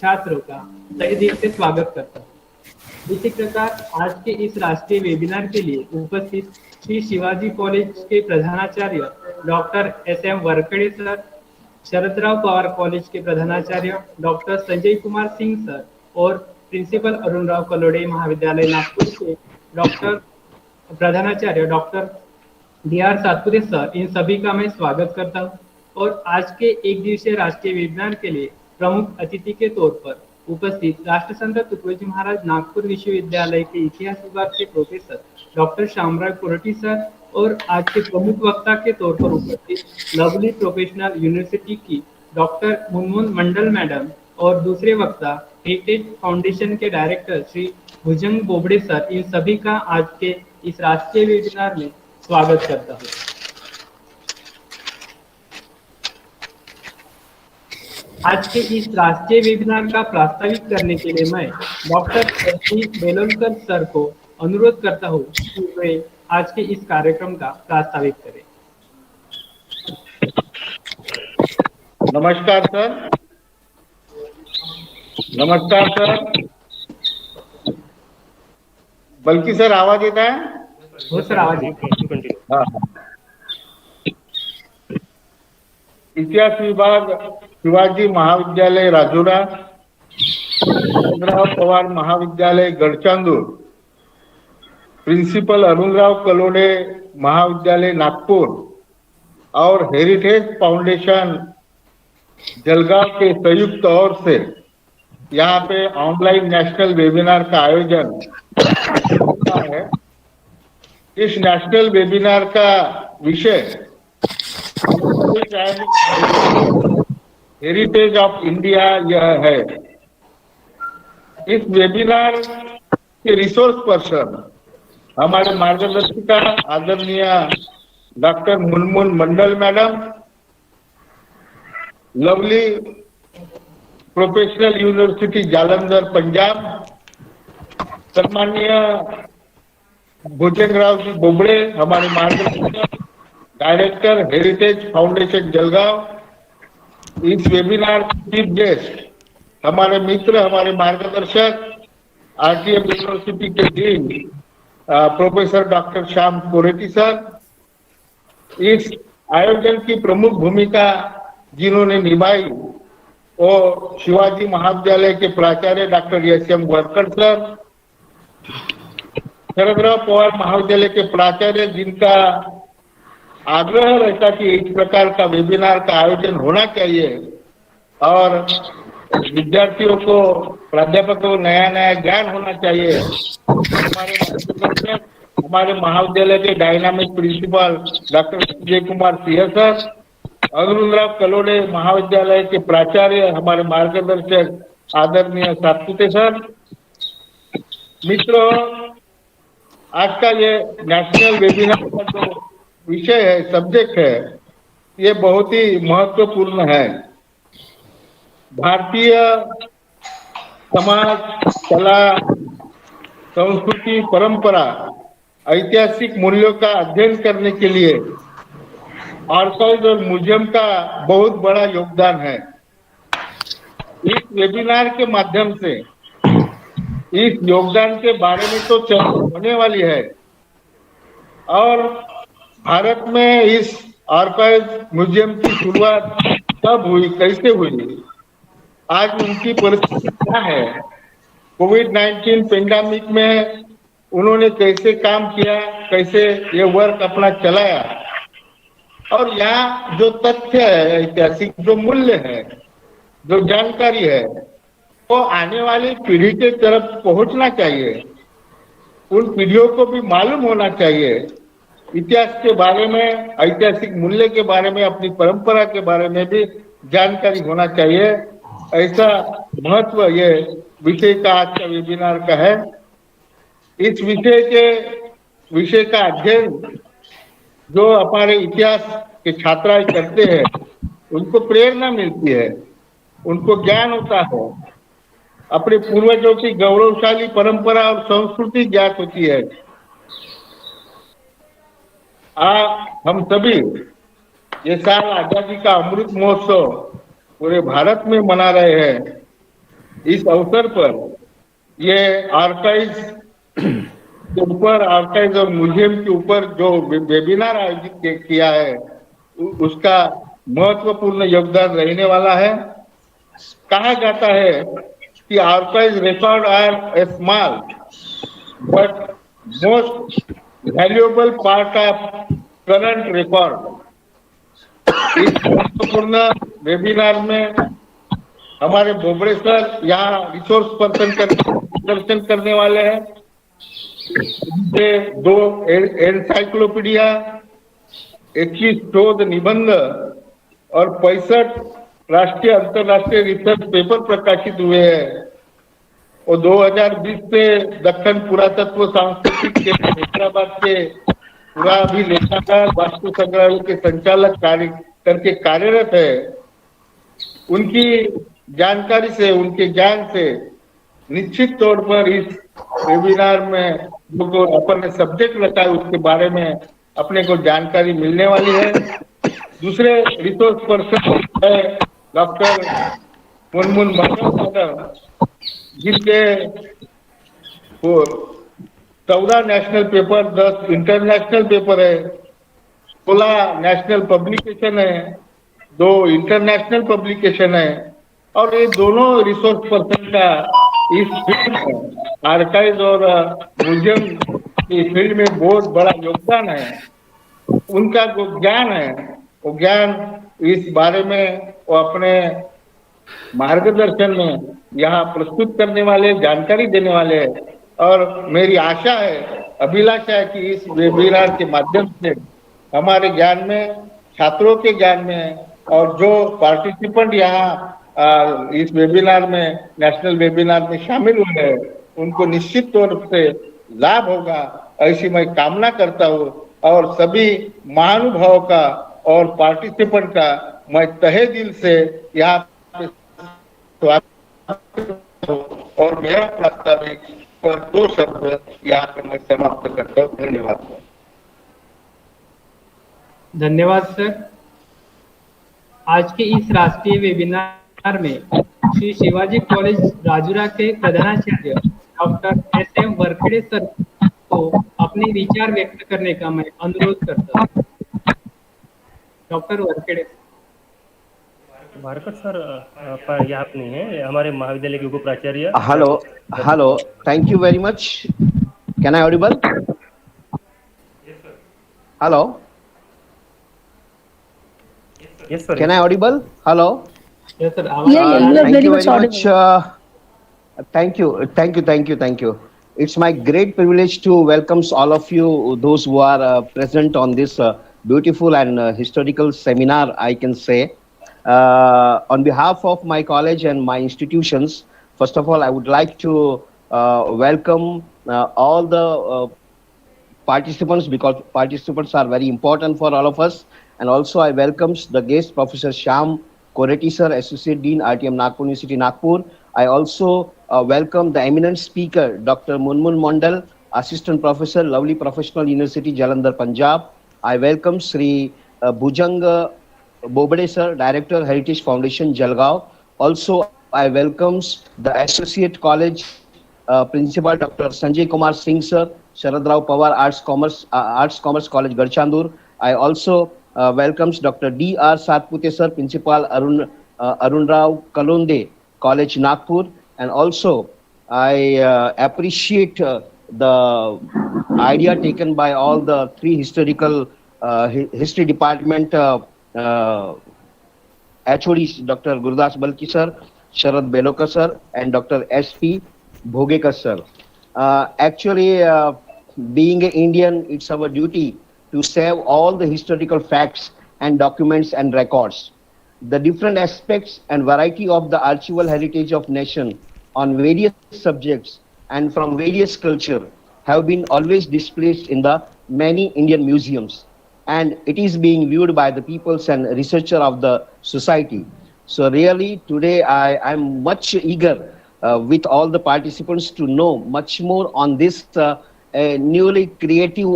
छात्रों का तहे दिल से स्वागत करता हूँ। इसी प्रकार आज के इस राष्ट्रीय वेबिनार के लिए उपस्थित श्री शिवाजी कॉलेज के प्रधानाचार्य doctor SM. Warkade sir, Sharadrao Pawar college के प्रधानाचार्य डॉक्टर संजय कुमार सिंह सर और प्रिंसिपल अरुणराव कलोडे महाविद्यालय नागपुर के डॉक्टर प्रधानाचार्य डॉक्टर डी.आर. सातपुते सर, इन सभी का मैं स्वागत करता हूं। और आज के एक दिवसीय राष्ट्रीय वेबिनार के लिए प्रमुख अतिथि के तौर पर उपस्थित राष्ट्रसंत तुकडोजी महाराज नागपुर विश्वविद्यालय के इतिहास विभाग के professor doctor Shyamrao Korti sir और आज के प्रमुख वक्ता के तौर पर उपस्थित लवली प्रोफेशनल यूनिवर्सिटी की डॉक्टर मुनमुन मंडल मैडम और दूसरे वक्ता हेरिटेज फाउंडेशन के डायरेक्टर श्री भुजंग बोबड़े सर, इन सभी का आज के इस राष्ट्रीय वेबिनार में स्वागत करता हूँ। आज के इस राष्ट्रीय वेबिनार का प्रास्ताविक करने के लिए मैं डॉक्टर एस.डी. बेलोलकर सर को अनुरोध करता हूँ कि वे आज के इस कार्यक्रम का प्रास्ताविक करें। नमस्कार सर। नमस्कार सर। बल्कि सर आवाज येत आहे? हो सर, आवाज येत आहे। इतिहास विभाग शिवाजी महाविद्यालय राजुरा, चंद्रराव पवार महाविद्यालय गडचांदूर, प्रिंसिपल अरुणराव कलोडे महाविद्यालय नागपुर और हेरिटेज फाउंडेशन जलगांव के संयुक्त ओर से यहाँ पे ऑनलाइन नेशनल वेबिनार का आयोजन होता है। इस नेशनल वेबिनार का विषय हेरिटेज ऑफ इंडिया यह है। इस वेबिनार के रिसोर्स पर्सन हमारे मार्गदर्शिका आदरणीय doctor Munmun Mandal madam, lovely professional university Jalandhar Punjab, सम्माननीय भुजंगराव जी बोबड़े हमारे मार्गदर्शक डायरेक्टर हेरिटेज फाउंडेशन जलगांव। इस वेबिनार चीफ गेस्ट हमारे मित्र, हमारे मार्गदर्शक आरटीएम यूनिवर्सिटी के dean professor doctor Shyam Koreti sir. इस आयोजन की प्रमुख भूमिका जिन्होंने निभाई वो शिवाजी महाविद्यालय के प्राचार्य doctor S M. Warkad sir, Sharadrao Pawar महाविद्यालय के प्राचार्य जिनका आग्रह रहता कि इस प्रकार का वेबिनार का आयोजन होना चाहिए और विद्यार्थियों को, प्राध्यापकों को नया नया ज्ञान होना चाहिए। हमारे महाविद्यालय के dynamic principal doctor Sanjay Kumar Singh sir, Arunrao Kalode महाविद्यालय के प्राचार्य हमारे मार्गदर्शक आदरणीय सातपुते सर। मित्रों, आज का ये नेशनल वेबिनार का जो विषय है, सब्जेक्ट है, ये बहुत ही महत्वपूर्ण है। भारतीय समाज, कला, संस्कृति, परंपरा, ऐतिहासिक मूल्यों का अध्ययन करने के लिए आर्काइव और म्यूजियम का बहुत बड़ा योगदान है। इस वेबिनार के माध्यम से इस योगदान के बारे में तो चर्चा होने वाली है और भारत में इस आर्काइव म्यूजियम की शुरुआत कब हुई, कैसे हुई, आज उनकी परिस्थिति क्या है, कोविड-19 पेंडेमिक में उन्होंने कैसे काम किया, कैसे ये वर्क अपना चलाया और यहाँ जो तथ्य है, ऐतिहासिक जो मूल्य है, जो जानकारी है, वो आने वाली पीढ़ी के तरफ पहुंचना चाहिए। उन पीढ़ियों को भी मालूम होना चाहिए इतिहास के बारे में, ऐतिहासिक मूल्य के बारे में, अपनी परंपरा के बारे में भी जानकारी होना चाहिए। ऐसा महत्व ये विषय का आज का वेबिनार का है। इस विषय का अध्ययन जो हमारे इतिहास के छात्राएं करते हैं उनको प्रेरणा मिलती है, उनको ज्ञान होता है, अपने पूर्वजों की गौरवशाली परंपरा और संस्कृति ज्ञात होती है। हम सभी ये साल आजादी का अमृत महोत्सव पूरे भारत में मना रहे हैं। इस अवसर पर ये आर्काइव के ऊपर, आर्काइव और म्यूजियम के ऊपर जो वेबिनार आयोजित किया है उसका महत्वपूर्ण योगदान रहने वाला है। कहा जाता है कि archive record are a small but most valuable part of current record. इस महत्वपूर्ण वेबिनार में हमारे बोबड़े सर यहाँ रिसोर्स पर्सन प्रदर्शन करने वाले हैं। इनसे 2 एनसाइक्लोपीडिया, 21 शोध निबंध और 65 राष्ट्रीय अंतर्राष्ट्रीय रिसर्च पेपर प्रकाशित हुए हैं। और 2020 से दक्षिण पुरातत्व सांस्कृतिक केंद्र हैदराबाद के पुराभिलेखागार वास्तु संग्रहालय के संचालक कार्य करके कार्यरत है। उनकी जानकारी से, उनके ज्ञान से निश्चित तौर पर इस वेबिनार में जो अपन ने सब्जेक्ट रखा है उसके बारे में अपने को जानकारी मिलने वाली है। दूसरे रिसोर्स पर्सन है डॉक्टर मुनमुन मंडल, जिनके 14 नेशनल पेपर, 10 इंटरनेशनल पेपर है, 16 नेशनल पब्लिकेशन है, 2 इंटरनेशनल पब्लिकेशन है। और ये दोनों रिसोर्स पर्सन का इस फील्ड में, आर्काइव और म्यूजियम की फील्ड में बहुत बड़ा योगदान है। उनका जो ज्ञान है वो ज्ञान इस बारे में वो अपने मार्गदर्शन में यहाँ प्रस्तुत करने वाले, जानकारी देने वाले हैं। और मेरी आशा है, अभिलाषा है कि इस वेबिनार के माध्यम से हमारे ज्ञान में, छात्रों के ज्ञान में, और जो पार्टिसिपेंट यहाँ इस वेबिनार में, नेशनल वेबिनार में शामिल हुए हैं, उनको निश्चित तौर से लाभ होगा ऐसी मैं कामना करता हूँ। और सभी महानुभावों का और पार्टिसिपेंट का मैं तहे दिल से यहाँ पे स्वागत और मेरा प्रास्ताविक पर 2 शब्द यहाँ पे मैं समाप्त करता हूँ। धन्यवाद। धन्यवाद सर। आज के इस राष्ट्रीय वेबिनार में श्री शिवाजी कॉलेज राजुरा के प्रधानाचार्य डॉक्टर SM वरखेड़े सर को अपने विचार व्यक्त करने का मैं अनुरोध करता हूँ। डॉक्टर वरखेड़े। भारकट सर यहाँ नहीं है, हमारे महाविद्यालय के उप प्राचार्य। Hello, thank you very much. Can I audible? Hello, yes sir, can I audible? Hello. Yes sir. Thank you very much. Thank you. It's my great privilege to welcome all of you, those who are present on this beautiful and historical seminar, I can say. On behalf of my college and my institutions, first of all, I would like to welcome all the participants, because participants are very important for all of us. And also I welcome the guest, Professor Shyam Koreti sir, Associate Dean, RTM Nagpur University, Nagpur. I also welcome the eminent speaker, Dr. Munmun Mondal, Assistant Professor, Lovely Professional University, Jalandhar, Punjab. I welcome Sri Bhujang Bobade sir, Director, Heritage Foundation, Jalgaon. Also, I welcome the Associate College Principal, Dr. Sanjay Kumar Singh sir, Sharadrao Pawar Arts Commerce College, Gadchandur. I also welcomes Dr. D.R. Satpute sir, Principal Arun Rao Kalonde College, Nagpur. And also I appreciate the idea taken by all the 3 historical history department HODs, Dr. Gurudas Balki sir, Sharad Belokar sir, and Dr. S.P. Bhogekar sir. Actually, being an Indian, it's our duty to save all the historical facts and documents and records. The different aspects and variety of the archival heritage of nation on various subjects and from various culture have been always displayed in the many Indian museums, and it is being viewed by the peoples and researcher of the society. So really today I'm much eager with all the participants to know much more on this newly creative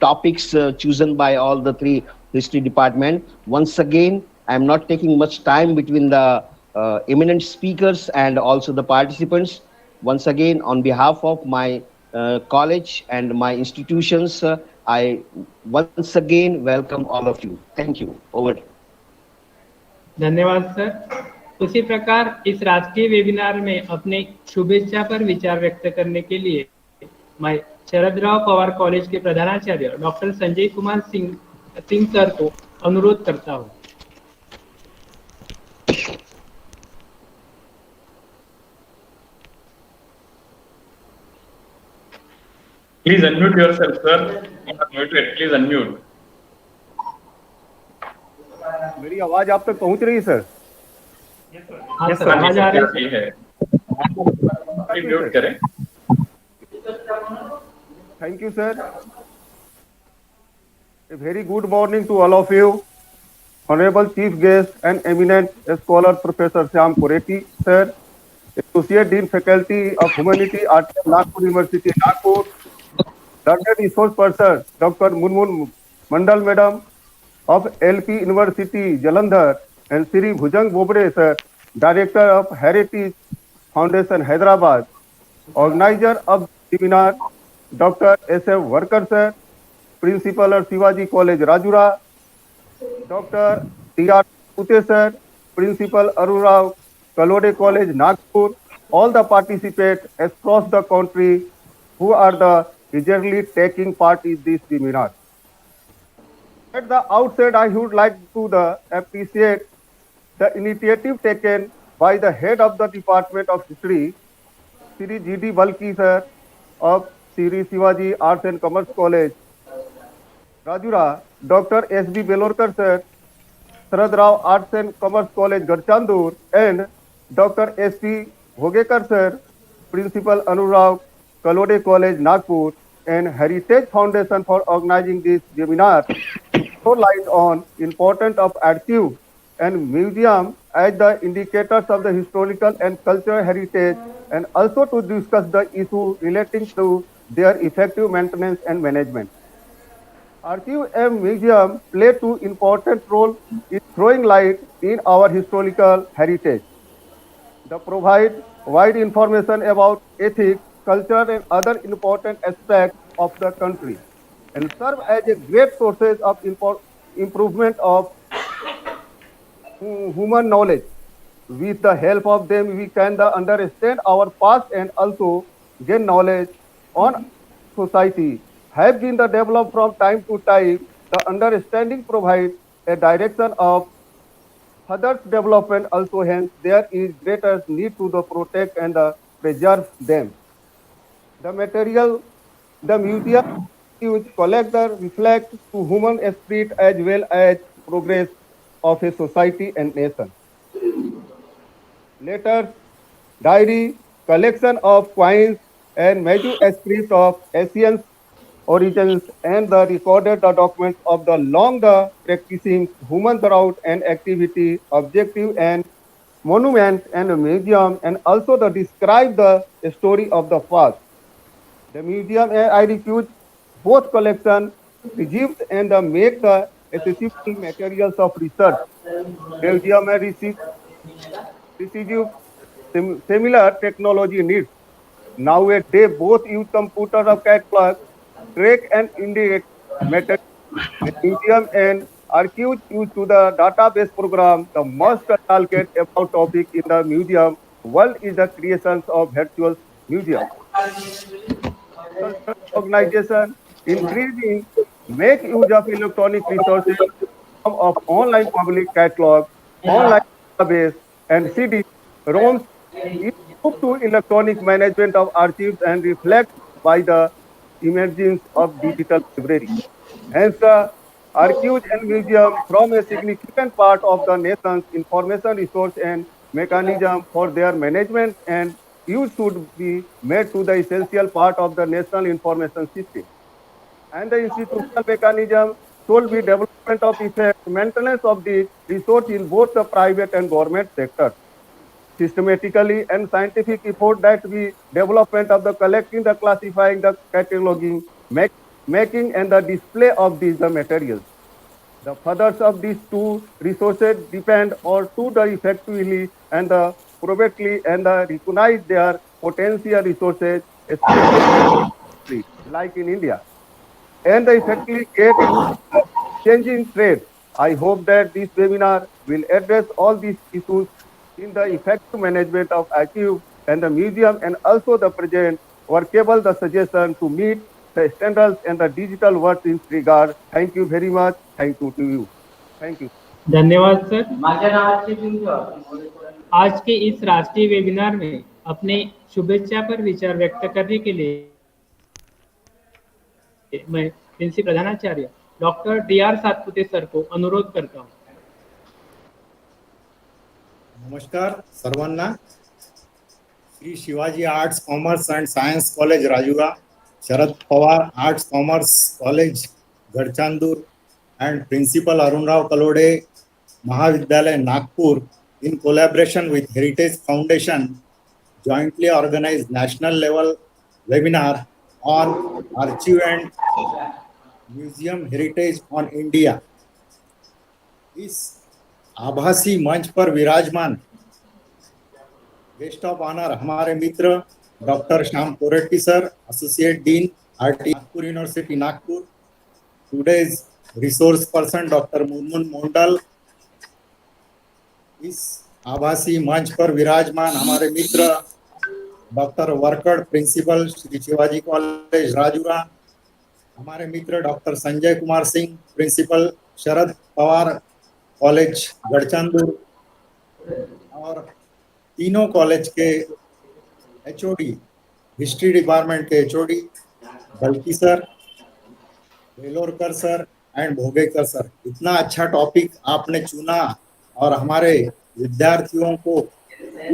topics chosen by all the 3 history department. Once again, I'm not taking much time between the eminent speakers and also the participants. Once again, on behalf of my college and my institutions, I once again welcome all of you. Thank you. Over. धन्यवाद sir. उसी प्रकार इस राष्ट्रीय webinar में अपने शुभेच्छा पर विचार व्यक्त करने के लिए मैं शरदराव पवार कॉलेज के प्रधानाचार्य डॉक्टर संजय कुमार सिंह सर को अनुरोध करता हूँ। Please unmute yourself, sir. You are muted. Please unmute. मेरी आवाज आप तक पहुंच रही है सर? हाँ सर, आवाज आ रही है। Please mute करें। Thank you, sir. A very good morning to all of you. Honorable Chief Guest and eminent scholar Professor Shyam Pureti, sir, Associate Dean Faculty of Humanity, Archival, Nagpur University, Nagpur, learned resource person Dr. Munmun Mandal, Madam of LP University, Jalandhar, and Sri Bhujang Bobre, sir, Director of Heritage Foundation, Hyderabad, organizer of the seminar, Dr. S.F. Worker, sir, Principal of Shivaji College, Rajura, Dr. T.R. Pute, sir, Principal Arurao Kalode College, Nagpur, all the participants across the country who are the eagerly taking part in this seminar. At the outset, I would like to appreciate the initiative taken by the head of the Department of History, Sri G.D. Balki, sir, of Sri Shivaji Arts and Commerce College, Rajura, Dr. S.B. Belorkar, sir, Sharadrao Arts and Commerce College, Gadchandur, and Dr. S.P. Bhogekar, sir, Principal Anurag Kalode College, Nagpur, and Heritage Foundation for organizing this seminar to throw light on importance of archive and museum as the indicators of the historical and cultural heritage, and also to discuss the issue relating to their effective maintenance and management. Archive and museum play two important roles in throwing light in our historical heritage. They provide wide information about ethics, culture, and other important aspects of the country, and serve as a great sources of improvement of human knowledge. With the help of them, we can understand our past and also gain knowledge on society. Have been developed from time to time. The understanding provides a direction of further development. Also, hence there is greater need to protect and preserve them. The material, the museum use collect the reflect to human spirit as well as progress of a society and nation. Letters, diary, collection of coins, and manuscripts of ancient origins, and the recorded the documents of the long the practicing human route and activity, objective and monument and museum, and also the describe the story of the past. The museum and I refuse both collection preserved and make the accessible materials of research. Museum and receive similar technology needs. Nowadays, both use computer of catalog, track and indicate method. The museum and archives used to the database program. The most talked about topic in the museum world is the creations of virtual museum. Cultural organization increasing make use of electronic resources of online public catalog, online database, and CD, ROMs is moved to electronic management of archives and reflect by the emergence of digital library. Hence, the archives and museum form a significant part of the nation's information resource and mechanism for their management, and use should be made to the essential part of the national information system. And the institutional mechanism should be development of effect, maintenance of the resource in both the private and government sectors. Systematically and scientific effort that we development of the collecting, the classifying, the cataloging, making and the display of these the materials. The fathers of these two resources depend on to the effectively and the probably and the recognize their potential resources, especially like in India, and the effectively get into the changing trade. I hope that this webinar will address all these issues in the effective management of archive and the museum and also the present workable the suggestion to meet the standards and the digital world in this regard. Thank you very much. Thank you to you. Thank you. धन्यवाद sir. आज के इस राष्ट्रीय webinar में अपने शुभेच्छा पर विचार व्यक्त करने के लिए मैं प्रिंसिपल प्रधानाचार्य डॉक्टर डी.आर. सातपुते सर को अनुरोध करता हूँ। नमस्कार सर्वांना। Shri Shivaji arts commerce and science college Rajura, Sharad Pawar arts commerce college Gadchandur and Principal Arunrao Kalode Mahavidyalaya Nagpur in collaboration with Heritage Foundation jointly organized national level webinar on Archive and Museum Heritage on India। इस आभासी मंच पर विराजमान guest of honour हमारे मित्र doctor Shyam Koretti sir, associate dean RT Nagpur university Nagpur, today's resource person doctor Munmun Mondal, इस आभासी मंच पर विराजमान हमारे मित्र doctor Warkad principal Shri Shivaji college Rajura, हमारे मित्र doctor Sanjay Kumar Singh principal Sharad Pawar college Gadchandur, और तीनों कॉलेज के एचओडी, हिस्ट्री डिपार्टमेंट के HOD Balki sir, Belorkar sir and Bhogekar sir. इतना अच्छा टॉपिक आपने चुना और हमारे विद्यार्थियों को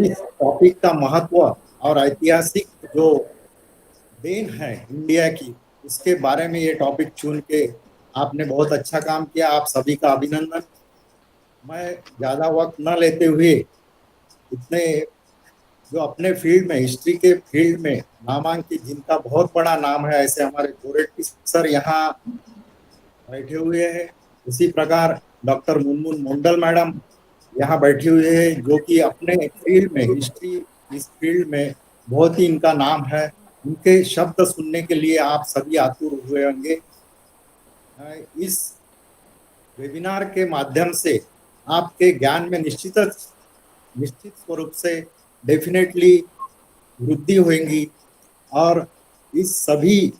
इस टॉपिक का महत्व और ऐतिहासिक जो देन है इंडिया की, उसके बारे में ये टॉपिक चुन के आपने बहुत अच्छा काम किया। आप सभी का अभिनंदन। मैं ज़्यादा वक्त न लेते हुए इतने जो अपने फील्ड में, हिस्ट्री के फील्ड में नामांकित, जिनका बहुत बड़ा नाम है, ऐसे हमारे कोरेट्टी सर यहाँ बैठे हुए हैं। उसी प्रकार डॉक्टर मुनमुन मोंडल मैडम यहाँ बैठी हुई है, जो कि अपने फील्ड में, हिस्ट्री इस फील्ड में बहुत ही इनका नाम है। उनके शब्द सुनने के लिए आप सभी आतुर हुए होंगे। इस वेबिनार के माध्यम से आपके ज्ञान में निश्चित स्वरूप से डेफिनेटली वृद्धि होगी, और इस सभी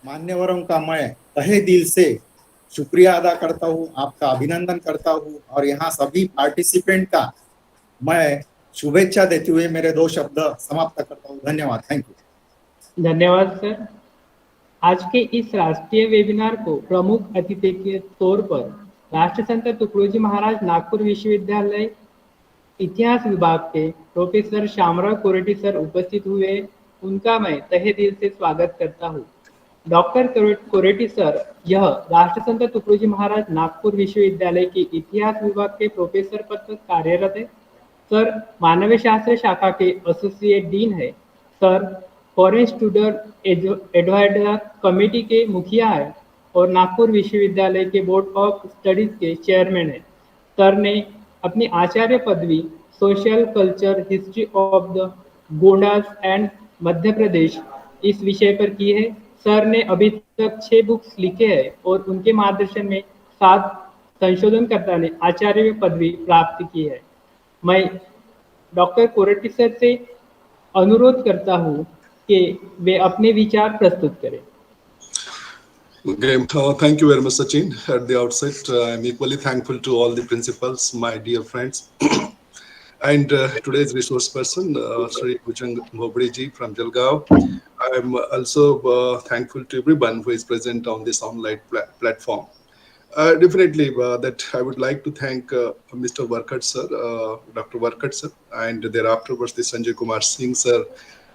मान्यवरों का मैं तहे दिल से शुक्रिया अदा करता हूँ, आपका अभिनंदन करता हूँ, और यहाँ सभी पार्टिसिपेंट का मैं शुभेच्छा देते हुए मेरे 2 शब्द समाप्त करता हूँ। धन्यवाद। Thank you. धन्यवाद सर। आज के इस राष्ट्रीय वेबिनार को प्रमुख अतिथि के तौर पर राष्ट्रसंत तुकडोजी महाराज नागपुर विश्वविद्यालय इतिहास विभाग के प्रोफेसर श्यामराव कोरेट्टी सर उपस्थित हुए। उनका मैं तहे दिल से स्वागत करता हूँ। डॉक्टर कोरेट्टी सर यह राष्ट्रसंत तुकडोजी महाराज नागपुर विश्वविद्यालय के इतिहास विभाग के प्रोफेसर पद पर कार्यरत है। सर मानवीय शास्त्र शाखा के एसोसिएट डीन है। Sir foreign student adviser committee के मुखिया है और नागपुर विश्वविद्यालय के बोर्ड ऑफ स्टडीज के चेयरमैन है। सर ने अपनी आचार्य पदवी social culture history of the Gondas and Madhya Pradesh इस विषय पर की है। सर ने अभी तक 6 बुक्स लिखे हैं और उनके मार्गदर्शन में 7 संशोधनकर्ता ने आचार्य पदवी प्राप्त की है। मैं डॉक्टर कोरेट्टी सर से अनुरोध करता हूँ कि वे अपने विचार प्रस्तुत करें। Okay, thank you very much, Sachin. At the outset, I am equally thankful to all the principals, my dear friends, and today's resource person, Shree Bhobreji from Jalgaon. I am also thankful to everyone who is present on this online platform. Definitely, that I would like to thank Mr. Varkad sir, Dr. Varkad sir, and thereafter was the Sanjay Kumar Singh sir.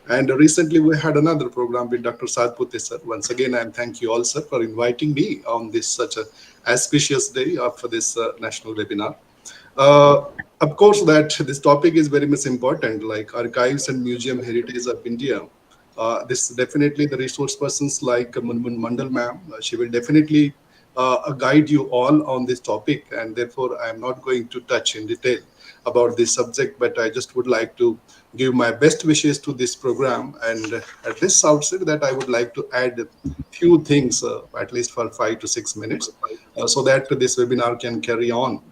And recently we had another program with Dr. Satpute sir. Once again, I thank you all, sir, for inviting me on this such a auspicious day of this national webinar. Of course, that this topic is very much important, like archives and museum heritage of India. This definitely the resource persons like Munmun Mandal ma'am, she will definitely guide you all on this topic, and therefore I am not going to touch in detail about this subject, but I just would like to give my best wishes to this program. And at this outset, that I would like to add a few things, at least for 5 to 6 minutes, so that this webinar can carry on.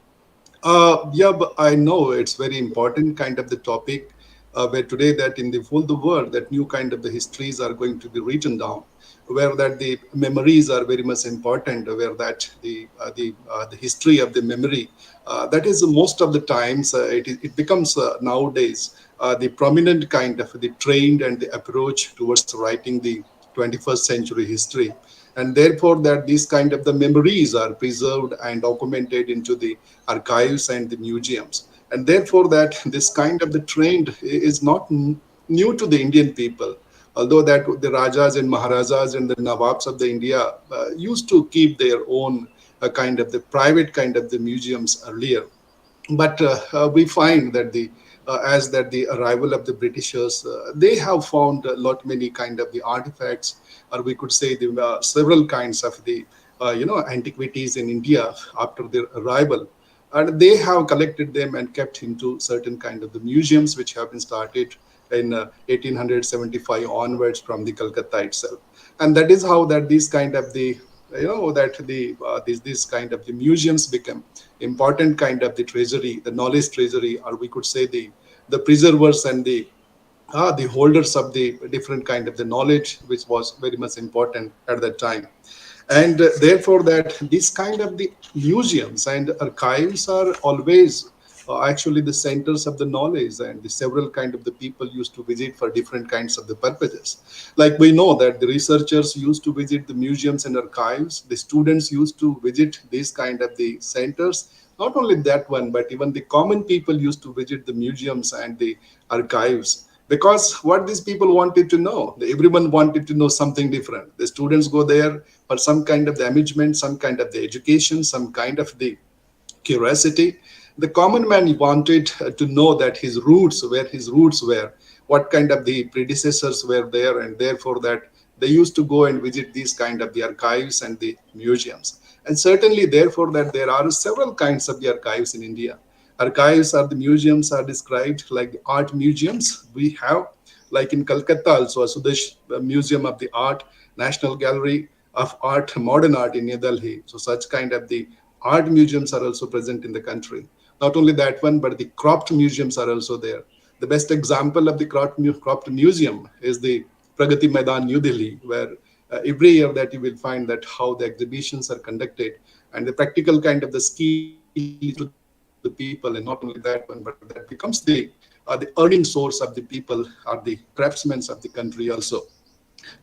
Yeah, but I know it's very important kind of the topic, where today that in the whole the world that new kind of the histories are going to be written down, where that the memories are very much important, where that the history of the memory, that is most of the times it becomes nowadays the prominent kind of the trained and the approach towards writing the 21st century history. And therefore that these kind of the memories are preserved and documented into the archives and the museums. And therefore that this kind of the trend is not new to the Indian people, although that the Rajas and Maharajas and the Nawabs of the India used to keep their own kind of the private kind of the museums earlier. But we find that the as that the arrival of the Britishers, they have found a lot many kind of the artifacts, or we could say the several kinds of the antiquities in India after their arrival, and they have collected them and kept into certain kind of the museums which have been started in 1875 onwards from the Calcutta itself. And that is how that these kind of the that the this kind of the museums become important kind of the treasury, the knowledge treasury, or we could say the preservers and the holders of the different kind of the knowledge, which was very much important at that time. And therefore that these kind of the museums and archives are always actually the centers of the knowledge, and the several kind of the people used to visit for different kinds of the purposes. Like we know that the researchers used to visit the museums and archives, the students used to visit these kind of the centers. Not only that one, but even the common people used to visit the museums and the archives, because what these people wanted to know, everyone wanted to know something different. The students go there for some kind of the amusement, some kind of the education, some kind of the curiosity. The common man wanted to know that where his roots were, what kind of the predecessors were there, and therefore that they used to go and visit these kind of the archives and the museums. And certainly therefore that there are several kinds of the archives in India. Archives or the museums are described like the art museums we have, like in Calcutta also, Sudesh Museum of the Art, National Gallery of Art, Modern Art in New Delhi. So such kind of the art museums are also present in the country. Not only that one, but the cropped museums are also there. The best example of the cropped museum is the Pragati Maidan, New Delhi, where every year that you will find that how the exhibitions are conducted, and the practical kind of the skill to the people. And not only that one, but that becomes the earning source of the people or the craftsmen of the country also.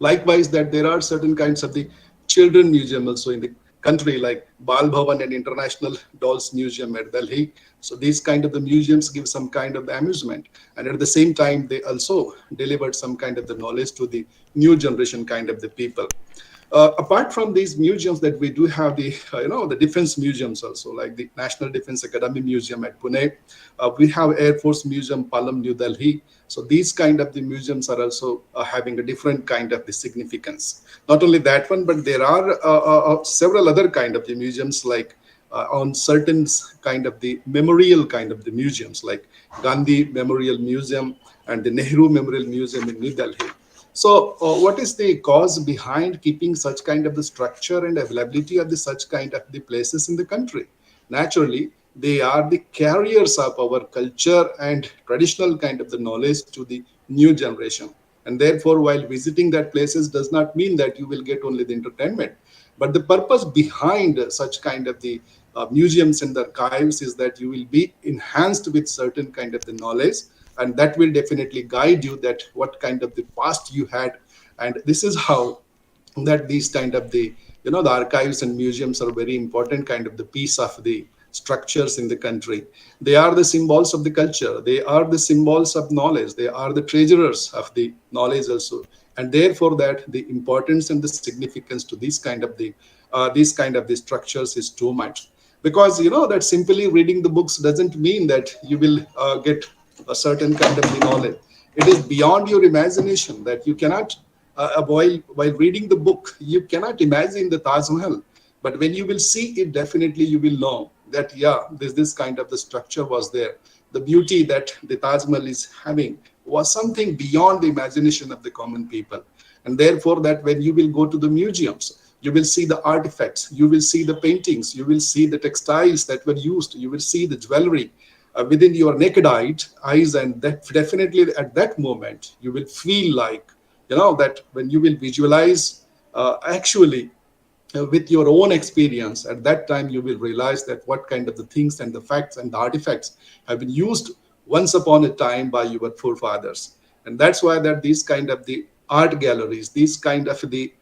Likewise, that there are certain kinds of the children museum also in the country, like Bal Bhavan and International Dolls Museum at Delhi. So these kind of the museums give some kind of the amusement, and at the same time they also delivered some kind of the knowledge to the new generation kind of the people. Apart from these museums, that we do have the defense museums also, like the National Defense Academy Museum at Pune. We have Air Force Museum, Palam, New Delhi. So these kind of the museums are also having a different kind of the significance. Not only that one, but there are several other kind of the museums, like on certain kind of the memorial kind of the museums, like Gandhi Memorial Museum and the Nehru Memorial Museum in New Delhi. So what is the cause behind keeping such kind of the structure and availability of the such kind of the places in the country? Naturally, they are the carriers of our culture and traditional kind of the knowledge to the new generation. And therefore, while visiting that places does not mean that you will get only the entertainment, but the purpose behind such kind of the museums and the archives is that you will be enhanced with certain kind of the knowledge, and that will definitely guide you that what kind of the past you had. And this is how that these kind of the archives and museums are very important kind of the piece of the structures in the country. They are the symbols of the culture, they are the symbols of knowledge, they are the treasurers of the knowledge also. And therefore that the importance and the significance to these kind of the structures is too much. Because that simply reading the books doesn't mean that you will get a certain kind of the knowledge. It is beyond your imagination, that you cannot while reading the book, you cannot imagine the Taj Mahal. But when you will see it, definitely you will know that, yeah, this kind of the structure was there. The beauty that the Taj Mahal is having was something beyond the imagination of the common people. And therefore, that when you will go to the museums, you will see the artifacts, you will see the paintings, you will see the textiles that were used, you will see the jewelry within your naked eyes, and that definitely at that moment you will feel like, that when you will visualize actually with your own experience, at that time you will realize that what kind of the things and the facts and the artifacts have been used once upon a time by your forefathers. And that's why that these kind of the art galleries, these kind of the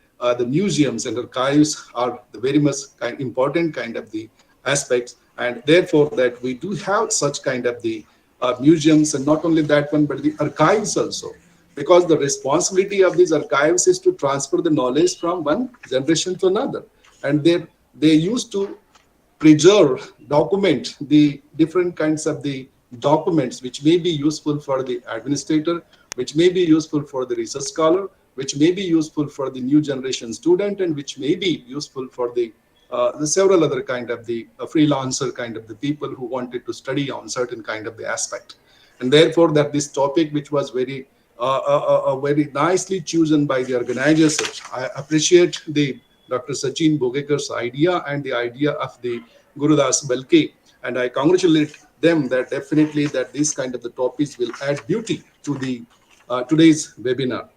museums and archives are the very much important kind of the aspects. And therefore that we do have such kind of the museums, and not only that one but the archives also, because the responsibility of these archives is to transfer the knowledge from one generation to another. And they used to preserve, document the different kinds of the documents which may be useful for the administrator, which may be useful for the research scholar, which may be useful for the new generation student, and which may be useful for the several other kind of the freelancer kind of the people who wanted to study on certain kind of the aspect. And therefore that this topic, which was very nicely chosen by the organizers, I appreciate the Dr. Sachin Bogekar's idea and the idea of the Gurudas Balke, and I congratulate them that definitely that these kind of the topics will add beauty to the today's webinar.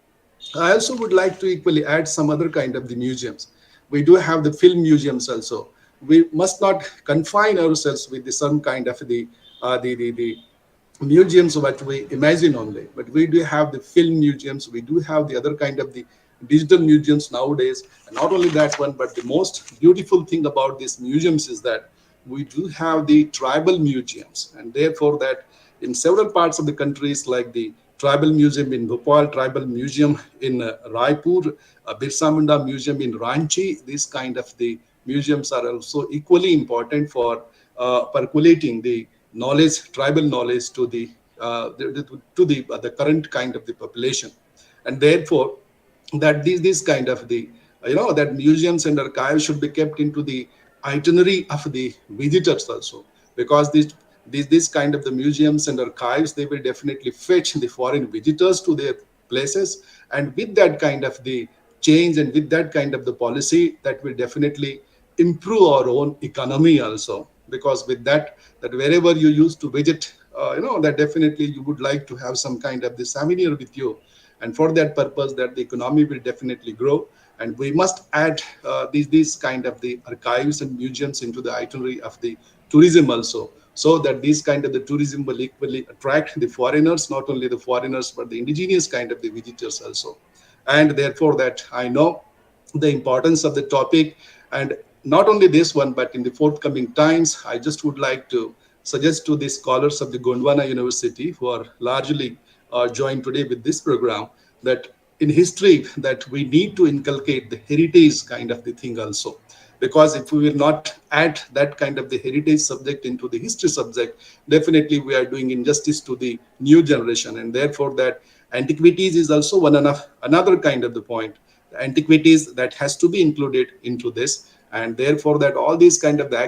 I also would like to equally add some other kind of the museums. We do have the film museums also. We must not confine ourselves with some kind of the museums what we imagine only, but we do have the film museums, we do have the other kind of the digital museums nowadays. And not only that one, but the most beautiful thing about these museums is that we do have the tribal museums. And therefore that in several parts of the countries, like the tribal museum in Bhopal, tribal museum in Raipur, Birsa Munda museum in Ranchi, these kind of the museums are also equally important for percolating the knowledge, tribal knowledge to the current kind of the population. And therefore that these kind of the that museums and archives should be kept into the itinerary of the visitors also, because these kind of the museums and archives, they will definitely fetch the foreign visitors to their places. And with that kind of the change and with that kind of the policy, that will definitely improve our own economy also, because with that wherever you used to visit, that definitely you would like to have some kind of the souvenir with you. And for that purpose, that the economy will definitely grow. And we must add these kind of the archives and museums into the itinerary of the tourism also, so that these kind of the tourism will equally attract the foreigners, not only the foreigners, but the indigenous kind of the visitors also. And therefore that I know the importance of the topic. And not only this one, but in the forthcoming times, I just would like to suggest to the scholars of the Gondwana University, who are largely joined today with this program, that in history that we need to inculcate the heritage kind of the thing also. Because if we will not add that kind of the heritage subject into the history subject, definitely we are doing injustice to the new generation. And therefore that antiquities is also another kind of the point. The antiquities that has to be included into this. And therefore that all these kind of the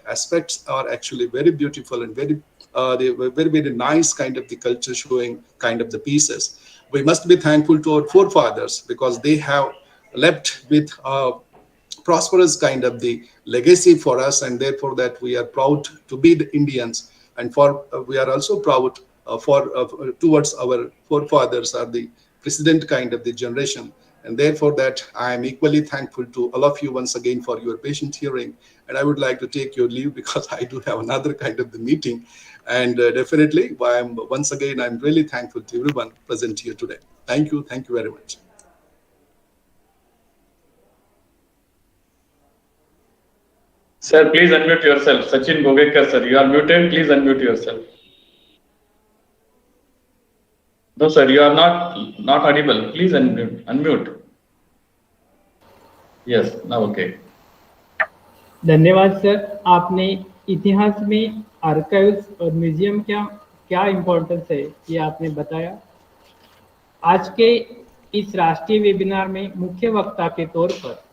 aspects are actually very beautiful and they were very nice kind of the culture showing kind of the pieces. We must be thankful to our forefathers, because they have left with prosperous kind of the legacy for us. And therefore that we are proud to be the Indians. And for we are also proud towards our forefathers are the precedent kind of the generation. And therefore that I am equally thankful to all of you once again for your patient hearing. And I would like to take your leave, because I do have another kind of the meeting. And definitely once again I'm really thankful to everyone present here today. Thank you very much. Sir, please unmute yourself. Sachin Bogekar, sir, you are muted. Please unmute yourself. No, sir, you are not audible. Please unmute. Yes, now okay. धन्यवाद sir, आपने इतिहास में archives और museum क्या importance है ये आपने बताया। आज के इस राष्ट्रीय वेबिनार में मुख्य वक्ता के तौर पर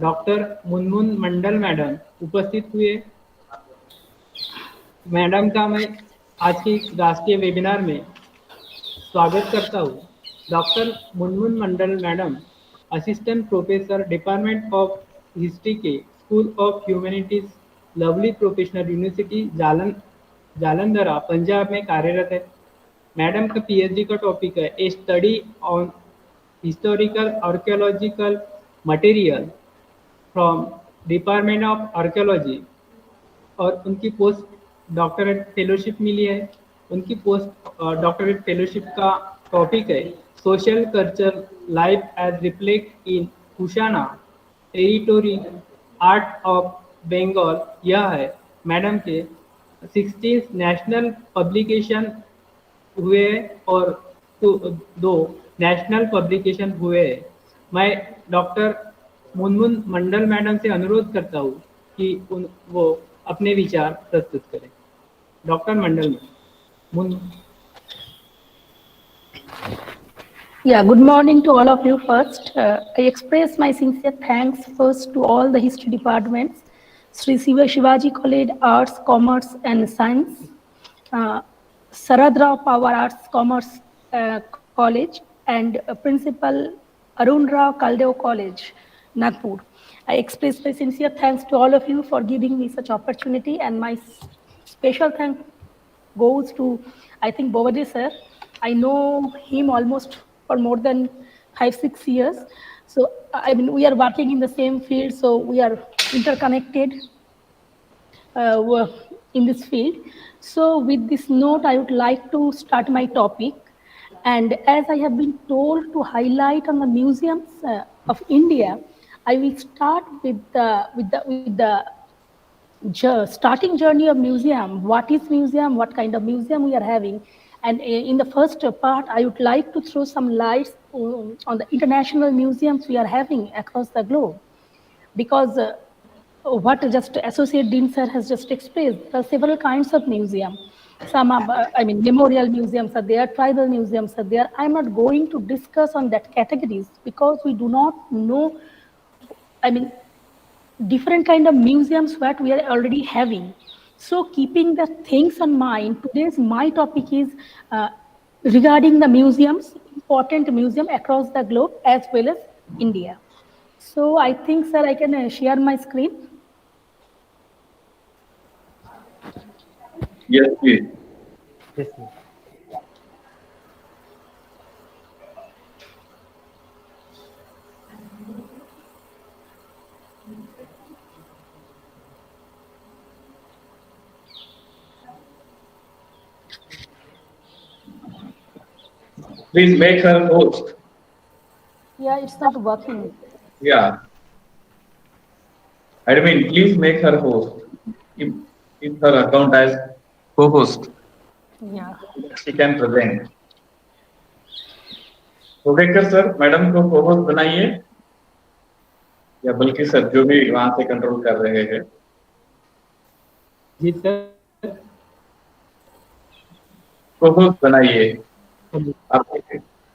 डॉक्टर मुनमुन मंडल मैडम उपस्थित हुए। मैडम का मैं आज की राष्ट्रीय वेबिनार में स्वागत करता हूँ। Doctor Munmun Mandal madam assistant professor department of history के school of humanities lovely professional university Jalandhar Punjab में कार्यरत है। मैडम का पीएचडी का टॉपिक है a study on historical archaeological material from department of archaeology और उनकी पोस्ट डॉक्टरेट फेलोशिप मिली है। उनकी पोस्ट डॉक्टरेट फेलोशिप का टॉपिक है social culture life as reflect in Kushana territory art of Bengal. यह है मैडम के 16 नेशनल पब्लिकेशन हुए और दो नेशनल पब्लिकेशन हुए। मैं डॉक्टर मुनमुन मंडल मैडम से अनुरोध करता हूँ कि वो अपने विचार प्रस्तुत करें। डॉक्टर मंडल मुन। Yeah, good morning to all of you. First, I express my sincere thanks first to all the history departments, Shree Shivaji College, Arts, Commerce and Science, Sharadrao Pawar Arts, Commerce College, and Principal Arun Rao Kaldeo College, Nagpur. I express my sincere thanks to all of you for giving me such opportunity, and my special thanks goes to, I think, Bovade sir. I know him almost for more than 5-6 years. So, I mean, we are working in the same field, so we are interconnected in this field. So, with this note, I would like to start my topic. And as I have been told to highlight on the museums of India, I will start with the starting journey of museum. What is museum? What kind of museum we are having? And in the first part, I would like to throw some lights on the international museums we are having across the globe. Because what just Associate Dean Sir has just expressed, there are several kinds of museum. Some are, I mean, memorial museums are there, tribal museums are there. I'm not going to discuss on that categories because we do not know, I mean, different kind of museums what we are already having. So keeping the things in mind, today's my topic is regarding the museums, important museum across the globe as well as India. So I think, sir, I can share my screen. Yes, please. Yes, sir. Please make her host. Yeah, it's not working. Yeah. I mean, please make her host. Keep her account as co-host. Yeah. She can present. Govekar sir, madam को co-host बनाइए, या बल्कि sir जो भी वहां से control कर रहे हैं। जी सर। co-host बनाइए। आप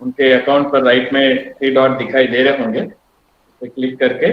उनके अकाउंट पर राइट में 3 डॉट दिखाई दे रहे होंगे, तो क्लिक करके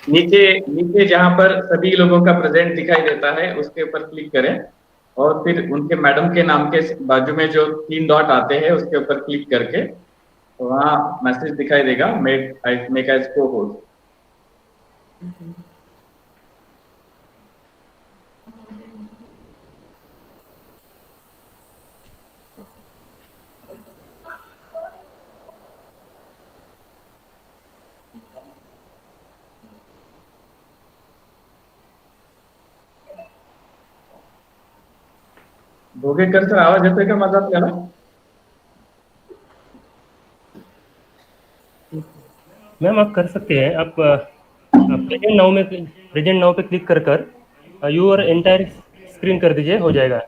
नीचे जहां पर सभी लोगों का प्रेजेंट दिखाई देता है उसके ऊपर क्लिक करें और फिर उनके मैडम के नाम के बाजू में जो 3 डॉट आते हैं उसके ऊपर क्लिक करके तो वहां मैसेज दिखाई देगा मेक एज को-होस्ट। भोगेकर सर आवाज येतोय का माझा आपल्याला? मैम आप कर सकते हैं, आप प्रेजेंट नाउ पे क्लिक कर योर एंटायर स्क्रीन कर दीजिए, हो जाएगा।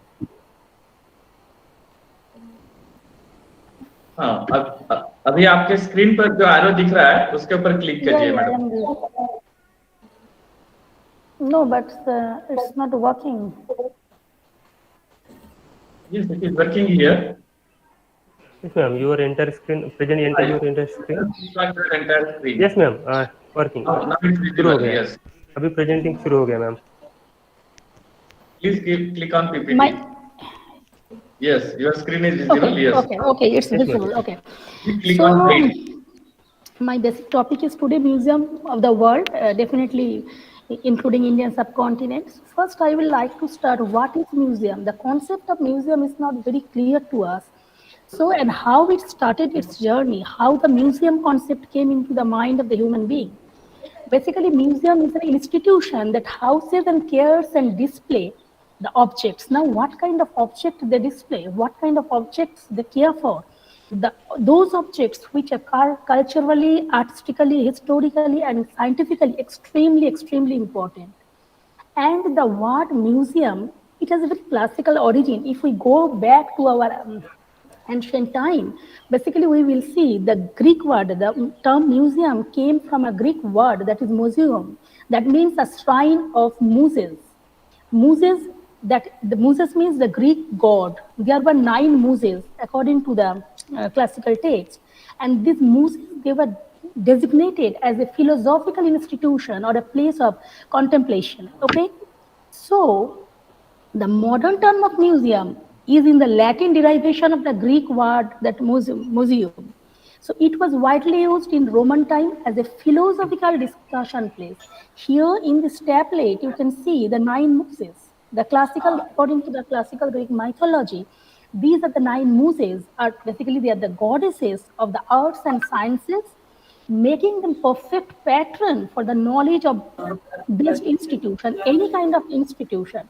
हाँ, अभी आपके स्क्रीन पर जो एरो दिख रहा है उसके ऊपर क्लिक कीजिए madam. No, but it's not working. Yes, it is working here. Yes ma'am, your entire screen, present enter your entire screen. Click on your entire screen. Yes ma'am, working. Now it's शुरू हो visible. गया। Yes. अभी presenting शुरू हो गया ma'am. Please click on PPT. My Yes, your screen is visible. okay, Yes. okay, it's Yes, visible. ma'am. Okay. Click So on print. my basic topic is today Museum of the World, definitely including Indian subcontinent. So first, I will like to start what is museum. The concept of museum is not very clear to us. So, and how it started its journey, how the museum concept came into the mind of the human being. Basically, museum is an institution that houses and cares and display the objects. Now, what kind of object they display? What kind of objects they care for? Those objects which are culturally, artistically, historically, and scientifically extremely important. And the word museum, it has a very classical origin. If we go back to our ancient time, basically we will see the Greek word, the term museum came from a Greek word that is museum, that means a shrine of muses. Muses, that the muses means the Greek god. There were 9 muses according to the classical text, and these muses, they were designated as a philosophical institution or a place of contemplation. Okay, so the modern term of museum is in the Latin derivation of the Greek word that museum. So it was widely used in Roman time as a philosophical discussion place. Here in this tablet, you can see the 9 muses. The classical, according to the classical Greek mythology, these are the 9 muses. Are basically they are the goddesses of the arts and sciences, making them perfect patron for the knowledge of this institution, any kind of institution,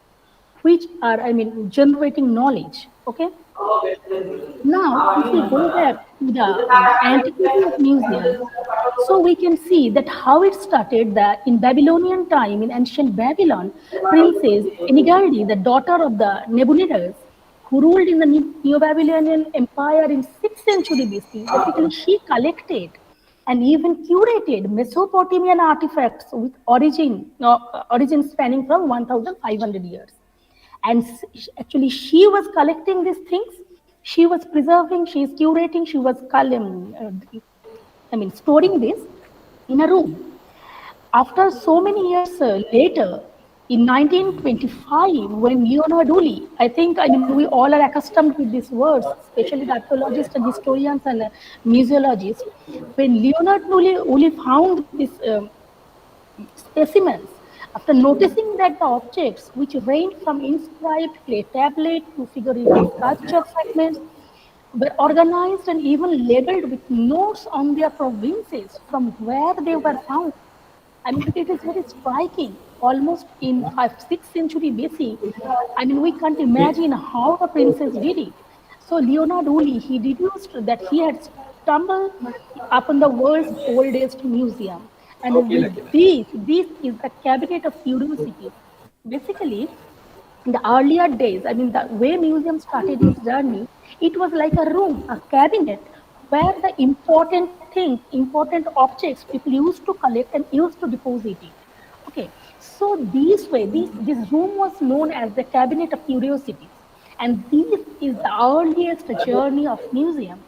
which are, I mean, generating knowledge. Okay. Now, if we go back to the antiquity of museum, so we can see that how it started that in Babylonian time, in ancient Babylon, Princess Enigadi, the daughter of the Nebuchadnezzar, who ruled in the Neo-Babylonian Empire in 6th century BC, basically she collected and even curated Mesopotamian artifacts with origin spanning from 1,500 years. And actually, she was collecting these things, she was preserving, she is curating, she was storing this in a room. After so many years later, in 1925, when Leonard Woolley, we all are accustomed with these words, especially the archaeologists and historians and museologists. When Leonard Woolley found these specimens, after noticing that the objects which range from inscribed clay tablet to figurative sculpture fragments were organized and even labeled with notes on their provinces from where they were found. I mean, it is very striking. Almost in 6th century BC, I mean, we can't imagine how the princess did it. So Leonard Woolley, he deduced that he had stumbled upon the world's oldest museum. And with this is the cabinet of curiosities. Basically, in the earlier days, I mean, the way museum started its journey, it was like a room, a cabinet, where the important things, important objects people used to collect and used to deposit it. Okay, so this way, this room was known as the cabinet of curiosities. And this is the earliest journey of museum.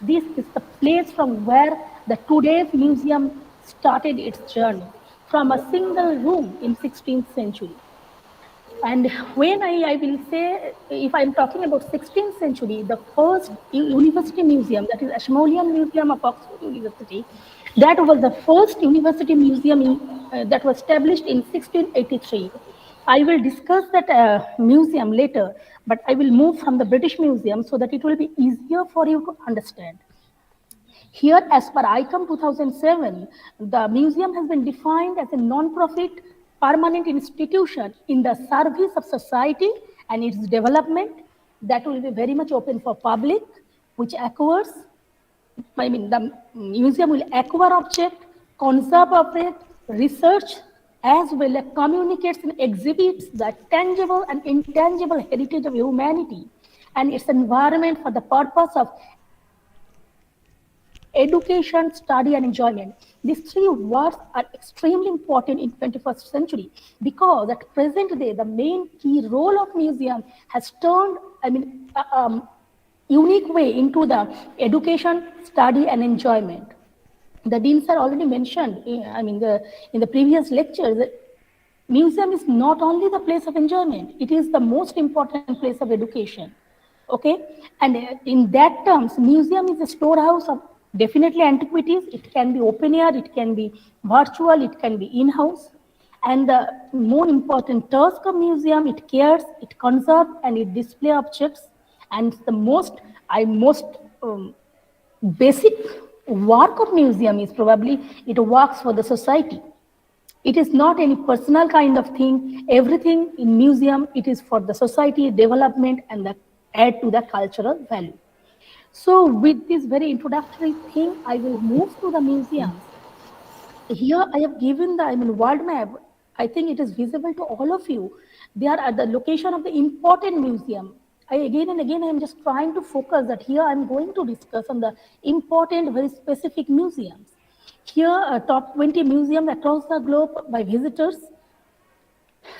This is the place from where the today's museum started its journey, from a single room in 16th century. And when I will say, if I'm talking about 16th century, the first university museum, that is Ashmolean Museum of Oxford University, that was the first university museum that was established in 1683. I will discuss that museum later, but I will move from the British Museum so that it will be easier for you to understand. Here, as per ICOM 2007, the museum has been defined as a non-profit permanent institution in the service of society and its development that will be very much open for public, which acquires, the museum will acquire object, conserve object, research as well as communicates and exhibits the tangible and intangible heritage of humanity and its environment for the purpose of education, study, and enjoyment. These three words are extremely important in 21st century because at present day, the main key role of museum has turned, unique way into the education, study, and enjoyment. The Dean sir already mentioned, in the previous lecture, that museum is not only the place of enjoyment, it is the most important place of education. Okay, and in that terms, museum is a storehouse of definitely antiquities. It can be open air, it can be virtual, it can be in-house. And the more important task of museum, it cares, it conserves, and it display objects. And the most basic work of museum is probably it works for the society. It is not any personal kind of thing. Everything in museum, it is for the society development and the add to the cultural value. So with this very introductory thing, I will move to the museums. Here I have given the world map. I think it is visible to all of you. They are at the location of the important museum. Again and again, I am just trying to focus that here I am going to discuss on the important, very specific museums. Here, top 20 museums across the globe by visitors.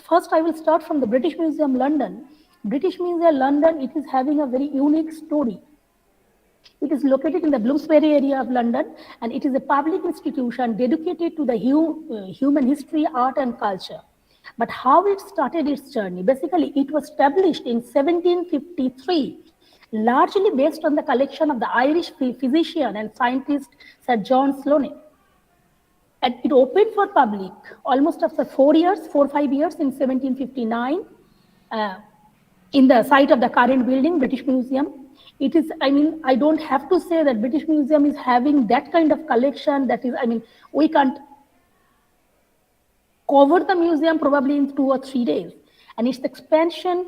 First, I will start from the British Museum, London. British Museum, London, it is having a very unique story. It is located in the Bloomsbury area of London, and it is a public institution dedicated to the human history, art, and culture. But how it started its journey? Basically, it was established in 1753, largely based on the collection of the Irish physician and scientist Sir John Sloane. And it opened for public almost after 4 or 5 years in 1759 in the site of the current building, British Museum. It is, I don't have to say that British Museum is having that kind of collection that is, we can't cover the museum probably in 2 or 3 days. And its expansion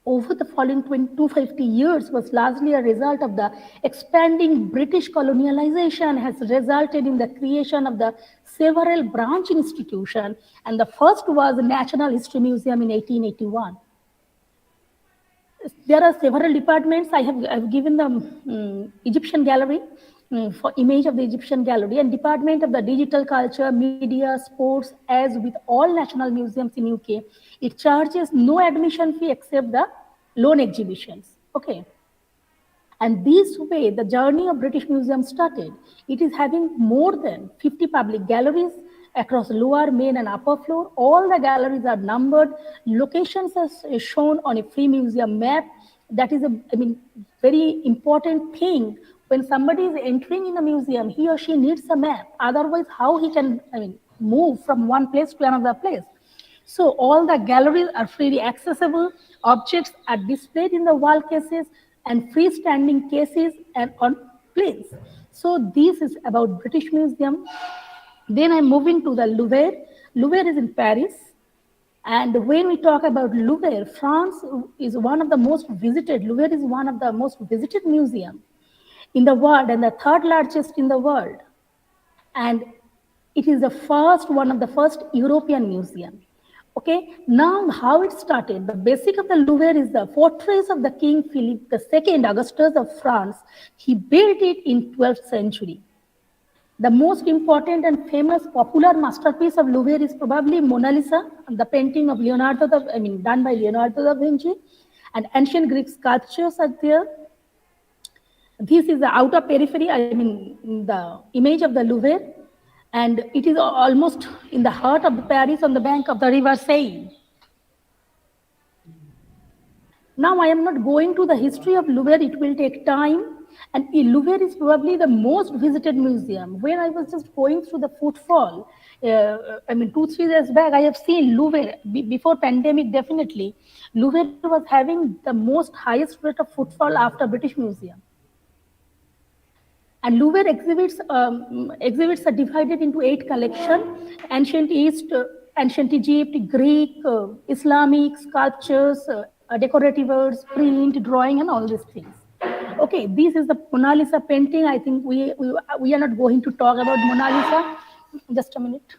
over the following 250 years was largely a result of the expanding British colonialization has resulted in the creation of the several branch institutions, and the first was the National History Museum in 1881. There are several departments. I've given the Egyptian Gallery for image of the Egyptian Gallery, and Department of the Digital Culture, Media, Sports. As with all national museums in UK, it charges no admission fee except the loan exhibitions. Okay. And this way, the journey of British Museum started. It is having more than 50 public galleries across lower, main, and upper floor. All the galleries are numbered. Locations are shown on a free museum map. That is a very important thing. When somebody is entering in a museum, he or she needs a map. Otherwise, how he can move from one place to another place? So all the galleries are freely accessible. Objects are displayed in the wall cases and freestanding cases and on plates. So this is about British Museum. Then I'm moving to the Louvre. Louvre is in Paris. And when we talk about Louvre, France is one of the most visited. Louvre is one of the most visited museums in the world and the third largest in the world. And it is the first, one of the first European museum. Okay, now how it started, the basic of the Louvre is the fortress of the King Philip II, Augustus of France. He built it in 12th century. The most important and famous popular masterpiece of Louvre is probably Mona Lisa, the painting of Leonardo, done by Leonardo da Vinci, and ancient Greek sculptures are there. This is the outer periphery, the image of the Louvre, and it is almost in the heart of Paris on the bank of the river Seine. Now I am not going to the history of Louvre, it will take time. And Louvre is probably the most visited museum. When I was just going through the footfall, 2-3 years back, I have seen Louvre, before pandemic definitely, Louvre was having the most highest rate of footfall after British Museum. And Louvre exhibits are divided into 8 collections: ancient East, ancient Egypt, Greek, Islamic, sculptures, decorative arts, print, drawing, and all these things. Okay, this is the Mona Lisa painting. I think we are not going to talk about Mona Lisa. Just a minute.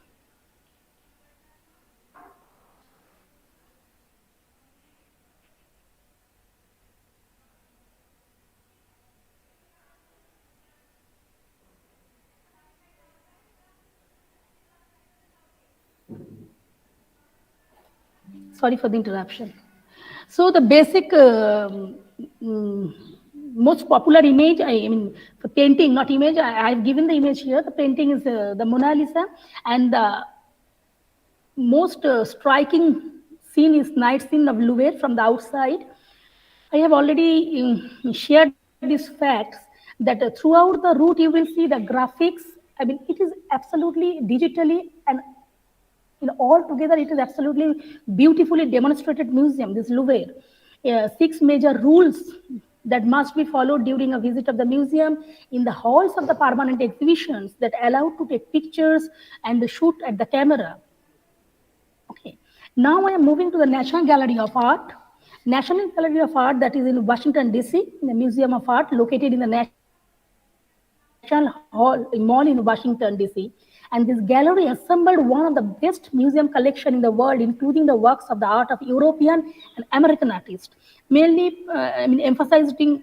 Sorry for the interruption. So the basic, most popular image, I mean, the painting, not image, I've given the image here. The painting is the Mona Lisa, and the most striking scene is night scene of Louvre from the outside. I have already shared these facts that throughout the route you will see the graphics. I mean, it is absolutely digitally and all together it is absolutely beautifully demonstrated museum, this Louvre. 6 major rules that must be followed during a visit of the museum in the halls of the permanent exhibitions that allow to take pictures and shoot at the camera. Okay. Now I am moving to the National Gallery of Art. National Gallery of Art that is in Washington, D.C., in the Museum of Art located in the National Mall in Washington, D.C. And this gallery assembled one of the best museum collection in the world, including the works of the art of European and American artists, mainly emphasizing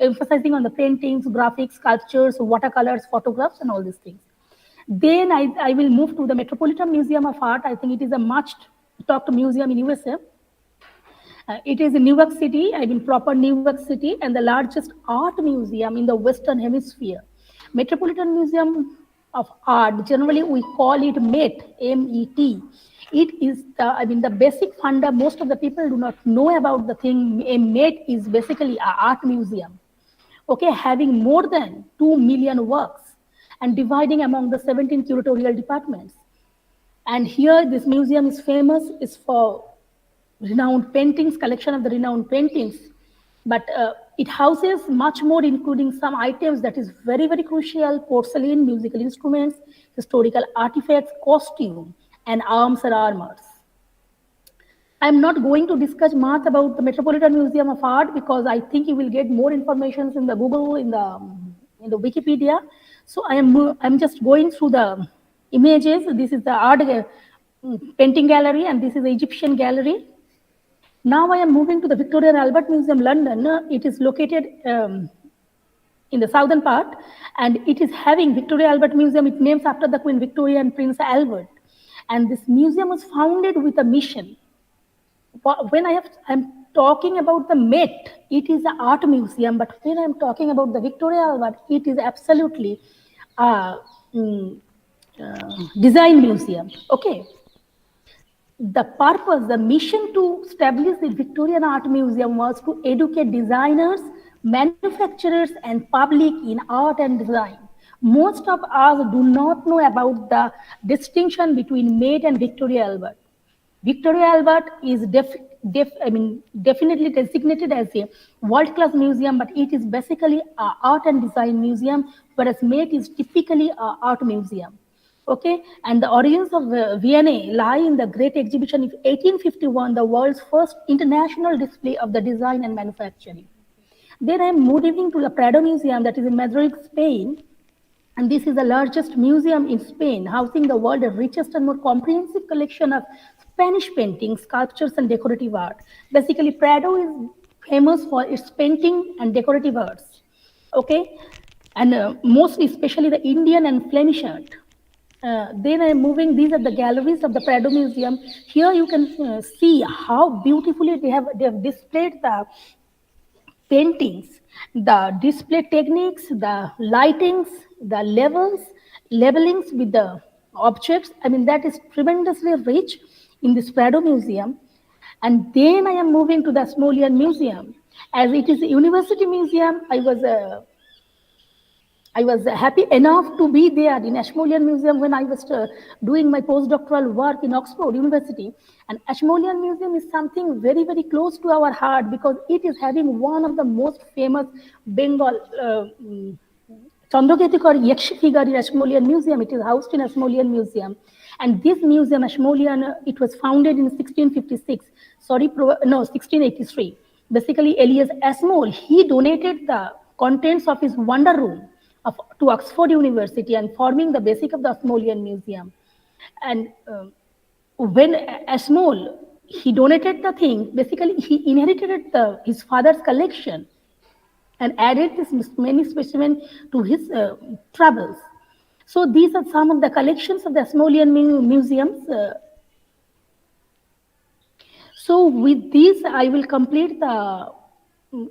on the paintings, graphics, sculptures, watercolors, photographs, and all these things. Then I will move to the Metropolitan Museum of Art. I think it is a much talked museum in USA. It is in New York City, I mean proper New York City, and the largest art museum in the Western Hemisphere. Metropolitan Museum of Art, generally we call it MET, M-E-T. It is the basic funda, most of the people do not know about the thing. A MET is basically an art museum, okay, having more than 2 million works and dividing among the 17 curatorial departments. And here this museum is famous is for renowned paintings, collection of the renowned paintings, but it houses much more, including some items that is very, very crucial: porcelain, musical instruments, historical artifacts, costume, and arms and armors. I'm not going to discuss much about the Metropolitan Museum of Art because I think you will get more information in the Google, in the Wikipedia. So I'm just going through the images. This is the art painting gallery, and this is the Egyptian gallery. Now I am moving to the Victoria and Albert Museum, London. It is located in the southern part, and it is having Victoria Albert Museum. It names after the Queen Victoria and Prince Albert. And this museum was founded with a mission. When I'm talking about the Met, it is an art museum, but when I'm talking about the Victoria Albert, it is absolutely a design museum. Okay. The purpose, the mission to establish the Victorian Art Museum was to educate designers, manufacturers, and public in art and design. Most of us do not know about the distinction between Met and Victoria Albert. Victoria Albert is definitely designated as a world-class museum, but it is basically an art and design museum, whereas Met is typically an art museum. Okay, and the origins of V&A lie in the Great Exhibition of 1851, the world's first international display of the design and manufacturing. Then I'm moving to the Prado Museum that is in Madrid, Spain. And this is the largest museum in Spain, housing the world's richest and more comprehensive collection of Spanish paintings, sculptures, and decorative art. Basically, Prado is famous for its painting and decorative arts. Okay, and mostly, especially the Indian and Flemish art. Then I'm moving, these are the galleries of the Prado Museum. Here you can see how beautifully they have displayed the paintings, the display techniques, the lightings, the labelings with the objects. I mean, that is tremendously rich in this Prado Museum. And then I am moving to the Ashmolean Museum. As it is a university museum, I was happy enough to be there in Ashmolean Museum when I was doing my postdoctoral work in Oxford University. And Ashmolean Museum is something very, very close to our heart because it is having one of the most famous Bengal Chandrapur Yakshi figure in Ashmolean Museum. It is housed in Ashmolean Museum. And this museum, Ashmolean, it was founded in 1656. 1683. Basically, Elias Ashmole, he donated the contents of his wonder room to Oxford University and forming the basic of the Ashmolean Museum. And when Ashmole, he donated the thing, basically he inherited his father's collection and added this many specimens to his travels. So these are some of the collections of the Ashmolean museums. So with this, I will complete the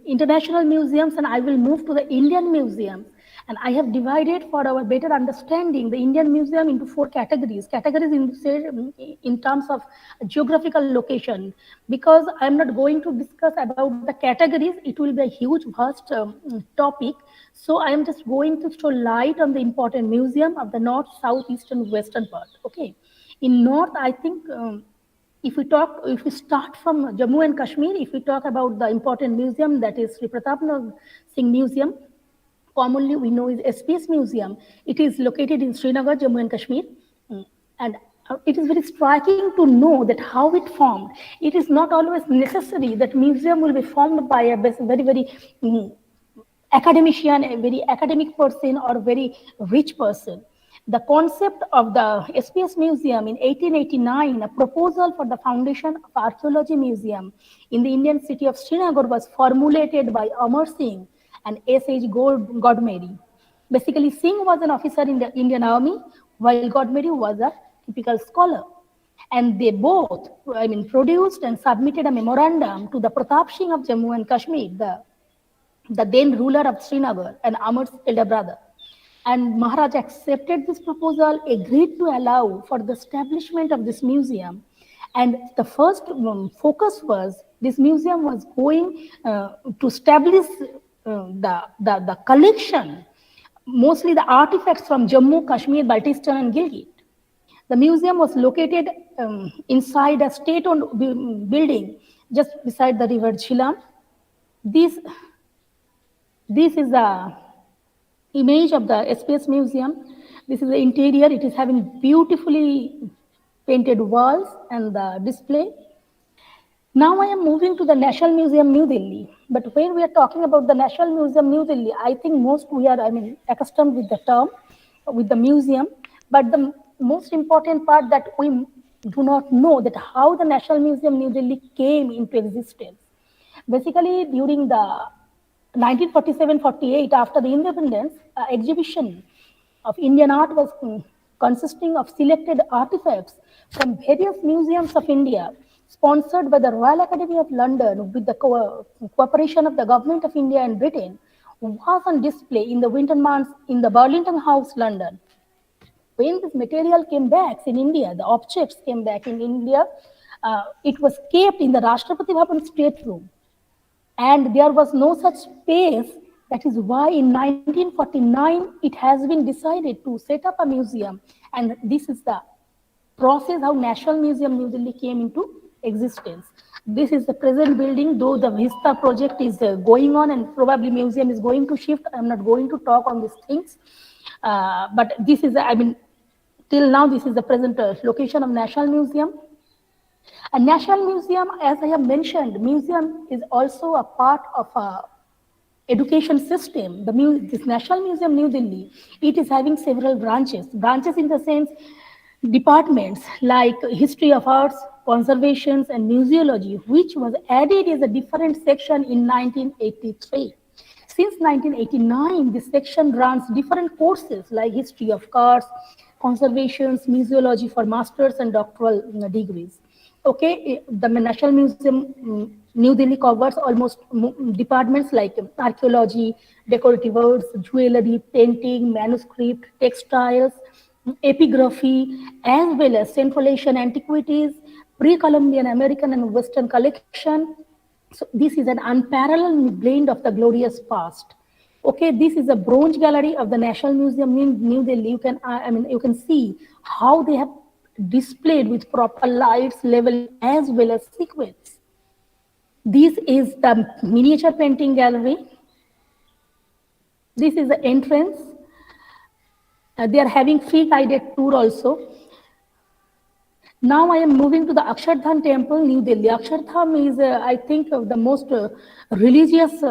international museums and I will move to the Indian museums. And I have divided for our better understanding the Indian museum into four categories. Categories in terms of geographical location. Because I'm not going to discuss about the categories, it will be a huge, vast topic. So I am just going to show light on the important museum of the north, south, east, and western part. Okay. In north, I think. If we start from Jammu and Kashmir, if we talk about the important museum that is Sri Pratap Singh Museum, commonly we know is SPS Museum. It is located in Srinagar, Jammu and Kashmir. And it is very striking to know that how it formed. It is not always necessary that museum will be formed by a very, very academician, a very academic person or very rich person. The concept of the SPS Museum in 1889, a proposal for the foundation of Archaeology Museum in the Indian city of Srinagar was formulated by Amar Singh and S.H. Godmary. Basically, Singh was an officer in the Indian Army, while Godmary was a typical scholar. And they both, produced and submitted a memorandum to the Pratap Singh of Jammu and Kashmir, the then ruler of Srinagar and Amar's elder brother. And Maharaj accepted this proposal, agreed to allow for the establishment of this museum. And the first focus was this museum was going to establish the collection, mostly the artifacts from Jammu, Kashmir, Baltistan, and Gilgit. The museum was located inside a state-owned building just beside the river Jhelum. This is the image of the SPS Museum. This is the interior. It is having beautifully painted walls and the display. Now I am moving to the National Museum, New Delhi. But when we are talking about the National Museum, New Delhi, I think most we are, accustomed with the term, with the museum. But the most important part that we do not know that how the National Museum, New Delhi came into existence. Basically, during the 1947-48, after the independence, exhibition of Indian art was consisting of selected artifacts from various museums of India, sponsored by the Royal Academy of London with the cooperation of the Government of India and Britain, was on display in the winter months in the Burlington House, London. When this material came back in India, the objects came back in India, it was kept in the Rashtrapati Bhavan State Room. And there was no such space. That is why in 1949, it has been decided to set up a museum. And this is the process how National Museum New Delhi came into existence. This is the present building, though the Vista project is going on and probably museum is going to shift. I'm not going to talk on these things. But this is, till now, this is the present location of National Museum. A National Museum, as I have mentioned, museum is also a part of a education system. This National Museum New Delhi, it is having several branches. Branches in the sense, departments like history of arts, conservation, and museology, which was added as a different section in 1983. Since 1989, this section runs different courses like history of arts, conservation, museology for masters and doctoral degrees. Okay, the National Museum New Delhi covers almost departments like archaeology, decorative arts, jewelry, painting, manuscript, textiles, epigraphy, as well as Central Asian antiquities, pre-Columbian American and Western collection. So this is an unparalleled blend of the glorious past. Okay, this is a bronze gallery of the National Museum in New Delhi. You can, you can see how they have displayed with proper lights, level, as well as sequence. This is the miniature painting gallery. This is the entrance. They are having free guided tour also. Now I am moving to the Akshardham temple, New Delhi. Akshardham is, I think, the most religious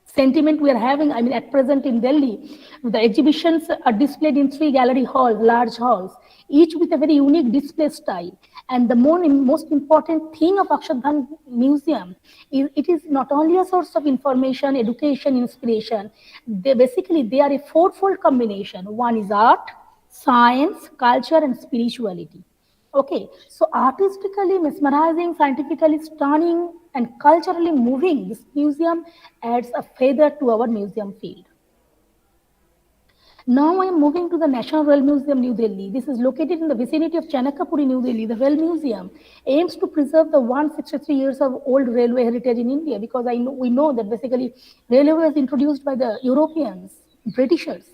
sentiment we are having, at present in Delhi. The exhibitions are displayed in 3 gallery halls, large halls, each with a very unique display style. And the most important thing of Akshardham Museum is it is not only a source of information, education, inspiration. They are a fourfold combination. One is art, science, culture, and spirituality. Okay, so artistically mesmerizing, scientifically stunning, and culturally moving, this museum adds a feather to our museum field. Now I am moving to the National Rail Museum, New Delhi. This is located in the vicinity of Chanakapuri, New Delhi. The Rail Museum aims to preserve the 163 years of old railway heritage in India, because we know that basically railway was introduced by the Europeans, Britishers.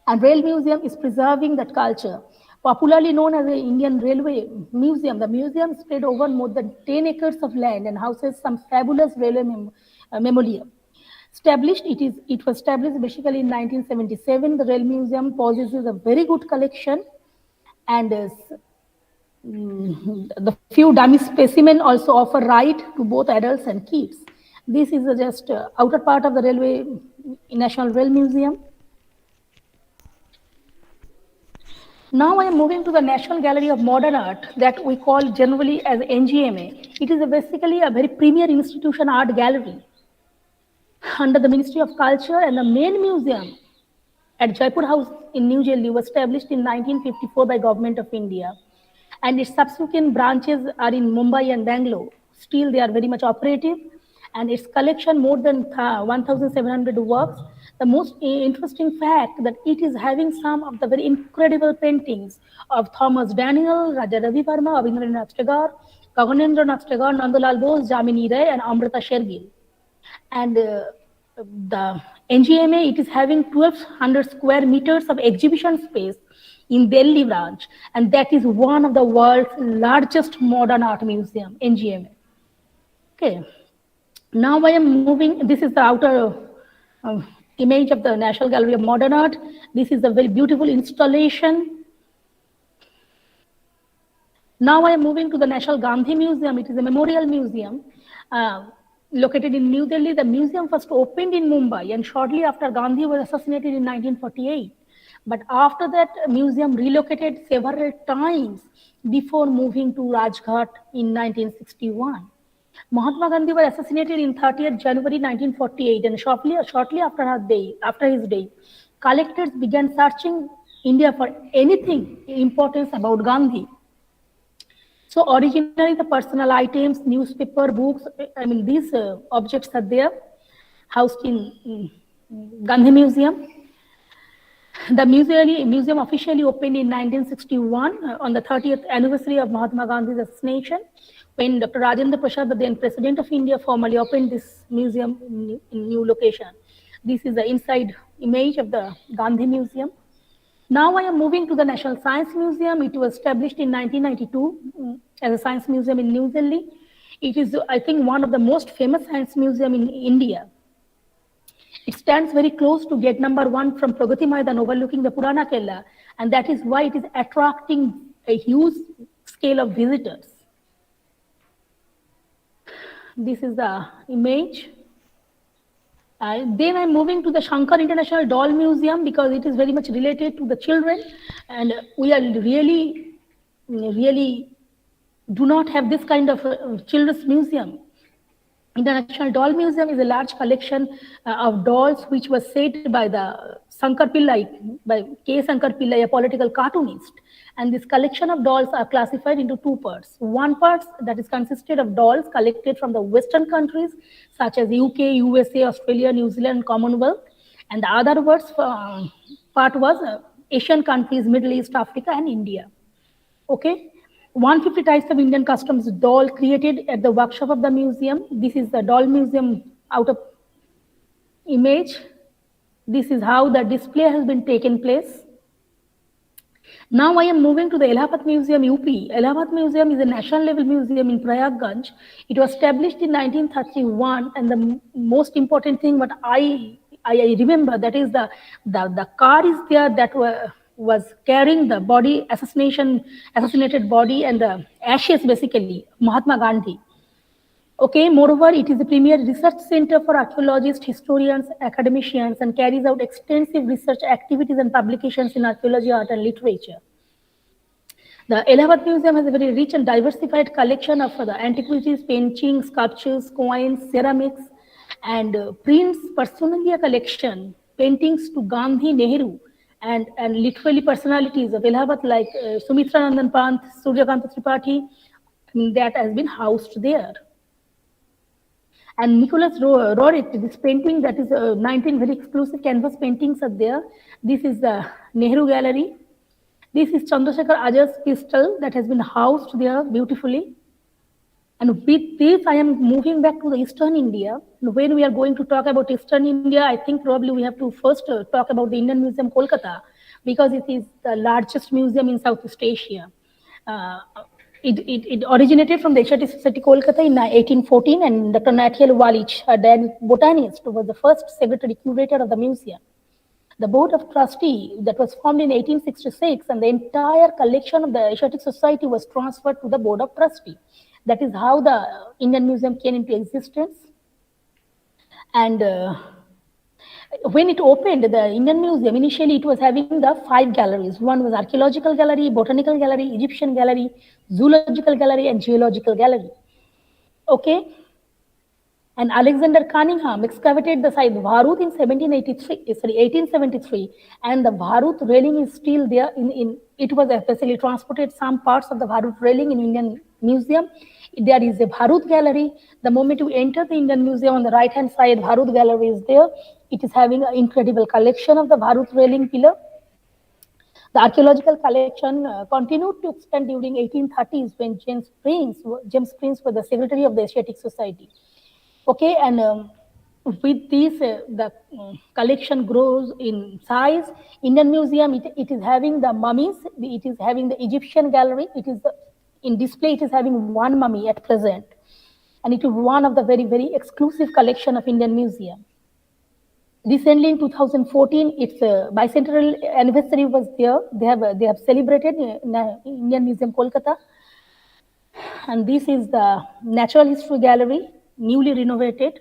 And Rail Museum is preserving that culture. Popularly known as the Indian Railway Museum, the museum spread over more than 10 acres of land and houses some fabulous railway memorabilia. It was established basically in 1977. The Rail Museum possesses a very good collection, and the few dummy specimen also offer right to both adults and kids. This is just outer part of the Railway National Rail Museum. Now I am moving to the National Gallery of Modern Art, that we call generally as NGMA. It is basically a very premier institution art gallery under the Ministry of Culture, and the main museum at Jaipur House in New Delhi was established in 1954 by Government of India, and its subsequent branches are in Mumbai and Bangalore. Still, they are very much operative, and its collection more than 1,700 works. The most interesting fact that it is having some of the very incredible paintings of Thomas Daniel, Raja Ravi Verma, Abhindranath Tagore, Gaganendranath Tagore, Nandalal Bose, Jamini Ray, and Amrita Shergill. And the NGMA, it is having 1,200 square meters of exhibition space in Delhi branch, and that is one of the world's largest modern art museum, NGMA. Okay, now I am moving. This is the outer image of the National Gallery of Modern Art. This is a very beautiful installation. Now I am moving to the National Gandhi Museum. It is a memorial museum located in New Delhi. The museum first opened in Mumbai, and shortly after Gandhi was assassinated in 1948. But after that, museum relocated several times before moving to Rajghat in 1961. Mahatma Gandhi was assassinated in 30th January 1948, and shortly after his day, collectors began searching India for anything importance about Gandhi. So originally the personal items, newspaper, books, these objects are there, housed in Gandhi Museum. The museum officially opened in 1961 on the 30th anniversary of Mahatma Gandhi's assassination, when Dr. Rajendra Prasad, the then President of India, formally opened this museum in new location. This is the inside image of the Gandhi Museum. Now I am moving to the National Science Museum. It was established in 1992 as a science museum in New Delhi. It is, I think, one of the most famous science museum in India. It stands very close to gate number 1 from Pragati Maidan, overlooking the Purana Kella, and that is why it is attracting a huge scale of visitors. This is the image. Then I'm moving to the Shankar International Doll Museum, because it is very much related to the children, and we are really do not have this kind of children's museum. International Doll Museum is a large collection of dolls which was set by the Sankar Pillai, by K. Sankar Pillai, a political cartoonist. And this collection of dolls are classified into two parts. One part that is consisted of dolls collected from the Western countries such as UK, USA, Australia, New Zealand, Commonwealth. And the other part was Asian countries, Middle East, Africa, and India. Okay. 150 types of Indian customs doll created at the workshop of the museum. This is the doll museum outer image. This is how the display has been taken place. Now I am moving to the Allahabad Museum, UP. Allahabad Museum is a national level museum in Prayagganj. It was established in 1931, and the most important thing what I remember, that is the car is there that was carrying the body, assassinated body, and the ashes basically, Mahatma Gandhi. Okay, moreover, it is a premier research center for archaeologists, historians, academicians, and carries out extensive research activities and publications in archaeology, art, and literature. The Allahabad Museum has a very rich and diversified collection of the antiquities, paintings, sculptures, coins, ceramics, and prints. Personally, a collection, paintings to Gandhi, Nehru, and literally personalities of Allahabad like Sumitra Nandan Pant, Suryakanta Tripathi, that has been housed there. And Nicholas wrote it, this painting that is 19 very exclusive canvas paintings are there. This is the Nehru Gallery. This is Chandrasekhar Azar's pistol that has been housed there beautifully. And with this, I am moving back to the Eastern India. When we are going to talk about Eastern India, I think probably we have to first talk about the Indian Museum, Kolkata, because it is the largest museum in Southeast Asia. It originated from the Asiatic Society, Kolkata in 1814, and Dr. Nathaniel Wallich, a botanist, was the first secretary curator of the museum. The Board of Trustees that was formed in 1866, and the entire collection of the Asiatic Society was transferred to the Board of Trustees. That is how the Indian Museum came into existence. And when it opened, the Indian Museum, initially it was having the 5 galleries. One was Archaeological Gallery, Botanical Gallery, Egyptian Gallery, Zoological Gallery, and Geological Gallery. Okay? And Alexander Cunningham excavated the site Bharut in 1873, and the Bharut railing is still there. It was basically transported some parts of the Bharut railing in Indian Museum. There is a Bharut Gallery. The moment you enter the Indian Museum, on the right-hand side, Bharut Gallery is there. It is having an incredible collection of the Bharut railing pillar. The archaeological collection continued to expand during 1830s when James Prince was the secretary of the Asiatic Society. Okay, and with this, the collection grows in size. Indian Museum, it is having the mummies. It is having the Egyptian gallery. It is in display. It is having 1 mummy at present, and it is one of the very, very exclusive collection of Indian Museum. Recently, in 2014, its bicentennial anniversary was there. They have celebrated in Indian Museum, Kolkata, and this is the Natural History Gallery, newly renovated.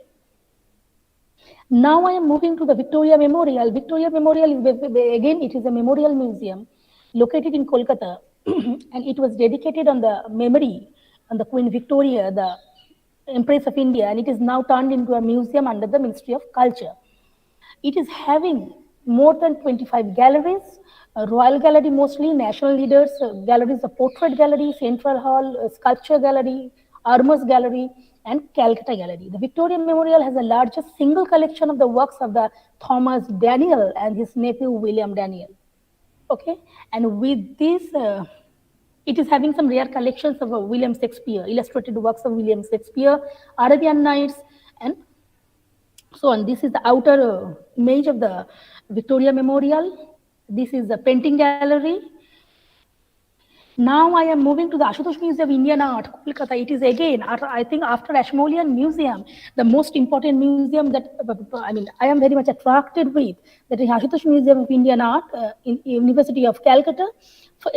Now I am moving to the Victoria Memorial. Victoria Memorial is, again, it is a memorial museum located in Kolkata, and it was dedicated on the memory of the Queen Victoria, the Empress of India, and it is now turned into a museum under the Ministry of Culture. It is having more than 25 galleries, Royal Gallery mostly, National Leaders, galleries, a Portrait Gallery, Central Hall, Sculpture Gallery, Armors Gallery, and Calcutta Gallery. The Victoria Memorial has the largest single collection of the works of the Thomas Daniel and his nephew William Daniel. Okay, and with this, it is having some rare collections of William Shakespeare, illustrated works of William Shakespeare, Arabian Nights, and so on. This is the outer image of the Victoria Memorial. This is the painting gallery. Now I am moving to the Ashutosh Museum of Indian Art, Kolkata. It is again, I think after Ashmolean Museum, the most important museum that, I am very much attracted with, that is Ashutosh Museum of Indian Art in University of Calcutta.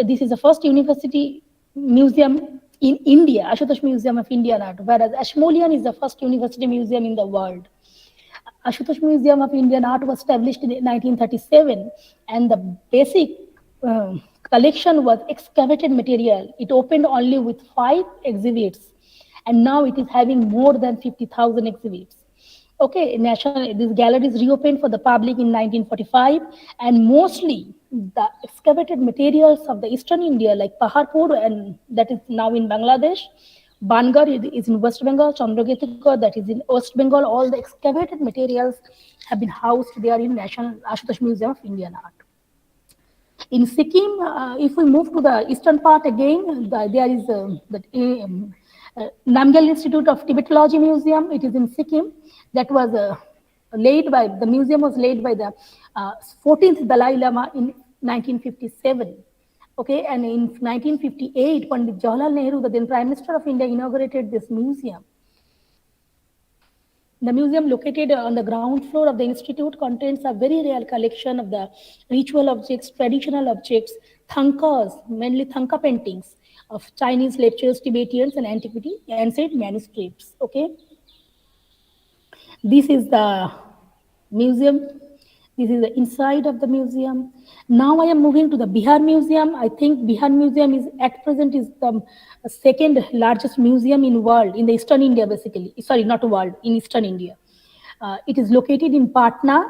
This is the first university museum in India, Ashutosh Museum of Indian Art, whereas Ashmolean is the first university museum in the world. Ashutosh Museum of Indian Art was established in 1937, and the basic collection was excavated material. It opened only with 5 exhibits, and now it is having more than 50,000 exhibits. Okay, this gallery is reopened for the public in 1945, and mostly the excavated materials of the Eastern India, like Paharpur, and that is now in Bangladesh, Bangar is in West Bengal, Chandrapur that is in West Bengal. All the excavated materials have been housed there in National Ashutosh Museum of Indian Art. In Sikkim, if we move to the eastern part again, there is the Namgyal Institute of Tibetology Museum. It is in Sikkim. That was the museum was laid by the 14th Dalai Lama in 1957. Okay, and in 1958, Pandit Jawaharlal Nehru, the then Prime Minister of India, inaugurated this museum. The museum, located on the ground floor of the institute, contains a very rare collection of the ritual objects, traditional objects, thankas, mainly thanka paintings of Chinese lectures, Tibetans, and antiquity, ancient manuscripts. Okay, this is the museum. This is the inside of the museum. Now I am moving to the Bihar Museum. I think Bihar Museum is at present is the second largest museum in world, in the Eastern India basically. Sorry, not world, in Eastern India. It is located in Patna,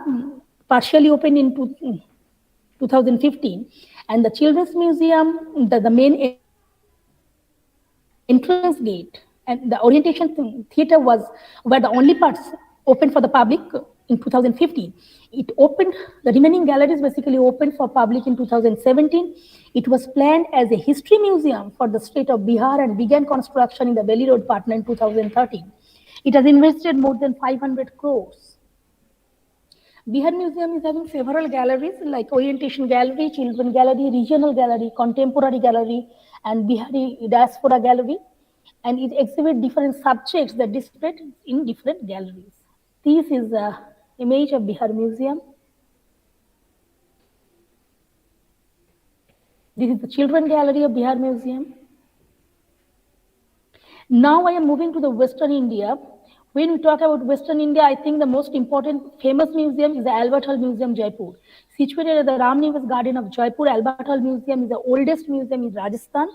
partially opened in 2015. And the Children's Museum, the main entrance gate and the orientation theater were the only parts open for the public in 2015. It opened, the remaining galleries basically opened for public in 2017. It was planned as a history museum for the state of Bihar and began construction in the Belly Road, Patna in 2013. It has invested more than 500 crores. Bihar Museum is having several galleries like Orientation Gallery, Children Gallery, Regional Gallery, Contemporary Gallery, and Bihari Diaspora Gallery. And it exhibits different subjects that displayed in different galleries. This is the image of Bihar Museum. This is the Children Gallery of Bihar Museum. Now I am moving to the Western India. When we talk about Western India, I think the most important famous museum is the Albert Hall Museum, Jaipur. Situated at the Ramnivas Garden of Jaipur, Albert Hall Museum is the oldest museum in Rajasthan.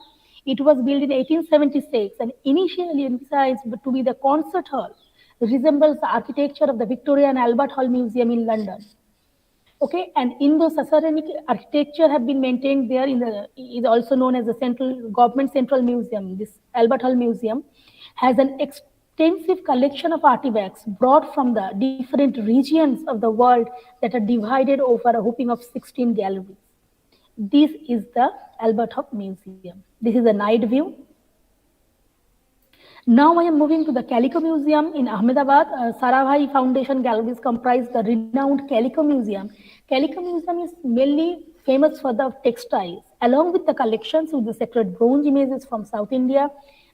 It was built in 1876 and initially emphasized to be the concert hall. It resembles the architecture of the Victorian Albert Hall Museum in London. Okay, and Indo-Sassanid architecture have been maintained there is also known as the Government Central Museum. This Albert Hall Museum has an extensive collection of artifacts brought from the different regions of the world that are divided over a grouping of 16 galleries. This is the Albert Hall Museum. This is a night view. Now I am moving to the Calico Museum in Ahmedabad. Sarabhai Foundation galleries comprise the renowned Calico Museum. Calico Museum is mainly famous for the textiles, along with the collections with the sacred bronze images from South India,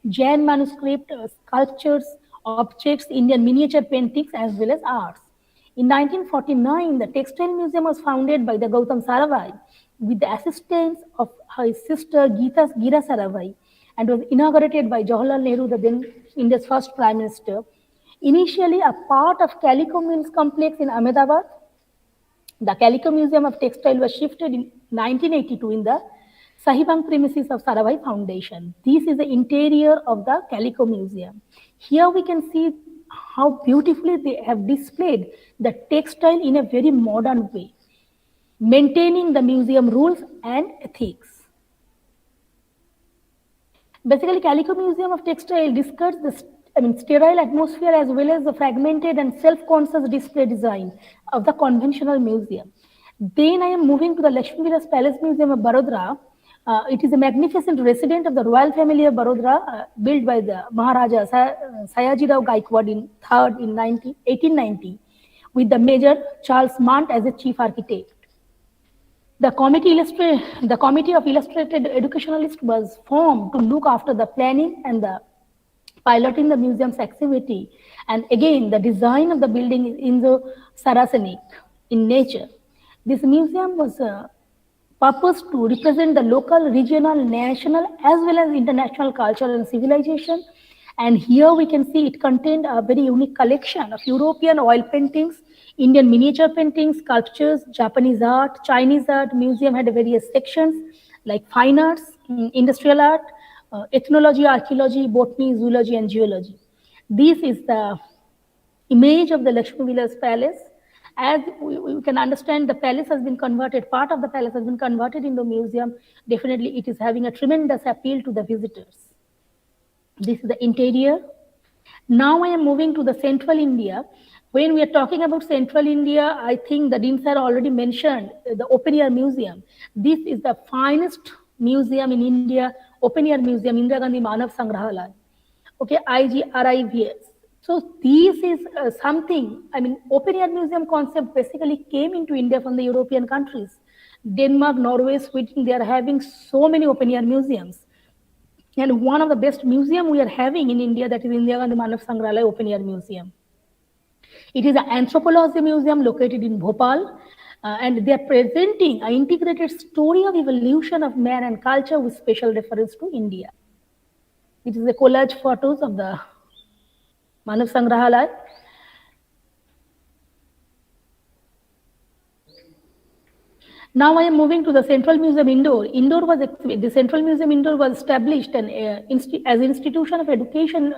Jain manuscript, sculptures, objects, Indian miniature paintings, as well as arts. In 1949, the Textile Museum was founded by the Gautam Sarabhai with the assistance of his sister Gira Sarabhai, and was inaugurated by Jawaharlal Nehru, the then India's first Prime Minister. Initially a part of Calico Mills complex in Ahmedabad, the Calico Museum of Textile was shifted in 1982 in the Sahibang premises of Sarabhai Foundation. This is the interior of the Calico Museum. Here we can see how beautifully they have displayed the textile in a very modern way, maintaining the museum rules and ethics. Basically, Calico Museum of Textile discards the sterile atmosphere as well as the fragmented and self-conscious display design of the conventional museum. Then I am moving to the Lakshmi Vilas Palace Museum of Barodara. It is a magnificent residence of the royal family of Barodara, built by the Maharaja Sayajirao Gaikwad in 1890, with the Major Charles Mant as a chief architect. The Committee of Illustrated Educationalists was formed to look after the planning and the piloting the museum's activity. And again, the design of the building is Indo-Saracenic in nature. This museum was purposed to represent the local, regional, national, as well as international culture and civilization. And here we can see it contained a very unique collection of European oil paintings, Indian miniature paintings, sculptures, Japanese art, Chinese art. Museum had various sections like fine arts, industrial art, ethnology, archaeology, botany, zoology, and geology. This is the image of the Lakshmi Vilas Palace. As we can understand, the palace has been converted, part of the palace has been converted into a museum. Definitely it is having a tremendous appeal to the visitors. This is the interior. Now I am moving to the Central India. When we are talking about Central India, I think the Dean sir already mentioned the Open Air Museum. This is the finest museum in India, Open Air Museum, Indira Gandhi Manav Sangrahalaya. Okay, IGRIVS. So this is something, Open Air Museum concept basically came into India from the European countries. Denmark, Norway, Sweden, they are having so many Open Air Museums. And one of the best museum we are having in India, that is Indira Gandhi Manav Sangrahalaya Open Air Museum. It is an anthropology museum located in Bhopal, and they are presenting an integrated story of evolution of man and culture with special reference to India. It is a collage photos of the Manav Sangrahalaya. Now I am moving to the Central Museum Indore. The Central Museum Indore was established as an institution of education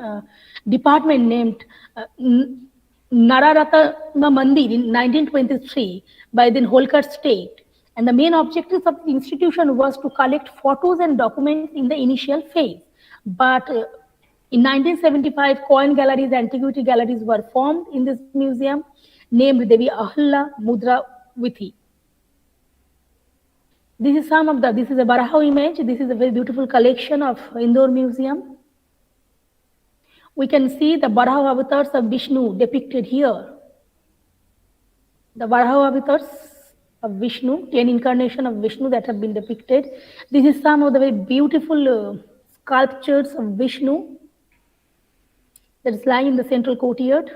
department named Nararatna Mandir in 1923 by the Holkar state. And the main objectives of the institution was to collect photos and documents in the initial phase. But in 1975, coin galleries, antiquity galleries were formed in this museum, named Devi Ahalla Mudra Vithi. This is this is a Baraha image. This is a very beautiful collection of Indore Museum. We can see the Baraha avatars of Vishnu depicted here. The Varaha avatars of Vishnu, 10 incarnation of Vishnu that have been depicted. This is some of the very beautiful sculptures of Vishnu that is lying in the central courtyard.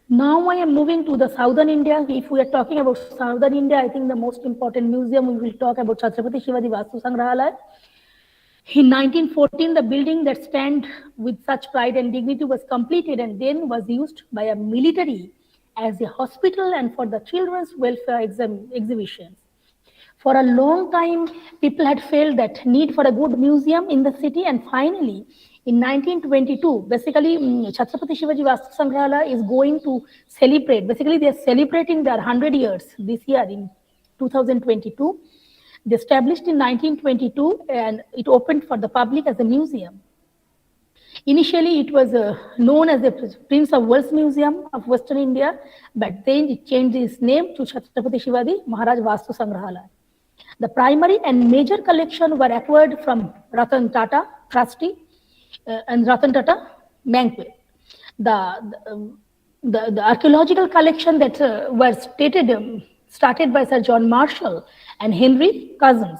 Now I am moving to the southern India. If we are talking about southern India, I think the most important museum we will talk about Chhatrapati Shivaji Vastu Sangrahalaya. In 1914, the building that stands with such pride and dignity was completed and then was used by a military as a hospital and for the children's welfare exhibitions. For a long time, people had felt that need for a good museum in the city, and finally, in 1922, basically, Chhatrapati Shivaji Vastu Sangrahalaya is going to celebrate. Basically, they are celebrating their 100 years this year in 2022. They established in 1922, and it opened for the public as a museum. Initially, it was known as the Prince of Wales Museum of Western India, but then it changed its name to Chhatrapati Shivaji Maharaj Vastu Sangrahalaya. The primary and major collection were acquired from Ratan Tata Trustee and Ratan Tata Banquet. The archaeological collection that was started by Sir John Marshall and Henry Cousins,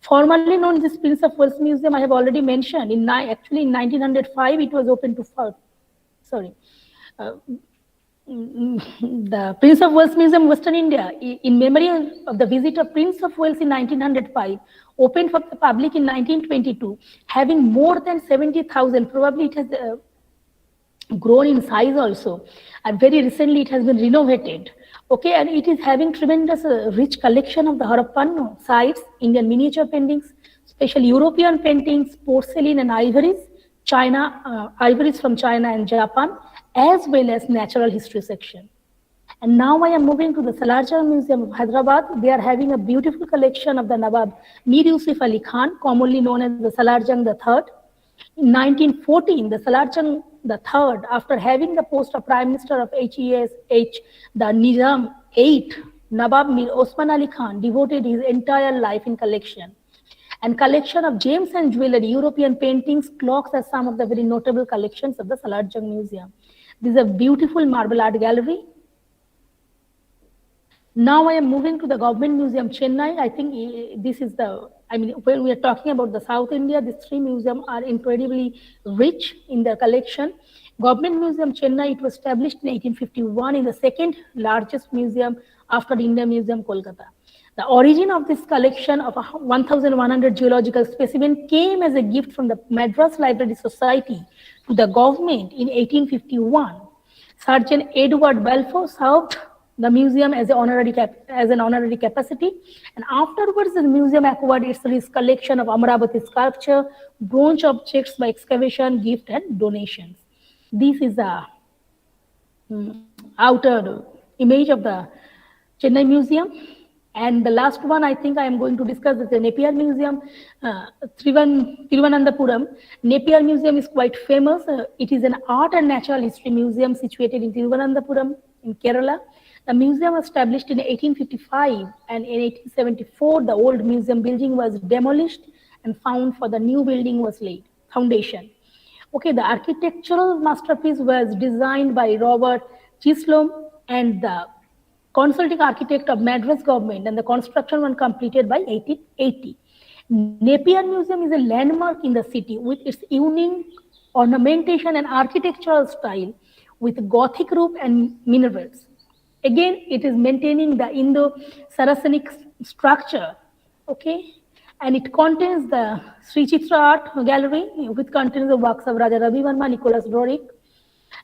formerly known as Prince of Wales Museum. I have already mentioned. Actually, in 1905, it was open to the Prince of Wales Museum, Western India, in memory of the visit of Prince of Wales in 1905, opened for the public in 1922, having more than 70,000. Probably it has grown in size also, and very recently it has been renovated. Okay, and it is having tremendous rich collection of the Harappan sites, Indian miniature paintings, especially European paintings, porcelain and ivories, ivories from China and Japan, as well as natural history section. And now I am moving to the Salarjung Museum of Hyderabad. They are having a beautiful collection of the Nawab Mir Yusuf Ali Khan, commonly known as the Salarjung III. In 1914, the Salarjung III, after having the post of Prime Minister of HESH, the Nizam VIII, Nawab Mir Osman Ali Khan devoted his entire life in collection. And collection of gems and jewelry, European paintings, clocks are some of the very notable collections of the Salarjung Museum. This is a beautiful marble art gallery. Now I am moving to the Government Museum, Chennai. I think this is when we are talking about the South India, these three museums are incredibly rich in their collection. Government Museum, Chennai, it was established in 1851 in the second largest museum after the Indian Museum, Kolkata. The origin of this collection of 1,100 geological specimens came as a gift from the Madras Library Society to the government in 1851. Surgeon Edward Balfour served the museum as an honorary capacity, and afterwards the museum acquired its rich collection of Amaravati sculpture, bronze objects by excavation, gift and donations. This is the outer image of the Chennai Museum. And the last one I think I am going to discuss is the Napier Museum, Thiruvananthapuram. Napier Museum is quite famous. It is an art and natural history museum situated in Thiruvananthapuram in Kerala. The museum was established in 1855, and in 1874 the old museum building was demolished and for the new building was laid, foundation. Okay, the architectural masterpiece was designed by Robert Chisholm and the consulting architect of Madras government, and the construction was completed by 1880. Napier Museum is a landmark in the city with its unique ornamentation and architectural style with Gothic roof and minarets. Again, it is maintaining the Indo-Saracenic structure, okay? And it contains the Sri Chitra Art Gallery, which contains the works of Raja Ravi Varma, Nicholas Doric,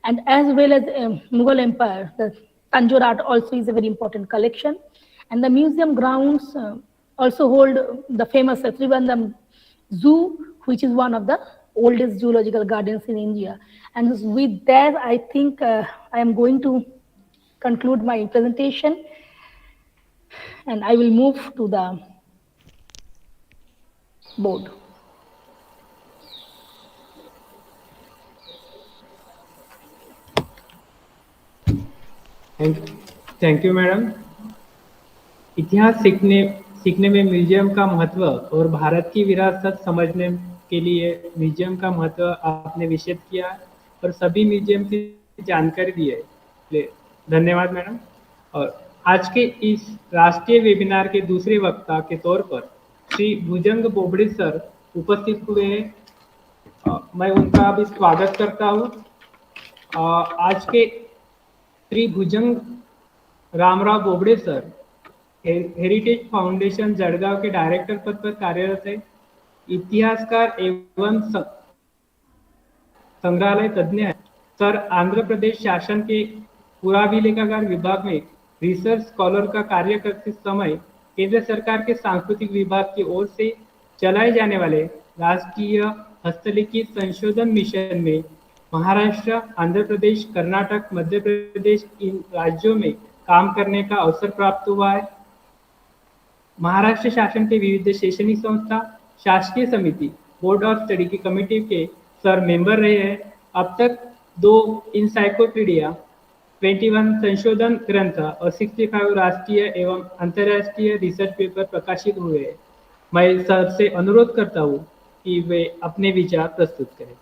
and as well as Mughal Empire. The Tanjore art also is a very important collection. And the museum grounds also hold the famous Trivandrum Zoo, which is one of the oldest zoological gardens in India. And with that, I think I am going to conclude my presentation. And I will move to the board. Thank you madam. इतिहास सीखने में museum का महत्व और भारत की विरासत समझने के लिए म्यूजियम का महत्व आपने विशद किया और सभी म्यूजियम की जानकारी दी है। धन्यवाद मैडम। और आज के इस राष्ट्रीय वेबिनार के दूसरे वक्ता के तौर पर श्री भुजंग बोबड़े सर उपस्थित हुए हैं। मैं उनका भी स्वागत करता हूँ। आज के Shri Bhujang Ramrao Bobde sir heritage foundation Jadgaon के डायरेक्टर पद पर कार्यरत है। इतिहासकार एवं संग्रहालय तज्ञ है। सर आंध्र प्रदेश शासन के पुराभिलेखागार विभाग में रिसर्च स्कॉलर का कार्य करते समय केंद्र सरकार के सांस्कृतिक विभाग की ओर से चलाए जाने वाले राष्ट्रीय हस्तलिखित संशोधन मिशन में महाराष्ट्र, आंध्र प्रदेश, कर्नाटक, मध्य प्रदेश इन राज्यों में काम करने का अवसर प्राप्त हुआ है। महाराष्ट्र शासन के विविध शैक्षणिक संस्था, शासकीय समिति, बोर्ड ऑफ स्टडी की कमेटी के सर मेंबर रहे हैं। अब तक 2 इंसाइक्लोपीडिया, 21 संशोधन ग्रंथ और 65 राष्ट्रीय एवं अंतर्राष्ट्रीय रिसर्च पेपर प्रकाशित हुए हैं। मैं सर से अनुरोध करता हूँ कि वे अपने विचार प्रस्तुत करें।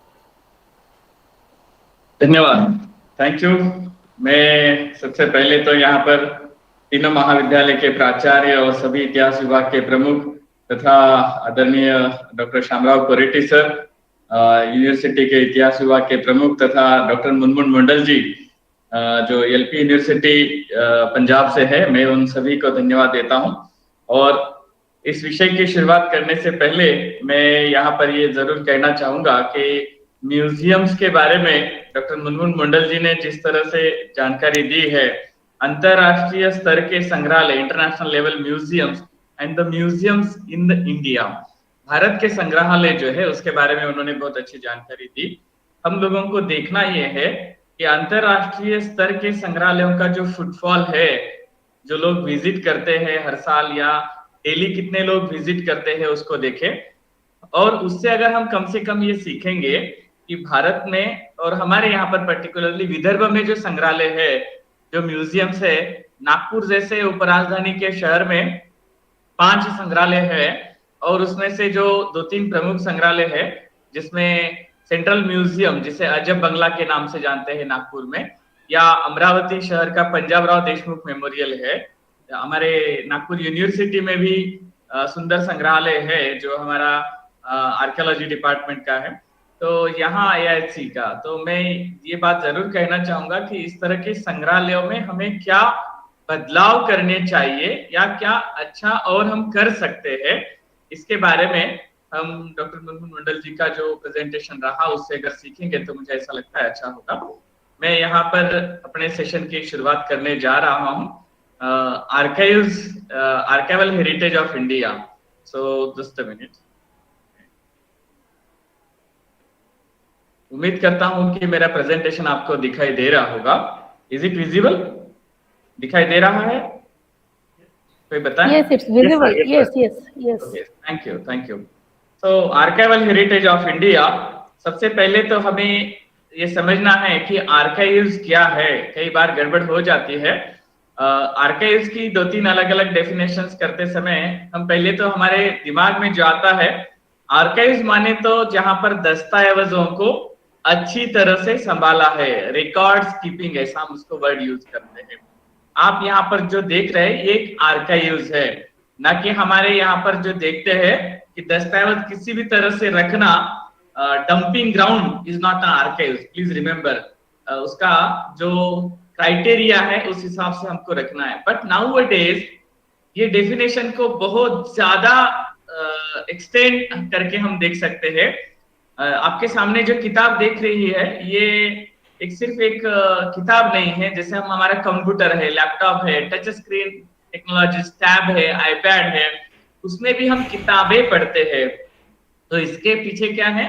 धन्यवाद, थैंक यू। मैं सबसे पहले तो यहाँ पर तीनों महाविद्यालय के प्राचार्य और सभी इतिहास विभाग के प्रमुख तथा आदरणीय doctor Shyamrao Koreti sir, university के इतिहास विभाग के प्रमुख, तथा डॉक्टर मुनमुन मंडल जी जो एलपी यूनिवर्सिटी पंजाब से है, मैं उन सभी को धन्यवाद देता हूं। और इस विषय की शुरुआत करने से पहले मैं यहाँ पर ये जरूर कहना चाहूंगा कि म्यूजियम्स के बारे में डॉक्टर मुनमुन मंडल जी ने जिस तरह से जानकारी दी है, अंतरराष्ट्रीय स्तर के संग्रहालय, international level museums and the museums in the India, Bharat के संग्रहालय जो है उसके बारे में उन्होंने बहुत अच्छी जानकारी दी। हम लोगों को देखना यह है कि अंतरराष्ट्रीय स्तर के संग्रहालयों का जो फुटफॉल है, जो लोग विजिट करते हैं हर साल या डेली कितने लोग विजिट करते हैं उसको देखें। और उससे अगर हम कम से कम ये सीखेंगे कि भारत में और हमारे यहाँ पर पर्टिकुलरली विदर्भ में जो संग्रहालय है, जो म्यूजियम्स है, नागपुर जैसे उपराजधानी के शहर में 5 संग्रहालय है और उसमें से जो 2-3 प्रमुख संग्रहालय है, जिसमें सेंट्रल म्यूजियम जिसे अजब बंगला के नाम से जानते हैं नागपुर में, या अमरावती शहर का पंजाबराव देशमुख मेमोरियल है। हमारे नागपुर यूनिवर्सिटी में भी सुंदर संग्रहालय है जो हमारा आर्कियोलॉजी डिपार्टमेंट का है, तो यहाँ आईआईसी का। तो मैं ये बात जरूर कहना चाहूंगा कि इस तरह के संग्रहालयों में हमें क्या बदलाव करने चाहिए या क्या अच्छा और हम कर सकते हैं, इसके बारे में हम डॉक्टर मुनमुन मंडल जी का जो प्रेजेंटेशन रहा उससे अगर सीखेंगे तो मुझे ऐसा लगता है अच्छा होगा। मैं यहाँ पर अपने सेशन की शुरुआत करने जा रहा हूँ, archival heritage of India. So just a minute. उम्मीद करता हूं कि मेरा प्रेजेंटेशन आपको दिखाई दे रहा होगा। Is it visible? दिखाई दे रहा है? कोई बताएं? Yes, it's visible. Yes, yes, yes. Okay, thank you. So archival heritage of India, सबसे पहले तो हमें ये समझना है कि आर्काइव्स क्या है। कई बार गड़बड़ हो जाती है। आर्काइव्स की 2-3 अलग-अलग डेफिनेशंस करते समय हम पहले तो हमारे दिमाग में जो आता है, आर्काइव्स माने तो जहां पर दस्तावेजों को अच्छी तरह से संभाला है, रिकॉर्ड्स कीपिंग, ऐसा हम उसको वर्ड यूज करते हैं। आप यहाँ पर जो देख रहे हैं एक आर्काइव्स है, ना कि हमारे यहाँ पर जो देखते हैं कि दस्तावेज किसी भी तरह से रखना, dumping ground is not an archives. Please remember, उसका जो क्राइटेरिया है उस हिसाब से हमको रखना है। बट नाउअडेज ये डेफिनेशन को बहुत ज्यादा एक्सटेंड करके हम देख सकते हैं। आपके सामने जो किताब देख रही है, ये सिर्फ एक किताब नहीं है। जैसे हम, हमारा कंप्यूटर है, लैपटॉप है, टच स्क्रीन टेक्नोलॉजी, टैब है, आईपैड है, उसमें भी हम किताबें पढ़ते हैं। तो इसके पीछे क्या है,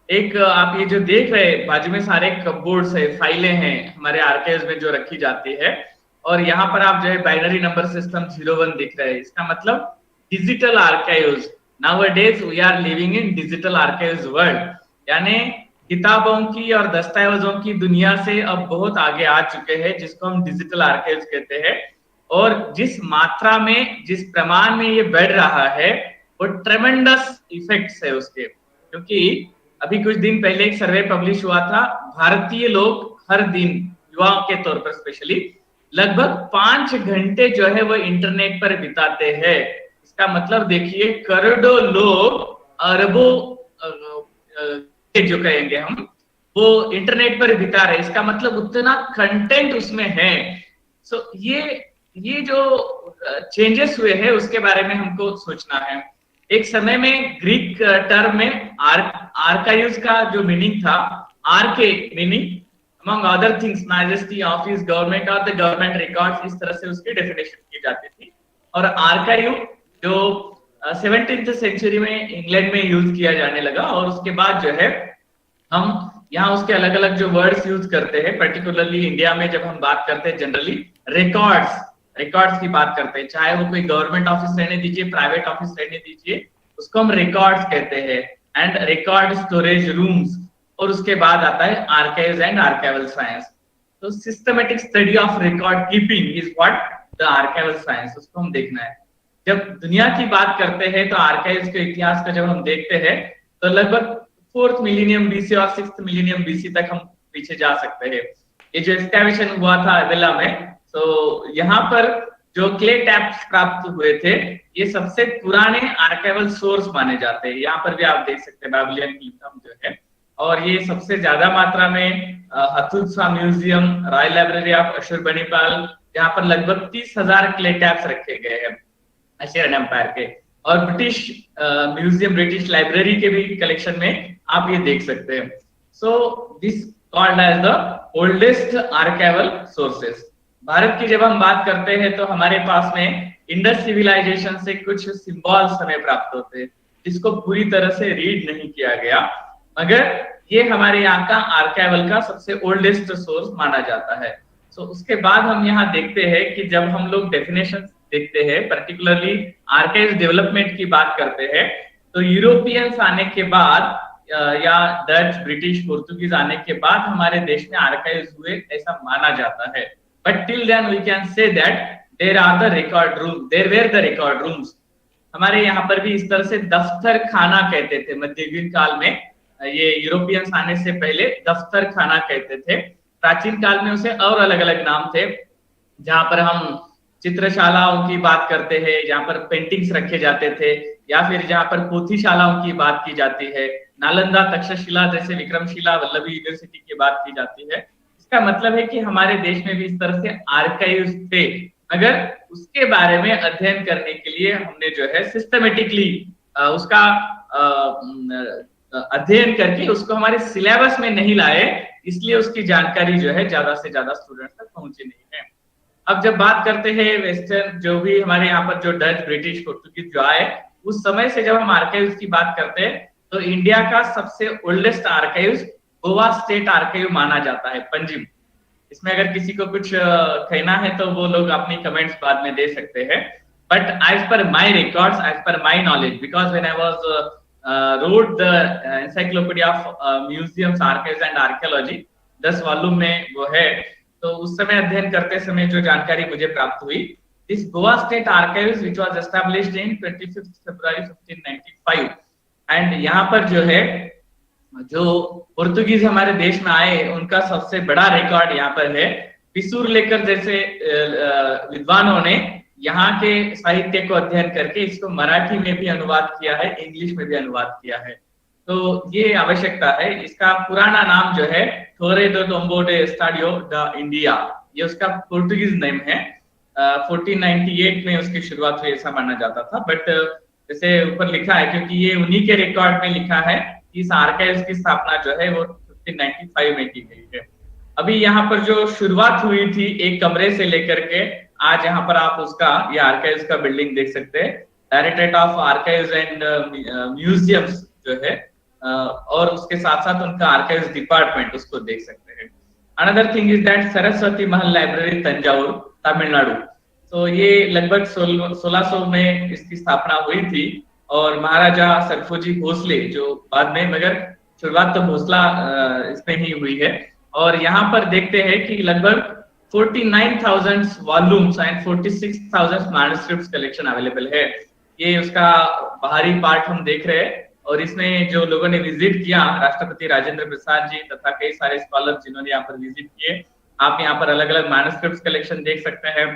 एक आप ये जो देख रहे हैं बाजू में सारे कपबोर्ड्स है, फाइलें हैं हमारे आर्काइव्स में जो रखी जाती है, और यहाँ पर आप जो है बाइनरी नंबर सिस्टम 01 दिख रहे हैं, इसका मतलब digital archives. Nowadays we are living in digital archives world, यानी किताबों की और दस्तावेजों की दुनिया से अब बहुत आगे आ चुके हैं, जिसको हम डिजिटल आर्काइव्स कहते हैं। और जिस मात्रा में, जिस प्रमाण में ये बढ़ रहा है, वो ट्रेमेंडस इफेक्ट्स है उसके। क्योंकि अभी कुछ दिन पहले एक सर्वे पब्लिश हुआ था, भारतीय लोग हर दिन, युवाओं के तौर पर स्पेशली, लगभग 5 घंटे जो है वो इंटरनेट पर बिताते हैं। इसका मतलब देखिए, करोड़ों लोग, अरबों जो कहेंगे हम, वो इंटरनेट पर बिता रहे, इसका मतलब उतना कंटेंट उसमें है। सो ये जो चेंजेस हुए हैं उसके बारे में हमको सोचना है। एक समय में ग्रीक टर्म में आर्काइव्स का जो मीनिंग था, आर्के meaning among other things majesty, office, government और the government records, इस तरह से उसकी डेफिनेशन की जाती थी। और आर्काइव जो 17th सेंचुरी में इंग्लैंड में यूज किया जाने लगा, और उसके बाद जो है हम यहाँ उसके अलग अलग जो वर्ड्स यूज करते हैं, पर्टिकुलरली इंडिया में जब हम बात करते हैं जनरली रिकॉर्ड्स की बात करते हैं, चाहे वो कोई गवर्नमेंट ऑफिस रहने दीजिए, प्राइवेट ऑफिस रहने दीजिए, उसको हम रिकॉर्ड्स कहते हैं, एंड रिकॉर्ड स्टोरेज रूम्स। और उसके बाद आता है आर्काइव्स एंड आर्काइवल साइंस। तो systematic study of record keeping is what the archival science, उसको हम देखना है। जब दुनिया की बात करते हैं तो आर्काइव्स के इतिहास को जब हम देखते हैं तो लगभग 4th मिलेनियम बीसी और 6th मिलेनियम बीसी तक हम पीछे जा सकते हैं। ये जो एक्सकैवेशन हुआ था अवेला में, तो यहाँ पर जो क्ले टैप्स प्राप्त हुए थे, ये सबसे पुराने आर्काइवल सोर्स माने जाते हैं। यहाँ पर भी आप देख सकते हैं बाबिलियन किंगडम जो है, और ये सबसे ज्यादा मात्रा में हथुत्सा म्यूजियम, रॉयल लाइब्रेरी ऑफ अशुरबनीपाल, जहाँ पर लगभग 30,000 क्ले टैप्स रखे गए हैं अशीरियन एम्पायर के, और ब्रिटिश म्यूजियम, ब्रिटिश लाइब्रेरी के भी कलेक्शन में आप ये देख सकते हैं। So this called as the oldest archival sources. Bharat की जब हम बात करते हैं तो हमारे पास में इंडस सिविलाइजेशन से कुछ सिंबल्स हमें प्राप्त होते हैं, जिसको पूरी तरह से रीड नहीं किया गया, मगर ये हमारे यहाँ का आर्काइवल का सबसे ओल्डेस्ट सोर्स माना जाता है। सो उसके बाद हम यहाँ देखते हैं कि जब हम लोग डेफिनेशन देखते हैं, पर्टिकुलरली आर्काइव डेवलपमेंट की बात करते हैं, तो यूरोपियंस आने के बाद या डच, ब्रिटिश, पोर्तुगीज आने के बाद हमारे देश में आर्काइव्स हुए, ऐसा माना जाता है। But till then we can say that there are the record room, there were the record rooms. हमारे यहाँ पर भी इस तरह से दफ्तर खाना कहते थे मध्ययुगीन काल में, ये यूरोपियंस आने से पहले दफ्तर खाना कहते थे। प्राचीन काल में उसे और अलग अलग नाम थे, जहां पर हम चित्रशालाओं की बात करते हैं, जहां पर पेंटिंग्स रखे जाते थे, या फिर जहां पर पोथीशालाओं की बात की जाती है, नालंदा, तक्षशिला जैसे विक्रमशिला, वल्लभी यूनिवर्सिटी की बात की जाती है। इसका मतलब है कि हमारे देश में भी इस तरह से आर्काइव्स थे, मगर उसके बारे में अध्ययन करने के लिए हमने जो है सिस्टमेटिकली उसका अध्ययन करके उसको हमारे सिलेबस में नहीं लाए, इसलिए उसकी जानकारी जो है ज्यादा से ज्यादा स्टूडेंट्स तक पहुंची नहीं है। अब जब बात करते हैं वेस्टर्न, जो भी हमारे यहाँ पर जो डच, ब्रिटिश, पोर्तुगीज जो आए, उस समय से जब हम आर्काइव्स की बात करते हैं तो इंडिया का सबसे oldest archives Goa state archive माना जाता है, पंजिम। इसमें अगर किसी को कुछ कहना है तो वो लोग अपनी कमेंट्स बाद में दे सकते हैं। But as per my records, as per my knowledge, because when I was wrote the encyclopedia of museums, archives and archaeology, 10 volume में वो है, तो उस समय अध्ययन करते समय जो जानकारी मुझे प्राप्त हुई, this Goa State Archives which was established in 25th February 1595, and यहाँ पर जो है जो पोर्तुगीज हमारे देश में आए उनका सबसे बड़ा रिकॉर्ड यहाँ पर है। पिसूर लेकर जैसे विद्वानों ने यहाँ के साहित्य को अध्ययन करके इसको मराठी में भी अनुवाद किया है, इंग्लिश में भी अनुवाद किया है। तो ये आवश्यकता है। इसका पुराना नाम जो है थोरे दो Tombow day studio the India, ये उसका पोर्तुगीज नेम है। 1498 में उसकी शुरुआत हुई ऐसा माना जाता था, बट जैसे ऊपर लिखा है, क्योंकि ये उन्हीं के रिकॉर्ड में लिखा है कि इस आर्काइव्स की स्थापना जो है वो 1595 में की गई है। अभी यहाँ पर जो शुरुआत हुई थी एक कमरे से लेकर के आज यहाँ पर आप उसका ये आर्काइव्स का बिल्डिंग देख सकते हैं, directorate of archives and museums जो है, और उसके साथ साथ उनका आर्काइव्स डिपार्टमेंट उसको देख सकते हैं। Another thing is that Saraswati Mahal library Thanjavur, Tamil Nadu. तो ये लगभग 1600 में इसकी स्थापना हुई थी और महाराजा सरफोजी भोसले जो बाद में, मगर शुरुआत तो भोसला इसमें ही हुई है। और यहाँ पर देखते हैं कि लगभग 49,000 volumes and 46,000 manuscripts collection available है। ये उसका बाहरी पार्ट हम देख रहे हैं और इसमें जो लोगों ने विजिट किया, राष्ट्रपति राजेंद्र प्रसाद जी तथा कई सारे स्कॉलर जिन्होंने यहाँ पर विजिट किए, आप यहाँ पर अलग अलग मैन्युस्क्रिप्ट्स कलेक्शन देख सकते हैं।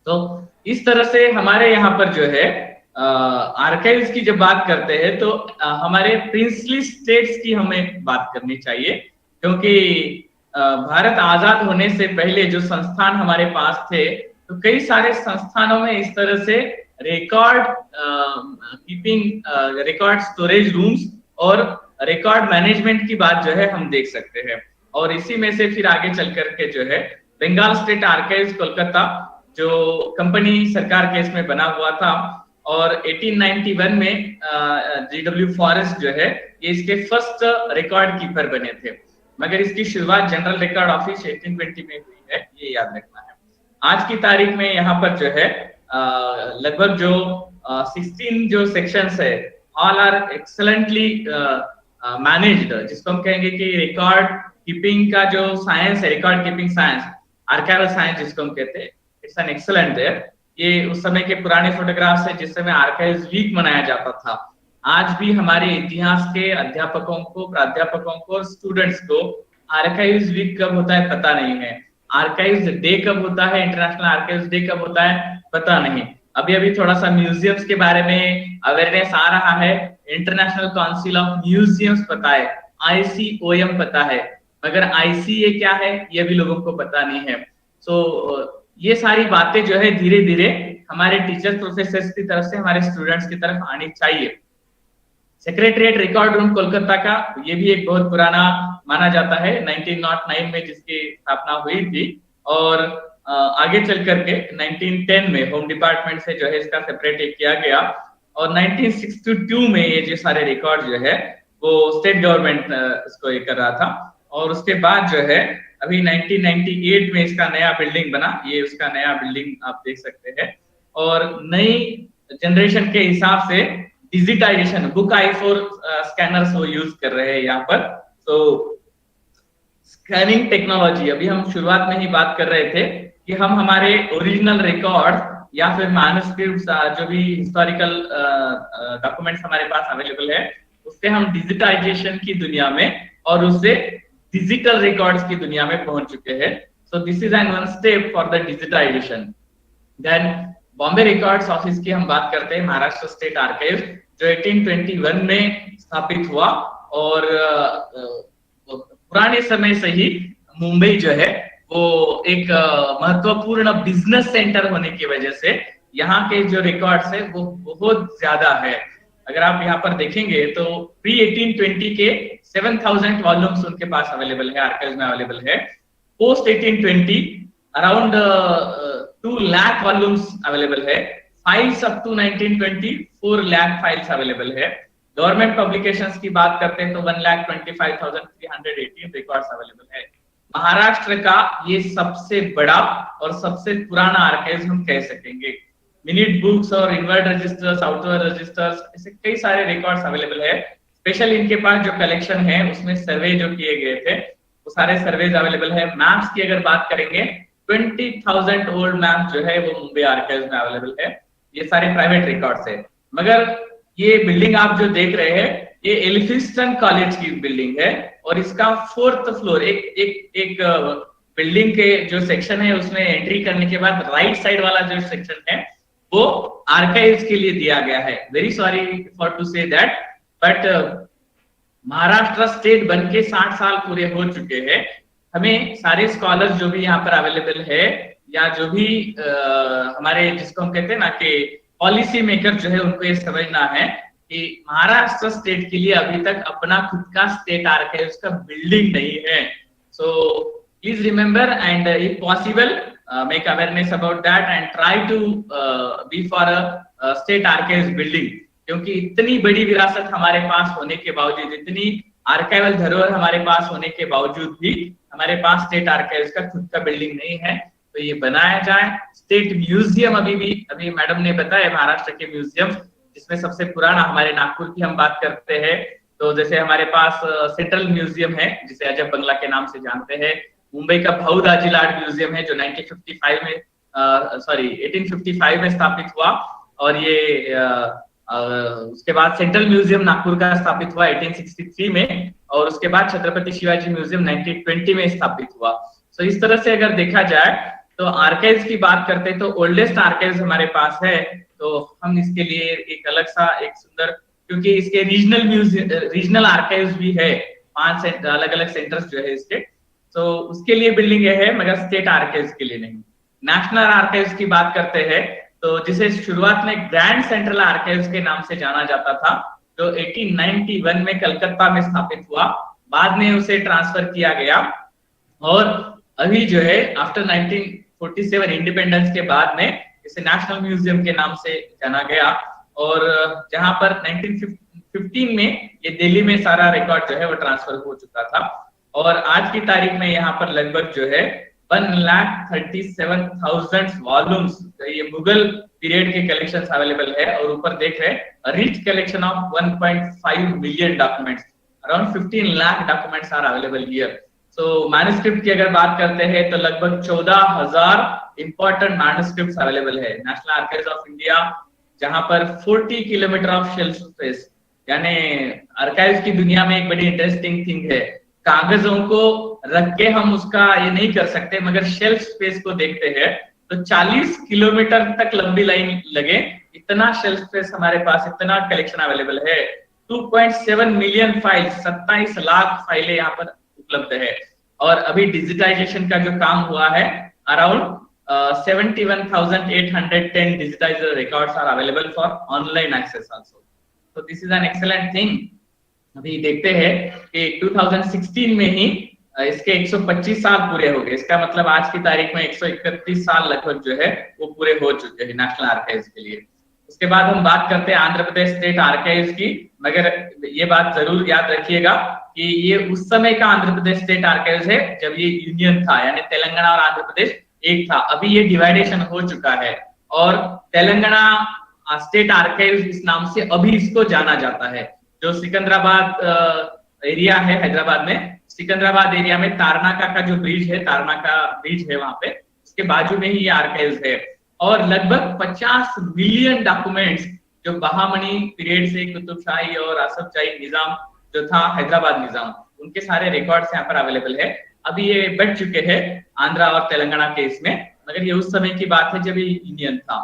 तो इस तरह से हमारे यहाँ पर जो है आर्काइव्स की जब बात करते हैं तो हमारे प्रिंसली स्टेट्स की हमें बात करनी चाहिए, क्योंकि भारत आजाद होने से पहले जो संस्थान हमारे पास थे, तो कई सारे संस्थानों में इस तरह से record keeping, record storage rooms और रिकॉर्ड मैनेजमेंट की बात जो है हम देख सकते हैं। और इसी में से फिर आगे चल करके जो है बंगाल स्टेट आर्काइव्स कोलकाता, जो कंपनी सरकार के इसमें बना हुआ था, और 1891 में GW फॉरेस्ट जो है ये इसके फर्स्ट रिकॉर्ड कीपर बने थे, मगर इसकी शुरुआत जनरल रिकॉर्ड ऑफिस 1820 में हुई है, ये याद रखना है। आज की तारीख में यहाँ पर जो है लगभग जो 16 जो सेक्शंस है, ऑल आर एक्सलेंटली मैनेज्ड, जिसको हम कहेंगे कि रिकॉर्ड कीपिंग का जो साइंस है, record keeping science, archival science जिसको हम कहते हैं, इट्स एन एक्सलेंट देयर। ये उस समय के पुराने फोटोग्राफ्स है जिस समय आर्काइव्स वीक मनाया जाता था। आज भी हमारे इतिहास के अध्यापकों को, प्राध्यापकों को, स्टूडेंट्स को आर्काइव्स वीक कब होता है पता नहीं है, आर्काइव्स डे कब होता है, इंटरनेशनल आर्काइव्स डे कब होता है पता नहीं। अभी अभी थोड़ा सा म्यूजियम्स के बारे में अवेयरनेस आ रहा है, इंटरनेशनल काउंसिल ऑफ म्यूजियम्स पता है, ICOM पता है, मगर ICA क्या है ये भी लोगों को पता नहीं है। सो ये सारी बातें जो है धीरे धीरे हमारे टीचर्स, प्रोफेसर्स की तरफ से हमारे स्टूडेंट्स की तरफ आनी चाहिए। सेक्रेटरिएट रिकॉर्ड रूम कोलकाता का ये भी एक बहुत पुराना माना जाता है, 1909 में जिसकी स्थापना हुई थी, और आगे चल करके 1910 में होम डिपार्टमेंट से जो है इसका सेपरेट किया गया, और 1962 में ये जो सारे रिकॉर्ड जो है वो स्टेट गवर्नमेंट इसको ये कर रहा था। और उसके बाद जो है अभी 1998 में इसका नया बिल्डिंग बना, ये उसका नया बिल्डिंग आप देख सकते हैं। और नई जनरेशन के हिसाब से डिजिटाइजेशन, बुक I4 स्कैनर्स वो यूज कर रहे हैं यहाँ पर। तो स्कैनिंग टेक्नोलॉजी, अभी हम शुरुआत में ही बात कर रहे थे कि हम हमारे ओरिजिनल रिकॉर्ड या फिर मैन्युस्क्रिप्ट्स, जो भी हिस्टोरिकल डॉक्यूमेंट्स हमारे पास अवेलेबल है, उससे हम डिजिटाइजेशन की दुनिया में और उससे डिजिटल रिकॉर्ड्स की दुनिया में पहुंच चुके हैं। So this is an one step for the digitization. Then Bombay records office की हम बात करते हैं, महाराष्ट्र स्टेट आर्काइव, जो 1821 में स्थापित हुआ, और पुराने समय से ही मुंबई जो है वो एक महत्वपूर्ण बिजनेस सेंटर होने की वजह से यहाँ के जो रिकॉर्ड्स है वो बहुत ज्यादा है। अगर आप यहाँ पर देखेंगे तो प्री 1820 के 7,000 वॉल्यूम्स उनके पास अवेलेबल है, आर्काइव्स में अवेलेबल है। Post 1820 around 2 lakh volumes available है। Files up to 1920 4 lakh files available है। गवर्नमेंट पब्लिकेशंस की बात करते हैं तो 1,25,318 रिकॉर्ड्स अवेलेबल है। महाराष्ट्र का ये सबसे बड़ा और सबसे पुराना आर्काइव हम कह सकेंगे। मिनट बुक्स और इनवर्ड रजिस्टर्स, आउटवर्ड रजिस्टर्स, ऐसे कई सारे रिकॉर्ड्स अवेलेबल है। स्पेशल इनके पास जो कलेक्शन है उसमें सर्वे जो किए गए थे वो सारे सर्वेज अवेलेबल है। मैप्स की अगर बात करेंगे 20,000 ओल्ड मैप जो है वो मुंबई आर्काइव्स में अवेलेबल है। ये सारे प्राइवेट रिकॉर्ड्स है। मगर ये बिल्डिंग आप जो देख रहे हैं ये एलिफिंस्टन कॉलेज की बिल्डिंग है, और इसका 4th फ्लोर, एक बिल्डिंग के जो सेक्शन है उसमें एंट्री करने के बाद राइट साइड वाला जो सेक्शन है वो आर्काइव्स के लिए दिया गया है। Very sorry for to say that, but Maharashtra state बन के 60 साल पूरे हो चुके हैं। हमें सारे स्कॉलर्स जो भी यहाँ पर अवेलेबल है, या जो भी हमारे जिसको हम कहते हैं ना कि पॉलिसी मेकर जो है, उनको ये समझना है कि महाराष्ट्र स्टेट के लिए अभी तक अपना खुद का स्टेट आर्काइव्स का बिल्डिंग नहीं है। So please remember and if possible make awareness about that and try to be for a state archives building, क्योंकि इतनी बड़ी विरासत हमारे पास होने के बावजूद, इतनी आर्काइवल धरोहर हमारे पास होने के बावजूद भी हमारे पास स्टेट आर्काइव्स का खुद का बिल्डिंग नहीं है। तो ये बनाया जाए। स्टेट म्यूजियम अभी मैडम ने बताया महाराष्ट्र के म्यूजियम, जिसमें सबसे पुराना हमारे नागपुर की हम बात करते हैं तो जैसे हमारे पास सेंट्रल म्यूजियम है जिसे अजब बंगला के नाम से जानते हैं। मुंबई का भाऊ दाजी लाड म्यूजियम है जो 1955 में 1855 में स्थापित हुआ, और ये उसके बाद सेंट्रल म्यूजियम नागपुर का स्थापित हुआ 1863 में, और उसके बाद छत्रपति शिवाजी म्यूजियम 1920 में स्थापित हुआ। तो इस तरह से अगर देखा जाए तो आर्काइव्स की बात करते हैं तो ओल्डेस्ट आर्काइव्स हमारे पास है, तो हम इसके लिए एक अलग सा एक सुंदर, क्योंकि इसके रीजनल आर्काइव्स भी है, 5 अलग अलग सेंटर्स जो है इसके, तो उसके लिए बिल्डिंग है मगर स्टेट आर्काइव्स के लिए नहीं। नेशनल आर्काइव्स की बात करते हैं तो जिसे शुरुआत में ग्रैंड सेंट्रल आर्काइव्स के नाम से जाना जाता था, जो 1891 में कलकत्ता में स्थापित हुआ, बाद में उसे ट्रांसफर किया गया, और अभी जो है आफ्टर 1947 इंडिपेंडेंस के बाद में इसे नेशनल म्यूजियम के नाम से जाना गया, और जहां पर 1915 में ये दिल्ली में सारा रिकॉर्ड जो है वो ट्रांसफर हो चुका था, और आज की तारीख में यहाँ पर लगभग जो है 1,37,000 वॉल्यूम्स ये मुगल पीरियड के कलेक्शंस अवेलेबल है, और ऊपर देख रहे हैं rich collection of 1.5 million documents, around 15 lakh documents are available here. So manuscript की अगर बात करते हैं तो लगभग 14,000 इंपॉर्टेंट मैन्युस्क्रिप्ट्स अवेलेबल है नेशनल आर्काइव्स ऑफ इंडिया, जहां पर 40 किलोमीटर ऑफ शेल्फ स्पेस, यानी आर्काइव्स की दुनिया में एक बड़ी इंटरेस्टिंग थिंग है, कागजों को रख के हम उसका ये नहीं कर सकते, मगर शेल्फ स्पेस को देखते हैं तो 40 किलोमीटर तक लंबी लाइन लगे, इतना शेल्फ स्पेस हमारे पास, इतना कलेक्शन अवेलेबल है। 2.7 मिलियन फाइल्स, 27 लाख फाइलें यहाँ पर उपलब्ध है, और अभी डिजिटाइजेशन का जो काम हुआ है around 71,810 digitized records are available for online access also. So this is an excellent thing. अभी देखते हैं कि 2016 में ही इसके 125 साल पूरे हो गए, इसका मतलब आज की तारीख में 131 साल लगभग जो है वो पूरे हो चुके हैं नेशनल आर्काइव्स के लिए। उसके बाद हम बात करते हैं आंध्र प्रदेश स्टेट आर्काइव्स की, मगर ये बात जरूर याद रखिएगा कि ये उस समय का आंध्र प्रदेश स्टेट आर्काइव्स है जब ये यूनियन था, यानी तेलंगाना और आंध्र प्रदेश एक था। अभी ये डिवाइडेशन हो चुका है, और तेलंगाना स्टेट आर्काइव्स इस नाम से अभी इसको जाना जाता है। जो सिकंदराबाद एरिया है हैदराबाद में, सिकंदराबाद एरिया में तारनाका का जो ब्रिज है, तारनाका ब्रिज है वहां पे, उसके बाजू में ही ये आर्काइव्स है, और लगभग 50 मिलियन डॉक्यूमेंट्स जो बहामनी पीरियड से कुतुबशाही और आसफजाही निजाम जो था हैदराबाद निजाम, उनके सारे रिकॉर्ड्स यहाँ पर अवेलेबल है। अभी ये बढ़ चुके हैं आंध्रा और तेलंगाना केस में, मगर ये उस समय की बात है जब ये यूनियन था,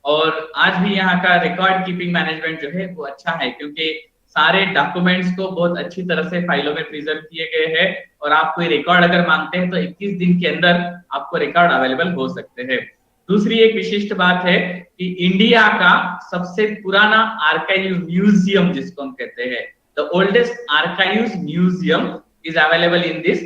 और आज भी यहाँ का रिकॉर्ड कीपिंग मैनेजमेंट जो है वो अच्छा है, क्योंकि सारे डॉक्यूमेंट्स को बहुत अच्छी तरह से फाइलों में प्रिजर्व किए गए हैं, और आप कोई रिकॉर्ड अगर मांगते हैं तो 21 दिन के अंदर आपको रिकॉर्ड अवेलेबल हो सकते हैं। दूसरी एक विशिष्ट बात है कि इंडिया का सबसे पुराना आर्काइव म्यूजियम जिसको हम कहते हैं, the oldest archives museum is available in this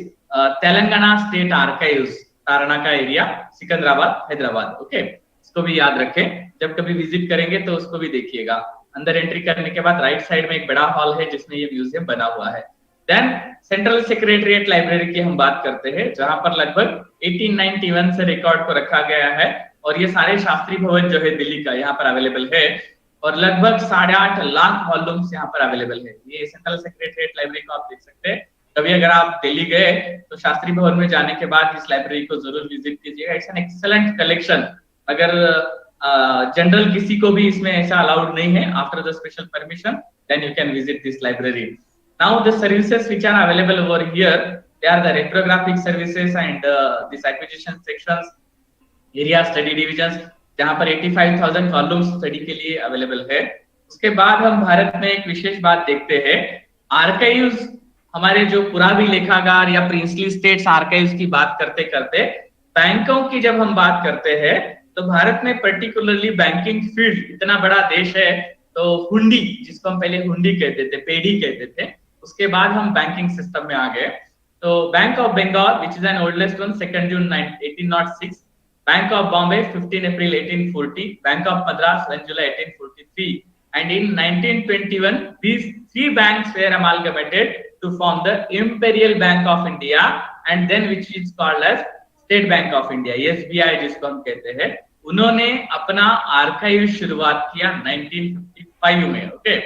Telangana state archives, Tarnaka area, Secunderabad, Hyderabad. Okay, इसको भी याद रखें, जब कभी विजिट करेंगे तो उसको भी देखिएगा। अंदर एंट्री करने के बाद राइट साइड में एक बड़ा हॉल है जिसमें ये म्यूजियम बना हुआ है। देन सेंट्रल सेक्रेटरिएट लाइब्रेरी की हम बात करते हैं, जहां पर लगभग 1891 से रिकॉर्ड को रखा गया है, और ये सारे शास्त्री भवन जो है दिल्ली का यहाँ पर अवेलेबल है, और लगभग 8.5 लाख वॉल्यूम्स यहाँ पर अवेलेबल है। ये सेंट्रल सेक्रेटरिएट लाइब्रेरी को आप देख सकते हैं। कभी अगर आप दिल्ली गए तो शास्त्री भवन में जाने के बाद इस लाइब्रेरी को जरूर विजिट कीजिएगा। It's an excellent collection. अगर जनरल किसी को भी इसमें ऐसा अलाउड नहीं है, after the special permission then you can visit this library. Now the services which are available over here, they are the reprographic services and this acquisition sections, area study divisions, जहां पर 85,000 volumes study के लिए available है। उसके बाद हम भारत में एक विशेष बात देखते हैं, आर्काइव्स हमारे जो पुरावी लेखागार या प्रिंसली स्टेट्स आर्काइव्स की बात करते करते बैंकों की जब हम बात करते हैं तो भारत में पर्टिकुलरली बैंकिंग फील्ड इतना बड़ा देश है, तो हुंडी जिसको हम पहले हुंडी कहते थे, पेडी कहते थे, उसके बाद हम बैंकिंग सिस्टम में आ गए। तो bank of Bengal which is an oldest one 2 June 1806, bank of Bombay 15 April 1840, bank of Madras 1 July 1843, and in 1921 these 3 banks were amalgamated to form the Imperial Bank of India, and then which is called as state bank of India, SBI जिसको हम कहते हैं, उन्होंने अपना archive शुरुआत किया 1955 में। Okay,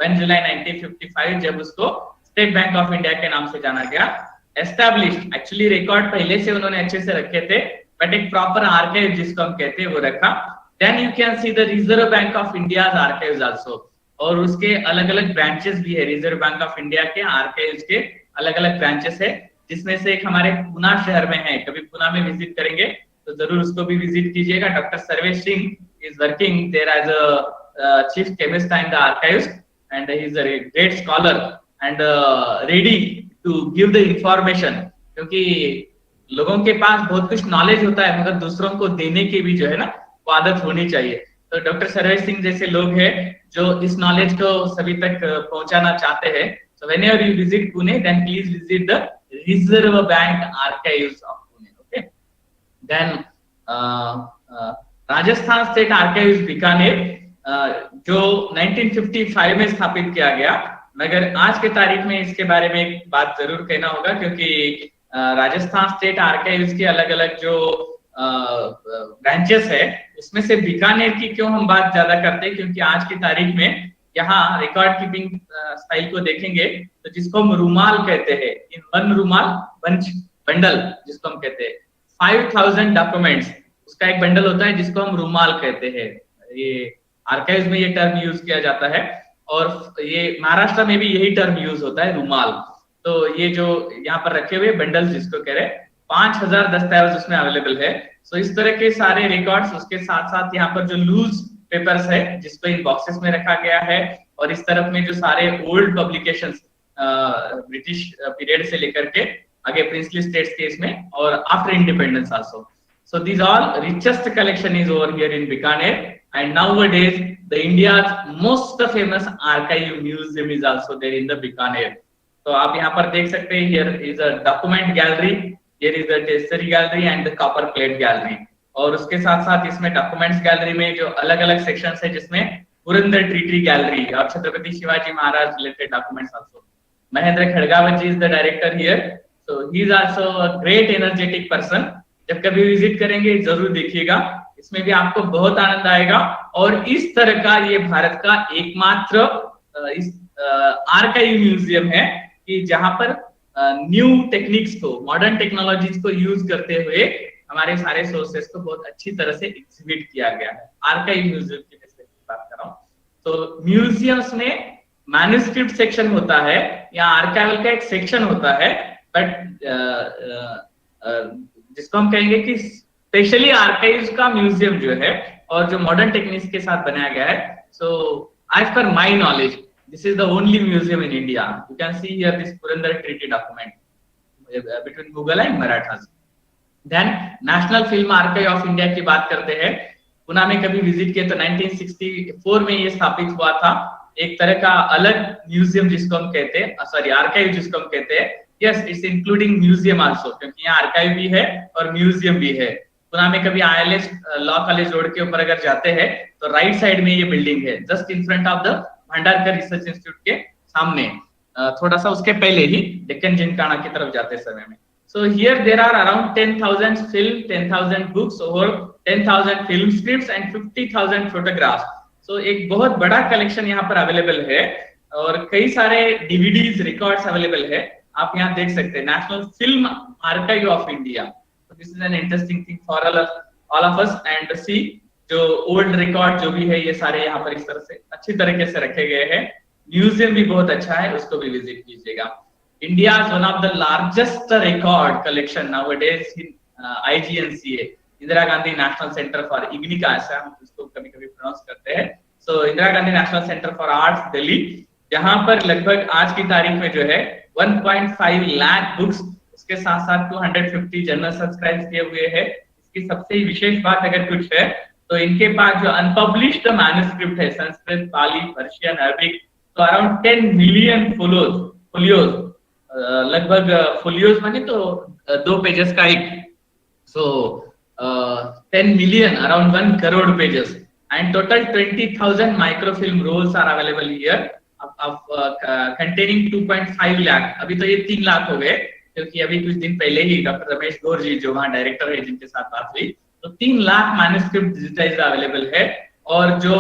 1 जुलाई 1955 जब उसको स्टेट बैंक ऑफ इंडिया के नाम से जाना गया। एस्टैब्लिश्ड, एक्चुअली रिकॉर्ड पहले से उन्होंने अच्छे से रखे थे, बट एक प्रॉपर आर्काइव जिसको हम कहते हैं वो रखा। Then you can see the reserve bank of India archives also, और उसके अलग अलग ब्रांचेस भी है। रिजर्व बैंक ऑफ इंडिया के आर्काइव्स के अलग अलग ब्रांचेस है, जिसमें से एक हमारे पूना शहर में है। कभी पूना में विजिट करेंगे तो जरूर उसको भी विजिट कीजिएगा। Doctor Sarvesh Singh is working there as a chief chemist in the archives, and he is a great scholar and ready to give the information, क्योंकि लोगों के पास बहुत कुछ नॉलेज होता है, मगर दूसरों को देने की भी जो है ना वो आदत होनी चाहिए। तो डॉक्टर सर्वेश सिंह जैसे लोग हैं जो इस नॉलेज को सभी तक पहुंचाना चाहते हैं। So whenever you visit Pune, then please visit the reserve bank archives of Pune. Okay, then Rajasthan state archives Bikaner, जो 1955 में स्थापित किया गया, मगर आज के तारीख में इसके बारे में एक बात जरूर कहना होगा, क्योंकि राजस्थान स्टेट आर्काइव्स के अलग अलग जो ब्रांचेस है, उसमें से बीकानेर की क्यों हम बात ज्यादा करते हैं, क्योंकि आज की तारीख में यहाँ रिकॉर्ड कीपिंग स्टाइल को देखेंगे तो जिसको हम रूमाल कहते हैं, इन वन रूमाल बंच बंडल जिसको हम कहते हैं, 5000 डॉक्यूमेंट्स उसका एक बंडल होता है जिसको हम रूमाल कहते हैं। ये आर्काइव्स में ये टर्म यूज किया जाता है, और ये महाराष्ट्र में भी यही टर्म यूज होता है, रूमाल। तो ये जो यहाँ पर रखे हुए बंडल्स जिसको कह रहे हैं, 5000 दस्तावेज उसमें अवेलेबल है। सो इस तरह के सारे रिकॉर्ड्स, उसके साथ साथ यहाँ पर जो लूज पेपर्स है जिसको इन बॉक्सेस में रखा गया है, और इस तरफ में जो सारे ओल्ड पब्लिकेशंस ब्रिटिश पीरियड से लेकर के आगे प्रिंसली स्टेट्स केस में और after independence also. So these all richest collection is over here in Bikaner, and nowadays the India's most famous archive museum is also there in the Bikaner. तो आप यहाँ पर देख सकते हैं, here is a document gallery, here is the treasury gallery and the copper plate gallery. और उसके साथ साथ इसमें डॉक्यूमेंट्स गैलरी में जो अलग अलग सेक्शंस है, जिसमें पुरंदर ट्रीटी गैलरी और Chhatrapati Shivaji Maharaj related documents also. Mahendra Khadgawat ji is the director here, so he is also a great energetic person. जब कभी विजिट करेंगे जरूर देखिएगा, इसमें भी आपको बहुत आनंद आएगा। और इस तरह का ये भारत का एकमात्र इस आर्काइव म्यूजियम है कि जहां पर न्यू टेक्निक्स को, मॉडर्न टेक्नोलॉजीज को यूज करते हुए हमारे सारे सोर्सेस को बहुत अच्छी तरह से एग्जिबिट किया गया है। आर्काइव म्यूजियम की बात कर रहा हूँ। तो म्यूजियम्स में मैन्युस्क्रिप्ट सेक्शन होता है या आर्काइवल का एक सेक्शन होता है, बट जिसको हम कहेंगे कि स्पेशली आर्काइव्स का म्यूजियम जो है और जो मॉडर्न टेक्निक्स के साथ बनाया गया है। So as per my knowledge, this is the only museum in India. You can see here this Purandar Treaty document between Mughal and Marathas. Then National Film Archive of India की बात करते हैं। पुणे में कभी विजिट किए तो 1964 में ये स्थापित हुआ था, एक तरह का अलग म्यूजियम जिसको हम कहते हैं, सॉरी आर्काइव जिसको हम कहते हैं। Yes, it's including museum also, क्योंकि यहाँ आर्काइव भी है और म्यूजियम भी है। पुणे में कभी ILS लॉ कॉलेज रोड के ऊपर अगर जाते हैं तो राइट साइड में ये बिल्डिंग है, just in front of the Bhandarkar research institute के सामने, थोड़ा सा उसके पहले ही डेक्कन जिमखाना की तरफ जाते समय में। So here there are around 10,000 film, 10,000 books, over 10,000 film scripts and 50,000 photographs. So एक बहुत बड़ा कलेक्शन यहाँ पर अवेलेबल है, और कई सारे DVDs रिकॉर्ड्स अवेलेबल है। आप यहाँ देख सकते हैं, national film archive of India. This is an interesting thing for all of us, and see जो ओल्ड रिकॉर्ड जो भी है ये सारे यहाँ पर इस तरह से अच्छी तरीके से रखे गए हैं। म्यूजियम भी बहुत अच्छा है, उसको भी विजिट कीजिएगा। India one of the largest record collection nowadays in IGNCA, Indira Gandhi national centre for इग्निका, ऐसा हम उसको कभी कभी प्रोनाउंस करते हैं। So Indira Gandhi national centre for arts Delhi, जहां पर लगभग आज की तारीख में जो है 1.5 लाख बुक्स, उसके साथ साथ 250 जर्नल सब्सक्राइब किए हुए हैं। इसकी सबसे विशेष बात अगर कुछ है तो इनके पास जो अनपब्लिश्ड मैन्युस्क्रिप्ट है, संस्कृत, पाली, पर्शियन, अरबिक, तो अराउंड 10 मिलियन फोलियोज, लगभग फोलियोज माने तो 2 पेजेस का एक, so 10 million, around 1 crore pages, and total 20,000 microfilm rolls are available here, containing 2.5 लाख। अभी तो ये 3 लाख हो गए, क्योंकि अभी कुछ दिन पहले ही डॉक्टर रमेश गौर जी जो वहाँ डायरेक्टर है जिनके साथ बात हुई, तो 3 लाख मैन्युस्क्रिप्ट डिजिटाइज्ड अवेलेबल है। और जो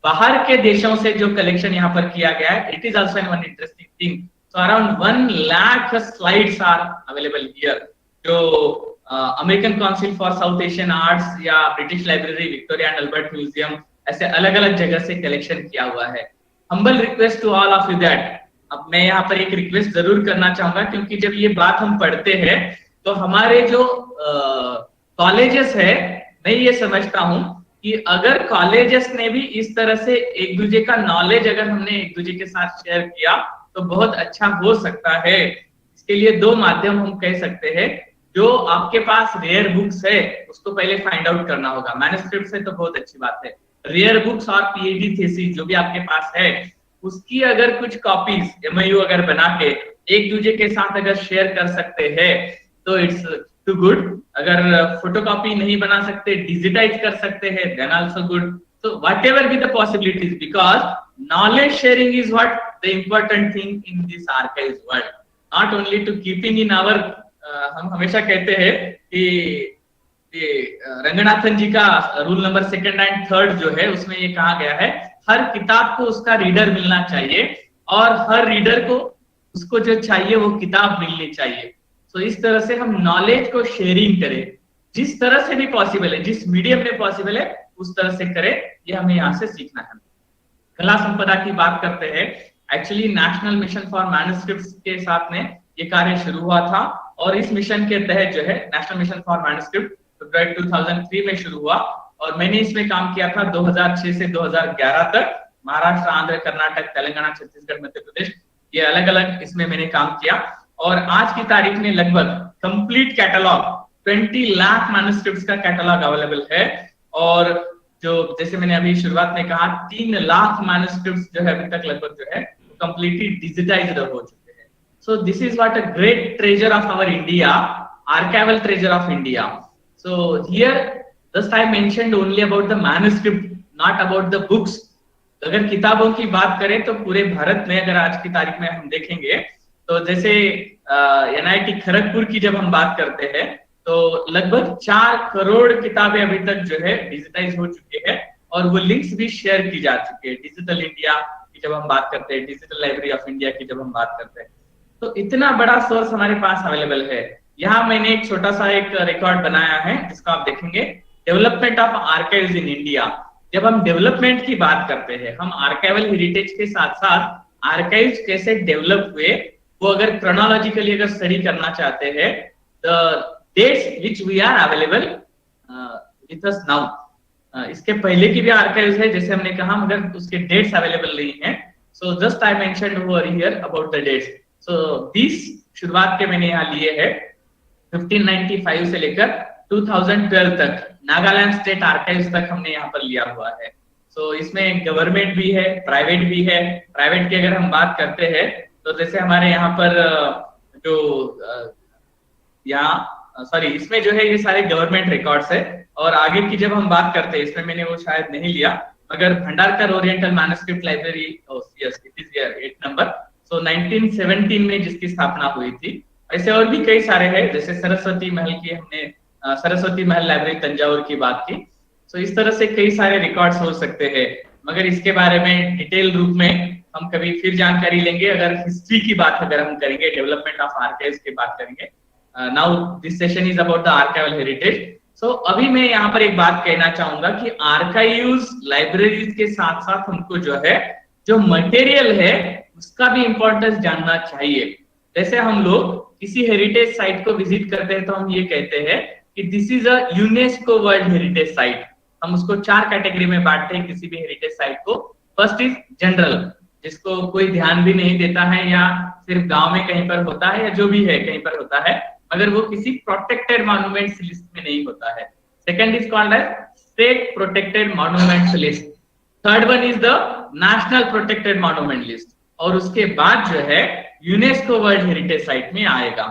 बाहर के देशों से जो कलेक्शन यहाँ पर किया गया है, it is also one interesting thing. So around 1 lakh slides are available here, जो American council for South Asian arts या British library, Victoria and Albert museum, ऐसे अलग अलग जगह से कलेक्शन किया हुआ है। Humble request to all of you that, अब मैं यहाँ पर एक रिक्वेस्ट जरूर करना चाहूंगा, क्योंकि जब ये बात हम पढ़ते हैं तो हमारे जो कॉलेजेस है, मैं ये समझता हूँ कि अगर कॉलेजेस ने भी इस तरह से एक दूसरे का नॉलेज अगर हमने एक दूसरे के साथ शेयर किया तो बहुत अच्छा हो सकता है। इसके लिए 2 माध्यम हम कह सकते हैं। जो आपके पास रेयर बुक्स है उसको पहले फाइंड आउट करना होगा, मैन्युस्क्रिप्ट से तो बहुत अच्छी बात है। रेयर बुक्स और पीएचडी थीसिस जो भी आपके पास है उसकी अगर कुछ कॉपीज एमओयू अगर बना के एक दूसरे के साथ अगर शेयर कर सकते हैं तो इट्स टू गुड। अगर फोटोकॉपी नहीं बना सकते, डिजिटाइज कर सकते हैं, then also good. So whatever be the possibilities, because knowledge sharing is what the important thing in this archives world, not only to keeping in our. हम हमेशा कहते हैं कि रंगनाथन जी का रूल नंबर 2 एंड 3 जो है उसमें ये कहा गया है, हर किताब को उसका रीडर मिलना चाहिए और हर रीडर को उसको जो चाहिए वो किताब मिलनी चाहिए। तो इस तरह से हम नॉलेज को शेयरिंग करें, जिस तरह से भी पॉसिबल है, जिस मीडियम में पॉसिबल है उस तरह से करें, ये हमें यहाँ से सीखना है। कला संपदा की बात करते हैं। Actually national mission for manuscripts के साथ में ये कार्य शुरू हुआ था और इस मिशन के तहत जो है नेशनल मिशन फॉर मैन्युस्क्रिप्ट फरवरी 2003 में शुरू हुआ और मैंने इसमें काम किया था 2006 से 2011 तक। महाराष्ट्र, आंध्र, कर्नाटक, तेलंगाना, छत्तीसगढ़, मध्य प्रदेश, ये अलग अलग इसमें मैंने काम किया। और आज की तारीख में लगभग कंप्लीट कैटलॉग 20 लाख मैन्युस्क्रिप्ट्स का कैटलॉग अवेलेबल है। और जो जैसे मैंने अभी शुरुआत में कहा 3 लाख मैन्युस्क्रिप्ट्स जो है अभी तक लगभग जो है कंप्लीटली डिजिटाइज्ड हो चुके हैं। So this is what a great treasure of our India, archival treasure of India. So here just I mentioned only about the manuscript, not about the books. अगर किताबों की बात करें तो पूरे भारत में अगर आज की तारीख में हम देखेंगे तो जैसे एनआईटी खड़गपुर की जब हम बात करते हैं तो लगभग 4 करोड़ किताबें अभी तक जो है डिजिटाइज हो चुकी है और वो लिंक्स भी शेयर की जा चुकी है। डिजिटल इंडिया की जब हम बात करते हैं, डिजिटल लाइब्रेरी ऑफ इंडिया की जब हम बात करते हैं, तो इतना बड़ा सोर्स हमारे पास अवेलेबल है। यहाँ मैंने एक छोटा सा एक रिकॉर्ड बनाया है जिसको आप देखेंगे, development of archives in India. जब हम डेवलपमेंट की बात करते हैं, हम आर्काइवल हेरिटेज के साथ साथ आर्काइव्स कैसे डेवलप हुए वो अगर क्रोनोलॉजिकली अगर स्टडी करना चाहते हैं, the dates which we are available with us now, इसके पहले की भी आर्काइव्स है जैसे हमने कहा, मगर उसके डेट्स अवेलेबल नहीं है। So just I mentioned over here about the dates. So this शुरुआत के मैंने यहाँ लिए है 1595 से लेकर 2012 तक, नागालैंड स्टेट आर्काइव्स तक हमने यहाँ पर लिया हुआ है। सो इसमें गवर्नमेंट भी है, प्राइवेट भी है। प्राइवेट की अगर हम बात करते हैं तो जैसे हमारे यहाँ पर जो इसमें जो है ये सारे गवर्नमेंट रिकॉर्ड्स है। और आगे की जब हम बात करते हैं, इसमें मैंने वो शायद नहीं लिया, मगर Bhandarkar oriental manuscript library, yes it is here 8 number. So 1917 में जिसकी स्थापना हुई थी। ऐसे और भी कई सारे हैं, जैसे सरस्वती महल की हमने सरस्वती महल लाइब्रेरी तंजावुर की बात की। सो इस तरह से कई सारे रिकॉर्ड्स हो सकते हैं, मगर इसके बारे में डिटेल रूप में हम कभी फिर जानकारी लेंगे। अगर हिस्ट्री की बात अगर हम करेंगे, डेवलपमेंट ऑफ आर्काइव्स की बात करेंगे। Now this session is about the archival heritage. So अभी मैं यहाँ पर एक बात कहना चाहूंगा कि आर्काइव्स लाइब्रेरीज के साथ साथ हमको जो है जो मटेरियल है उसका भी इंपॉर्टेंस जानना चाहिए। जैसे हम लोग किसी हेरिटेज साइट को विजिट करते हैं तो हम ये कहते हैं कि this is a UNESCO world heritage site. हम उसको 4 कैटेगरी में बांटते हैं किसी भी हेरिटेज साइट को। फर्स्ट इज जनरल, जिसको कोई ध्यान भी नहीं देता है या सिर्फ गांव में कहीं पर होता है या जो भी है कहीं पर होता है, मगर वो किसी प्रोटेक्टेड मॉन्यूमेंट्स लिस्ट में नहीं होता है। Second is called as state protected monuments list. Third one is the national protected monument list और उसके बाद जो है यूनेस्को वर्ल्ड हेरिटेज साइट में आएगा।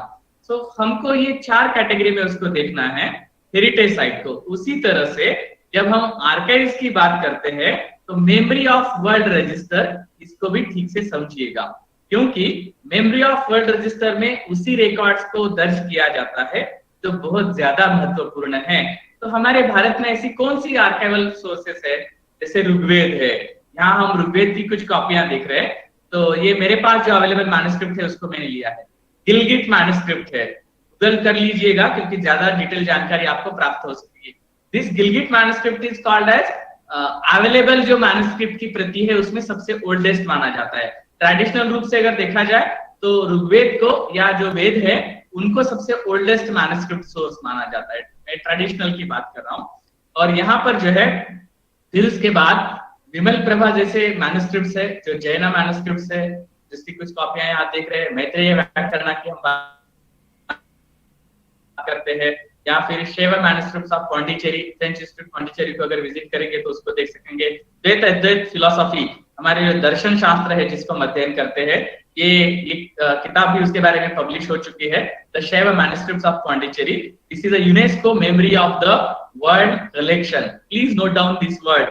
सो हमको ये 4 कैटेगरी में उसको देखना है हेरिटेज साइट को। उसी तरह से जब हम आर्काइव्स की बात करते हैं तो मेमोरी ऑफ वर्ल्ड रजिस्टर, इसको भी ठीक से समझिएगा। क्योंकि मेमोरी ऑफ वर्ल्ड रजिस्टर में उसी रिकॉर्ड्स को दर्ज किया जाता है जो बहुत ज्यादा महत्वपूर्ण है। तो हमारे भारत में ऐसी कौन सी आर्काइवल सोर्सेस है? जैसे ऋग्वेद है, यहाँ हम ऋग्वेद की कुछ कॉपियां देख रहे हैं। तो ये मेरे पास जो अवेलेबल मैन्युस्क्रिप्ट है उसको मैंने लिया है। गिलगिट मैन्युस्क्रिप्ट है, गूगल कर लीजिएगा क्योंकि ज्यादा डिटेल जानकारी आपको प्राप्त हो सकती है। This Gilgit manuscript is called as available जो मैन्युस्क्रिप्ट की प्रति है उसमें सबसे ओल्डेस्ट माना जाता है। ट्रेडिशनल रूप से अगर देखा जाए तो ऋग्वेद को या जो वेद है उनको सबसे ओल्डेस्ट मैन्युस्क्रिप्ट सोर्स माना जाता है। मैं ट्रेडिशनल की बात कर रहा हूँ। और यहाँ पर जो है फिर उसके बाद विमल प्रभा जैसे मैन्युस्क्रिप्ट्स है, जो जैन मैन्युस्क्रिप्ट्स है जिसकी कुछ कॉपियां यहाँ देख रहे हैं। मैत्रेय व्याकरण की हम बात करते हैं, या फिर शैव manuscripts of Pondicherry, French institute Pondicherry को अगर विजिट करेंगे तो उसको देख सकेंगे। द्वैत अद्वैत फिलोसॉफी, हमारे जो दर्शन शास्त्र है जिसको हम अध्ययन करते हैं, ये किताब भी उसके बारे में पब्लिश हो चुकी है, the Shaiva manuscripts of Pondicherry. This is a UNESCO memory of the world collection. Please note down this word,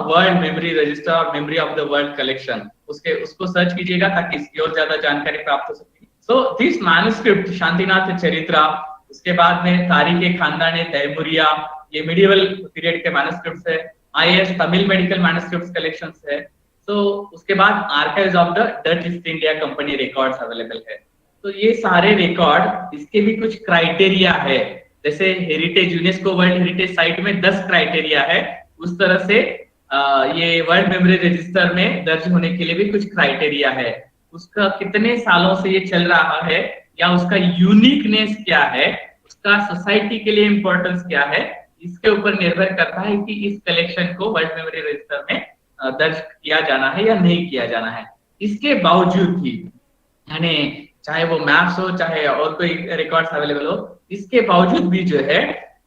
world memory register और memory of the world collection. उसको सर्च कीजिएगा ताकि इसकी और ज्यादा जानकारी प्राप्त हो सके। So this manuscript Shantinath Charitra, उसके बाद में तारीख खानदान तैमूरिया, ये मिडिवल पीरियड के मैन्युस्क्रिप्ट्स है। IAS Tamil medical manuscripts collections है। तो उसके बाद archives of the Dutch east India company records available है। तो ये सारे रिकॉर्ड, इसके भी कुछ क्राइटेरिया है। जैसे heritage, UNESCO world heritage site में 10 क्राइटेरिया है, उस तरह से ये वर्ल्ड मेमोरी रजिस्टर में दर्ज होने के लिए भी कुछ क्राइटेरिया है। उसका कितने सालों से ये चल रहा है, या उसका यूनिकनेस क्या है, उसका सोसाइटी के लिए इंपॉर्टेंस क्या है, इसके ऊपर निर्भर करता है कि इस कलेक्शन को वर्ल्ड मेमोरी रजिस्टर में दर्ज किया जाना है या नहीं किया जाना है। इसके बावजूद भी, यानी चाहे वो मैप्स हो चाहे और कोई रिकॉर्ड्स अवेलेबल हो, इसके बावजूद भी जो है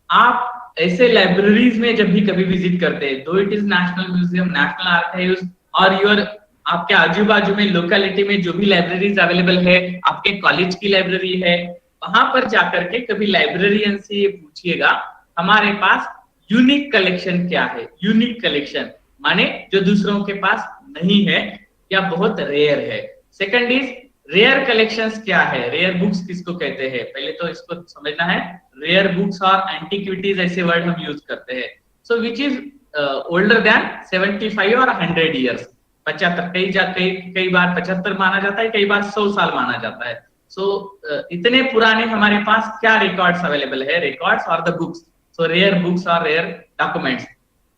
आप ऐसे लाइब्रेरीज में जब भी कभी विजिट करते हैं, दो it is national museum, national archives और योर आपके आजू बाजू में लोकेलिटी में जो भी लाइब्रेरीज अवेलेबल है, आपके कॉलेज की लाइब्रेरी है, वहां पर जाकर के कभी लाइब्रेरियन से ये पूछिएगा हमारे पास यूनिक कलेक्शन क्या है। यूनिक कलेक्शन माने जो दूसरों के पास नहीं है या बहुत रेयर है। सेकंड इज रेयर कलेक्शंस क्या है, रेयर बुक्स किसको कहते हैं, पहले तो इसको समझना है। रेयर बुक्स और एंटीक्विटीज ऐसे वर्ड हम यूज करते हैं। सो विच इज ओल्डर देन 75 और 100 ईयर्स, 75, कई बार 75 माना जाता है, कई बार 100 साल माना जाता है। सो इतने पुराने हमारे पास क्या रिकॉर्ड्स अवेलेबल है, रिकॉर्ड्स और the books. So rare books और रेयर डॉक्यूमेंट्स,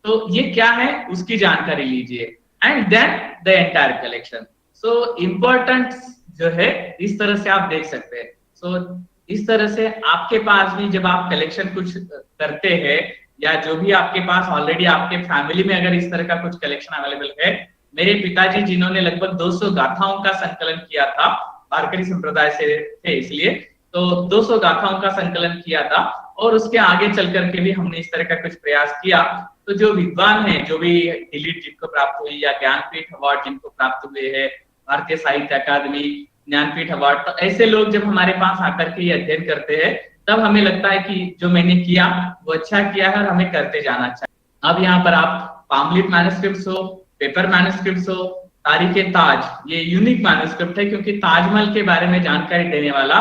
तो ये क्या है उसकी जानकारी लीजिए। And then the entire collection. So important जो है इस तरह से आप देख सकते हैं। सो इस तरह से आपके पास भी जब आप कलेक्शन कुछ करते हैं, या जो भी आपके पास ऑलरेडी आपके फैमिली में अगर इस तरह का कुछ कलेक्शन अवेलेबल है, मेरे पिताजी जिन्होंने लगभग 200 गाथाओं का संकलन किया था, वारकरी संप्रदाय से थे इसलिए, तो 200 गाथाओं का संकलन किया था, और उसके आगे चल करके भी हमने इस तरह का कुछ प्रयास किया। तो जो विद्वान हैं, जो भी डिलीट जिनको प्राप्त हुई या ज्ञानपीठ अवार्ड जिनको प्राप्त हुए हैं, भारतीय साहित्य अकादमी, ज्ञानपीठ अवार्ड, तो ऐसे लोग जब हमारे पास आकर के ये अध्ययन करते हैं, तब हमें लगता है कि जो मैंने किया वो अच्छा किया है और हमें करते जाना चाहिए। अब यहाँ पर आप पामलीफ मैन्युस्क्रिप्ट्स हो, पेपर मैन्युस्क्रिप्ट्स हो, तारीख ताज, ये यूनिक मैन्युस्क्रिप्ट है क्योंकि ताजमहल के बारे में जानकारी देने वाला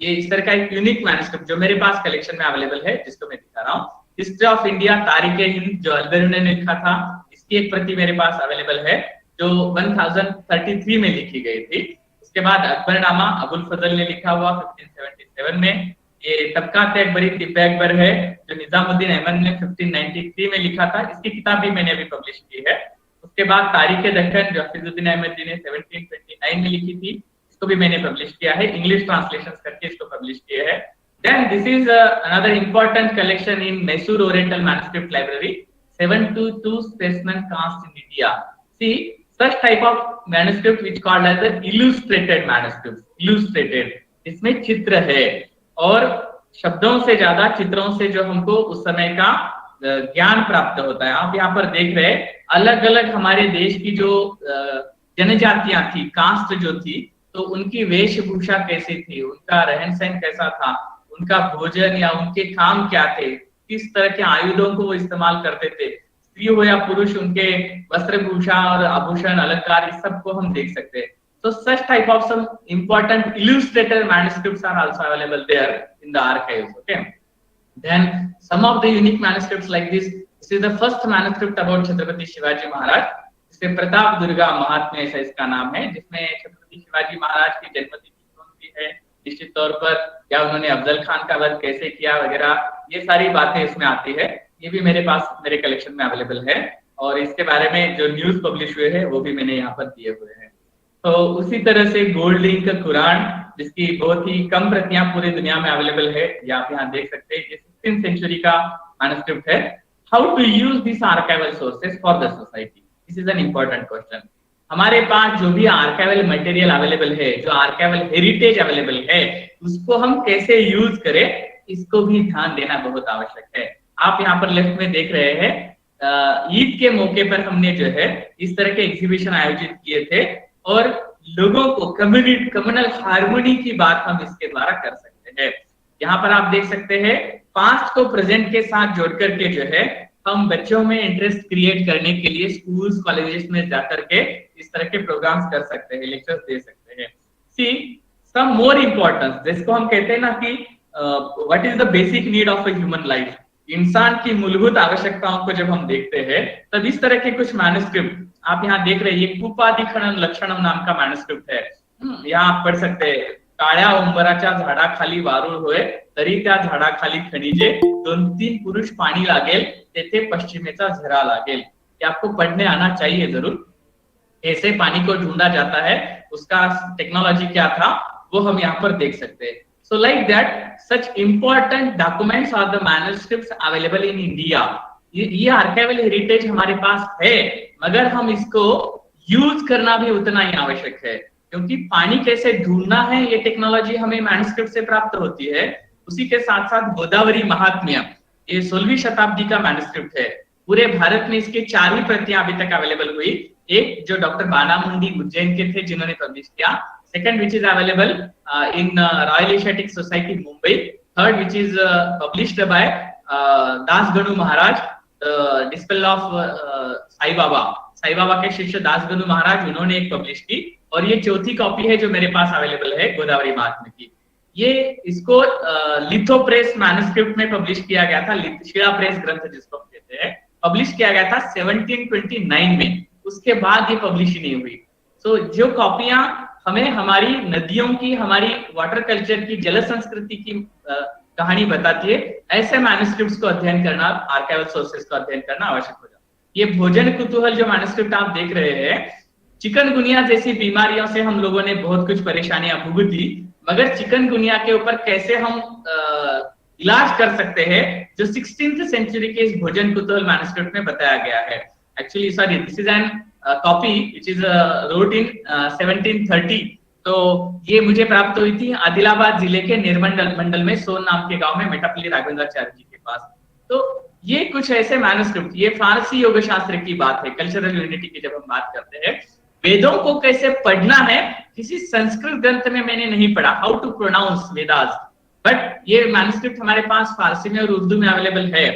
ये इस तरह का एक यूनिक मैन्युस्क्रिप्ट जो मेरे पास कलेक्शन में अवेलेबल है, जिसको मैं दिखा रहा हूँ। हिस्ट्री ऑफ इंडिया तारीख हिंद जो अलबेरुनी ने लिखा था, इसकी एक प्रति मेरे पास अवेलेबल है जो 1033 में लिखी गई थी। उसके बाद अकबरनामा अबुल फजल ने लिखा हुआ 1577 में। ये तबकात अकबरी तिब्बे अकबर है जो निजामुद्दीन अहमद ने 1593 में लिखा था, इसकी किताब भी मैंने अभी पब्लिश की है। उसके बाद तारीख दक्कन जो हफीजुद्दीन अहमद जी ने 1729 में लिखी थी, इसको भी मैंने पब्लिश किया है, इंग्लिश ट्रांसलेशंस करके इसको पब्लिश किया है। Then this is another important collection in Mysore Oriental Manuscript Library, 722 specimen cast in India. See, such type of manuscript which called as the illustrated manuscript. Illustrated, इसमें चित्र है और शब्दों से ज्यादा चित्रों से जो हमको उस समय का ज्ञान प्राप्त होता है। आप यहाँ पर देख रहे हैं अलग अलग हमारे देश की जो जनजातियां थी, कास्ट जो थी, तो उनकी वेशभूषा कैसी थी, उनका रहन सहन कैसा था, उनका भोजन या उनके काम क्या थे, किस तरह के आयुधों को वो इस्तेमाल करते थे, स्त्री हो या पुरुष, उनके वस्त्रभूषा और आभूषण अलंकार, इस सब को हम देख सकते हैं। So such type of some important illustrator manuscripts are also available there in the archives. Okay. Then some of the unique manuscripts like this. This is the first manuscript about Chhatrapati Shivaji Maharaj. इसमें प्रताप दुर्गा महात्म्य ऐसा इसका नाम है, जिसमें छत्रपति शिवाजी महाराज की जन्मतिथि कौन सी है, निश्चित तौर पर क्या उन्होंने अफजल खान का वध कैसे किया वगैरह, ये सारी बातें इसमें आती है। ये भी मेरे पास मेरे कलेक्शन में अवेलेबल है और इसके बारे में जो न्यूज पब्लिश हुए हैं वो भी मैंने यहाँ पर दिए हुए हैं। तो उसी तरह से गोल्ड लिंक कुरान, जिसकी बहुत ही कम प्रतियां पूरी दुनिया में अवेलेबल है, ये आप यहाँ देख सकते हैं। ये 16th सेंचुरी का मैन्युस्क्रिप्ट है। How to use this archival sources for the society, this is an important question. हमारे पास जो भी आर्काइवल मटेरियल अवेलेबल है, जो आर्काइवल हेरिटेज अवेलेबल है, उसको हम कैसे यूज करें, इसको भी ध्यान देना बहुत आवश्यक है। आप यहाँ पर लेफ्ट में देख रहे हैं, ईद के मौके पर हमने जो है इस तरह के एग्जीबिशन आयोजित किए थे और लोगों को कम्युनल हार्मोनी की बात हम इसके द्वारा कर सकते हैं। यहाँ पर आप देख सकते हैं, पास्ट को प्रेजेंट के साथ जोड़ करके जो है हम बच्चों में इंटरेस्ट क्रिएट करने के लिए स्कूल्स कॉलेजेस में जाकर के इस तरह के प्रोग्राम्स कर सकते हैं, लेक्चर्स दे सकते हैं। सी सम मोर इम्पोर्टेंस, जिसको हम कहते हैं ना कि what is the basic need of a human life, इंसान की मूलभूत आवश्यकताओं को जब हम देखते हैं तब इस तरह के कुछ मैन्युस्क्रिप्ट आप यहाँ देख रहे हैं। ये कुपादि खनन लक्षणम नाम का मैन्युस्क्रिप्ट है। यहाँ आप पढ़ सकते हैं, काळ्या उंबराच्या झाडाखाली वारुळ होय, तरी त्या झाडाखाली खनिजे, 2-3 पुरुष पाणी लागेल, तेथे पश्चिमेचा झरा लागेल। ये आपको पढ़ने आना चाहिए जरूर। कैसे पानी को ढूंढा जाता है, उसका टेक्नोलॉजी क्या था, वो हम यहाँ पर देख सकते हैं। So like that, such important documents are the manuscripts available in India. ये आर्काइवल हेरिटेज हमारे पास है, मगर हम इसको यूज करना भी उतना ही आवश्यक है, क्योंकि पानी कैसे ढूंढना है ये टेक्नोलॉजी हमें मैन्युस्क्रिप्ट से प्राप्त होती है। उसी के साथ साथ गोदावरी महात्म्य, ये 16वीं शताब्दी का मैन्युस्क्रिप्ट है। पूरे भारत में इसकी 4 ही प्रतियां अभी तक अवेलेबल हुई। एक जो डॉक्टर बानामुंडी उज्जैन के थे जिन्होंने पब्लिश किया, second which is available in Royal Asiatic Society Mumbai, third which is published by Das Ganu Maharaj, the disciple of Sai Baba के शिष्य दास गनु महाराज, उन्होंने एक पब्लिश की, और ये चौथी कॉपी है जो मेरे पास अवेलेबल है गोदावरी महात्म्य की। ये इसको लिथो प्रेस मैन्युस्क्रिप्ट में पब्लिश किया गया था, शिला प्रेस ग्रंथ जिसको कहते हैं, पब्लिश किया गया था 1729 में। उसके बाद ये पब्लिश ही नहीं हुई। सो जो कॉपियां हमें हमारी नदियों की, हमारी वाटर कल्चर की, जल संस्कृति की कहानी बताती है, ऐसे मैन्युस्क्रिप्ट्स को अध्ययन करना, आर्काइवल सोर्सेज को अध्ययन करना आवश्यक हो जाता है। ये भोजन कुतूहल जो मैन्युस्क्रिप्ट आप देख रहे हैं, चिकनगुनिया जैसी बीमारियों से हम लोगों ने बहुत कुछ परेशानियां भुगती, मगर चिकनगुनिया के ऊपर कैसे हम इलाज कर सकते हैं, जो 16th सेंचुरी के इस भोजन कुतूहल मैन्युस्क्रिप्ट में बताया गया है। Actually sorry, this is N copy which is wrote in 1730। तो ये मुझे प्राप्त हुई थी आदिलाबाद जिले के निर्मंडल मंडल में सोन नाम के गांव में मेटापल्ली राघवेंद्राचार्य जी के पास। तो ये कुछ ऐसे मैन्युस्क्रिप्ट, ये फारसी योग शास्त्र की बात है, कल्चरल यूनिटी की जब हम बात करते हैं। वेदों को कैसे पढ़ना है किसी संस्कृत ग्रंथ में मैंने नहीं पढ़ा, how to pronounce Vedas, but ये मैन्युस्क्रिप्ट हमारे पास फारसी में और उर्दू में अवेलेबल है।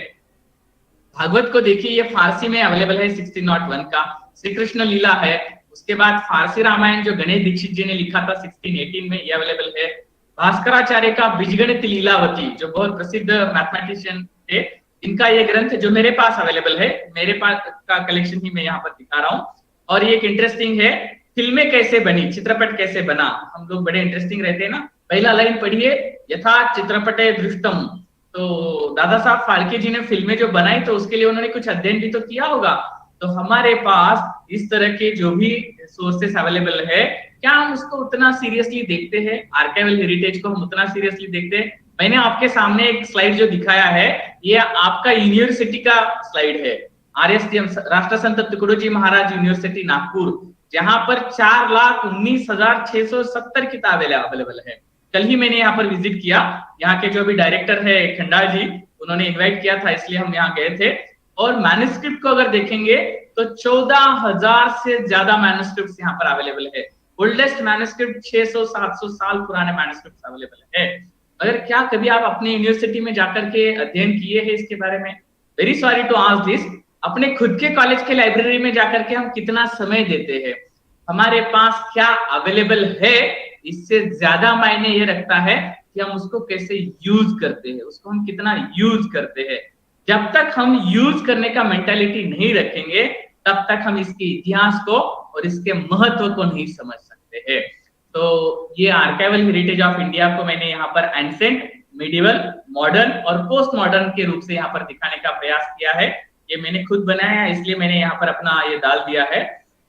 भागवत को देखिए, ये फारसी में अवेलेबल है 1601 का। श्री कृष्ण लीला है, उसके बाद फारसी रामायण जो गणेश दीक्षित जी ने लिखा था 1618 में, ये अवेलेबल है। भास्कराचार्य का बीजगणित लीलावती, जो बहुत प्रसिद्ध मैथमेटिशियन थे, इनका ये ग्रंथ जो मेरे पास अवेलेबल है, मेरे पास का कलेक्शन ही मैं यहाँ पर दिखा रहा हूँ। और ये एक इंटरेस्टिंग है, फिल्में कैसे बनी, चित्रपट कैसे बना, हम लोग बड़े इंटरेस्टिंग रहते हैं ना। पहला लाइन पढ़िए, यथा चित्रपटे दृष्टम। तो दादा साहब फाल्के जी ने फिल्में जो बनाई, तो उसके लिए उन्होंने कुछ अध्ययन भी तो किया होगा। तो हमारे पास इस तरह के जो भी सोर्सेस अवेलेबल है, क्या हम उसको उतना सीरियसली देखते हैं? आर्काइवल हेरिटेज को हम उतना सीरियसली देखते हैं? मैंने आपके सामने एक स्लाइड जो दिखाया है, ये आपका यूनिवर्सिटी का स्लाइड है, RSTM राष्ट्रसंत तुकडोजी महाराज यूनिवर्सिटी नागपुर, जहां पर 4,19,670 किताबें अवेलेबल है। कल ही मैंने यहाँ पर विजिट किया, यहाँ के जो भी डायरेक्टर है खंडाल जी, उन्होंने इन्वाइट किया था, इसलिए हम यहाँ गए थे। और मैन्युस्क्रिप्ट को अगर देखेंगे तो 14,000 से ज्यादा मैन्युस्क्रिप्ट यहाँ पर अवेलेबल है। ओल्डेस्ट मैन्युस्क्रिप्ट 600-700 साल पुराने मैन्युस्क्रिप्ट अवेलेबल है। अगर क्या कभी आप अपने यूनिवर्सिटी में जाकर के अध्ययन किए हैं इसके बारे में? Very sorry to ask this, अपने खुद के कॉलेज के लाइब्रेरी में जाकर के हम कितना समय देते हैं? हमारे पास क्या अवेलेबल है, इससे ज्यादा मायने ये रखता है कि हम उसको कैसे यूज करते हैं, उसको हम कितना यूज करते हैं। जब तक हम यूज करने का मेंटालिटी नहीं रखेंगे, तब तक हम इसके इतिहास को और इसके महत्व को नहीं समझ सकते हैं। तो ये आर्काइवल हेरिटेज ऑफ इंडिया को मैंने यहाँ पर एंसेंट, मिडिवल, मॉडर्न और पोस्ट मॉडर्न के रूप से यहाँ पर दिखाने का प्रयास किया है। ये मैंने खुद बनाया है, इसलिए मैंने यहाँ पर अपना ये डाल दिया है।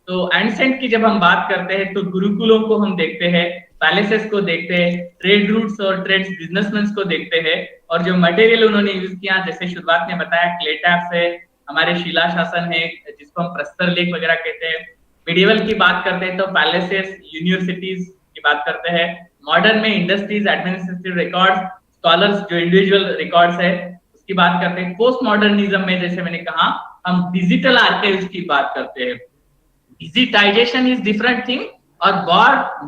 तो एंसेंट की जब हम बात करते हैं तो गुरुकुलों को हम देखते हैं, पैलेसेस को देखते हैं, ट्रेड रूट्स और ट्रेड्स बिजनेसमैन को देखते हैं, और जो मटेरियल उन्होंने यूज किया, जैसे शुरुआत में बताया, क्ले टैप्स है, हमारे शिला शासन है जिसको हम प्रस्तर लेख वगैरह कहते हैं। मिडिवल की बात करते हैं तो पैलेसेस, यूनिवर्सिटीज की बात करते हैं। मॉडर्न में इंडस्ट्रीज, एडमिनिस्ट्रेटिव रिकॉर्ड्स, स्कॉलर्स जो इंडिविजुअल रिकॉर्ड्स है उसकी बात करते हैं। पोस्ट मॉडर्निज्म में जैसे मैंने कहा, हम डिजिटल आर्काइव्स की बात करते हैं। डिजिटाइजेशन इज डिफरेंट थिंग और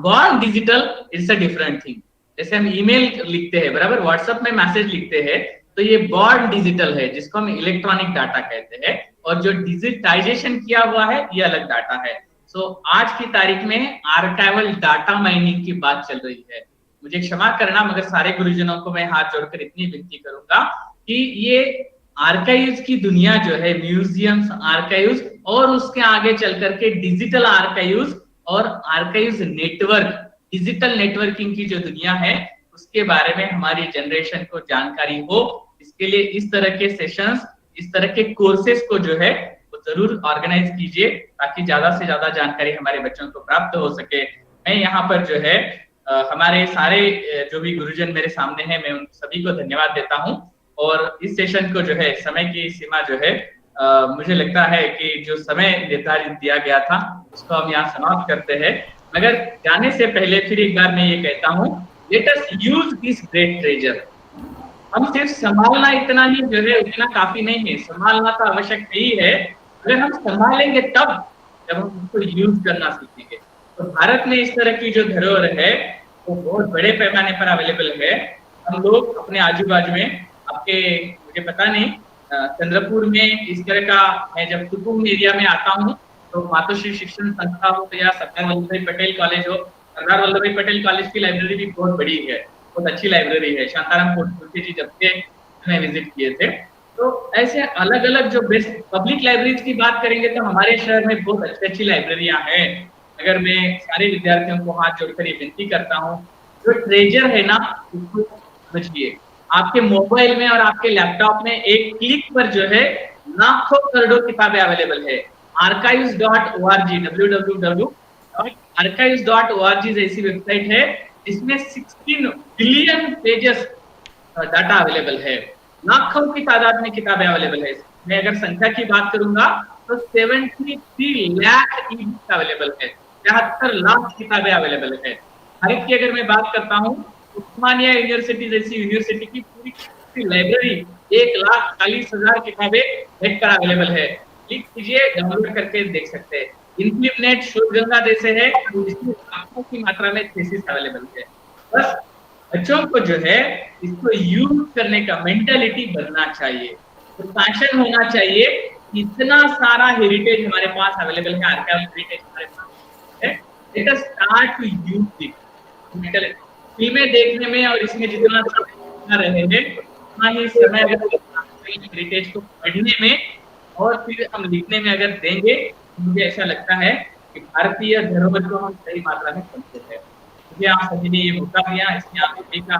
born digital is a different thing. जैसे हम ईमेल लिखते हैं, बराबर, व्हाट्सएप में मैसेज लिखते हैं, तो ये बॉर्न डिजिटल है जिसको हम इलेक्ट्रॉनिक डाटा कहते हैं, और जो डिजिटाइजेशन किया हुआ है ये अलग डाटा है। सो आज की तारीख में आर्काइवल डाटा माइनिंग की बात चल रही है। मुझे क्षमा करना, मगर सारे गुरुजनों को मैं हाथ जोड़कर इतनी विनती करूंगा कि ये आर्काइव्स की दुनिया जो है, म्यूजियम्स, आर्काइव्स और उसके आगे चल करके डिजिटल आर्काइव्स और आर्काइव्स नेटवर्क, डिजिटल नेटवर्किंग की जो दुनिया है, उसके बारे में हमारी जनरेशन को जानकारी हो। इसके लिए इस तरह के सेशंस, इस तरह के कोर्सेज को जो है वो जरूर ऑर्गेनाइज कीजिए, ताकि ज्यादा से ज्यादा जानकारी हमारे बच्चों को प्राप्त हो सके। मैं यहाँ पर जो है हमारे सारे जो भी गुरुजन मेरे सामने हैं, मैं उन सभी को धन्यवाद देता हूँ। और इस सेशन को जो है, समय की सीमा जो है, मुझे लगता है कि जो समय निर्धारित दिया गया था उसको हम यहाँ समाप्त करते हैं। मगर जाने से पहले फिर एक बार मैं ये कहता हूँ, let us use this great treasure. हम सिर्फ संभालना इतना ही जो है उतना काफी नहीं है, संभालना तो आवश्यक ही है, अगर हम संभालेंगे तब जब हम उसको यूज करना सीखेंगे। तो भारत में इस तरह की जो धरोहर है वो बहुत बड़े पैमाने पर अवेलेबल है। हम लोग अपने आजू बाजू में, आपके मुझे पता नहीं, चंद्रपुर में इस तरह का, मैं जब कुतुब एरिया में आता हूँ तो मातोश्री शिक्षण संस्था हो या सरदार वल्लभ भाई पटेल कॉलेज हो, सरदार वल्लभ भाई पटेल कॉलेज की लाइब्रेरी भी बहुत बड़ी है, बहुत अच्छी लाइब्रेरी है। शांताराम कोटपुरके जी जब थे मैं विजिट किए थे। तो ऐसे अलग अलग जो बेस्ट पब्लिक लाइब्रेरीज की बात करेंगे तो हमारे शहर में बहुत अच्छी अच्छी लाइब्रेरियां हैं। अगर मैं सारे विद्यार्थियों को हाथ जोड़कर ये विनती करता हूँ, जो ट्रेजर है ना उसको समझिए। आपके मोबाइल में और आपके लैपटॉप में एक क्लिक पर जो है लाखों करोड़ों किताबें अवेलेबल है। archives.org, www.archives.org ऐसी वेबसाइट है जिसमें 16 बिलियन पेजेस डाटा अवेलेबल है। लाखों की तादाद में किताबें अवेलेबल है। मैं अगर संख्या की बात करूंगा तो 73 लाख ई बुक्स अवेलेबल है, 73 लाख किताबें अवेलेबल है। भारत की अगर मैं बात करता हूँ, उस्मानिया यूनिवर्सिटी जैसी यूनिवर्सिटी की पूरी लाइब्रेरी 1,40,000 किताबें नेट पर अवेलेबल है। क्लिक कीजिए, डाउनलोड करके देख सकते हैं। इनफ्लिपनेट, शोधगंगा जैसे है, इसमें लाखों की मात्रा में थीसिस अवेलेबल है। बस बच्चों को जो है इसको यूज करने का मेंटालिटी बनना चाहिए, तो पैशन होना चाहिए। इतना सारा हेरिटेज हमारे पास अवेलेबल है, आर्काइवल हेरिटेज हमारे पास है। Let us start to use it. फिल्में देखने में और इसमें जितना समय रहे हैं, उतना ही समय हेरिटेज को पढ़ने में और फिर हम लिखने में अगर देंगे, मुझे ऐसा लगता है कि भारतीय धरोहर को हम सही मात्रा में समझते हैं। मुझे आप सभी ने ये मौका दिया, इसलिए आप सभी का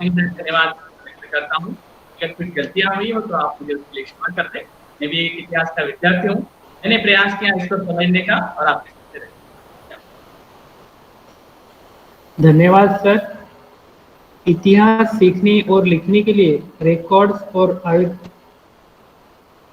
मैं धन्यवाद व्यक्त करता हूँ। अगर कुछ गलतियां हुई हो तो आप मुझे उसके लिए क्षमा कर दें। मैं भी एक इतिहास का विद्यार्थी हूँ, मैंने प्रयास किया इसको समझने का और आपके साथ रहे। धन्यवाद सर। इतिहास सीखने और लिखने के लिए रिकॉर्ड्स और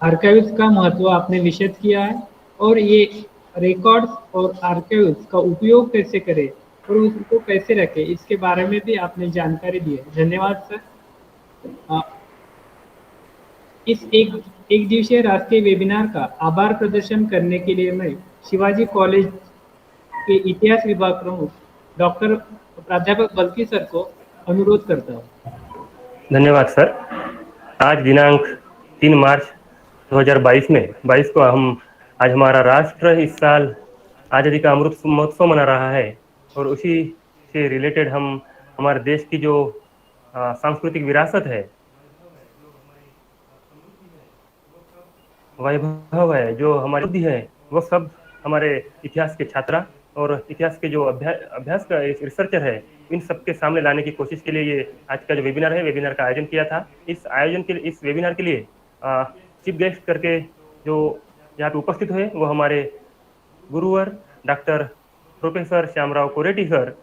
आर्काइव्स का महत्व आपने विशद किया है, और ये रिकॉर्ड्स और आर्काइव्स का उपयोग कैसे करें और उसको कैसे रखें, इसके बारे में भी आपने जानकारी दी है। धन्यवाद सर। इस एक दिवसीय राष्ट्रीय वेबिनार का आभार प्रदर्शन करने के लिए मैं शिवाजी कॉलेज के इतिहास विभाग प्रमुख डॉक्टर प्राध्यापक बल्कि सर को अनुरोध करता हूँ। धन्यवाद सर। आज दिनांक 3 मार्च 2022 में 22 को आज हमारा राष्ट्र इस साल आज़ादी का अमृत महोत्सव मना रहा है और उसी से रिलेटेड हम हमारे देश की जो सांस्कृतिक विरासत है, वैभव है, जो हमारी बुद्धि है, वो सब हमारे इतिहास के छात्रा और इतिहास के जो अभ्यास का रिसर्चर है, इन सबके सामने लाने की कोशिश के लिए ये आज का जो वेबिनार है, वेबिनार का आयोजन किया था। इस वेबिनार के लिए चीफ गेस्ट करके जो यहाँ पे उपस्थित हुए वो हमारे गुरुवर doctor professor Shyamrao Koreti sir.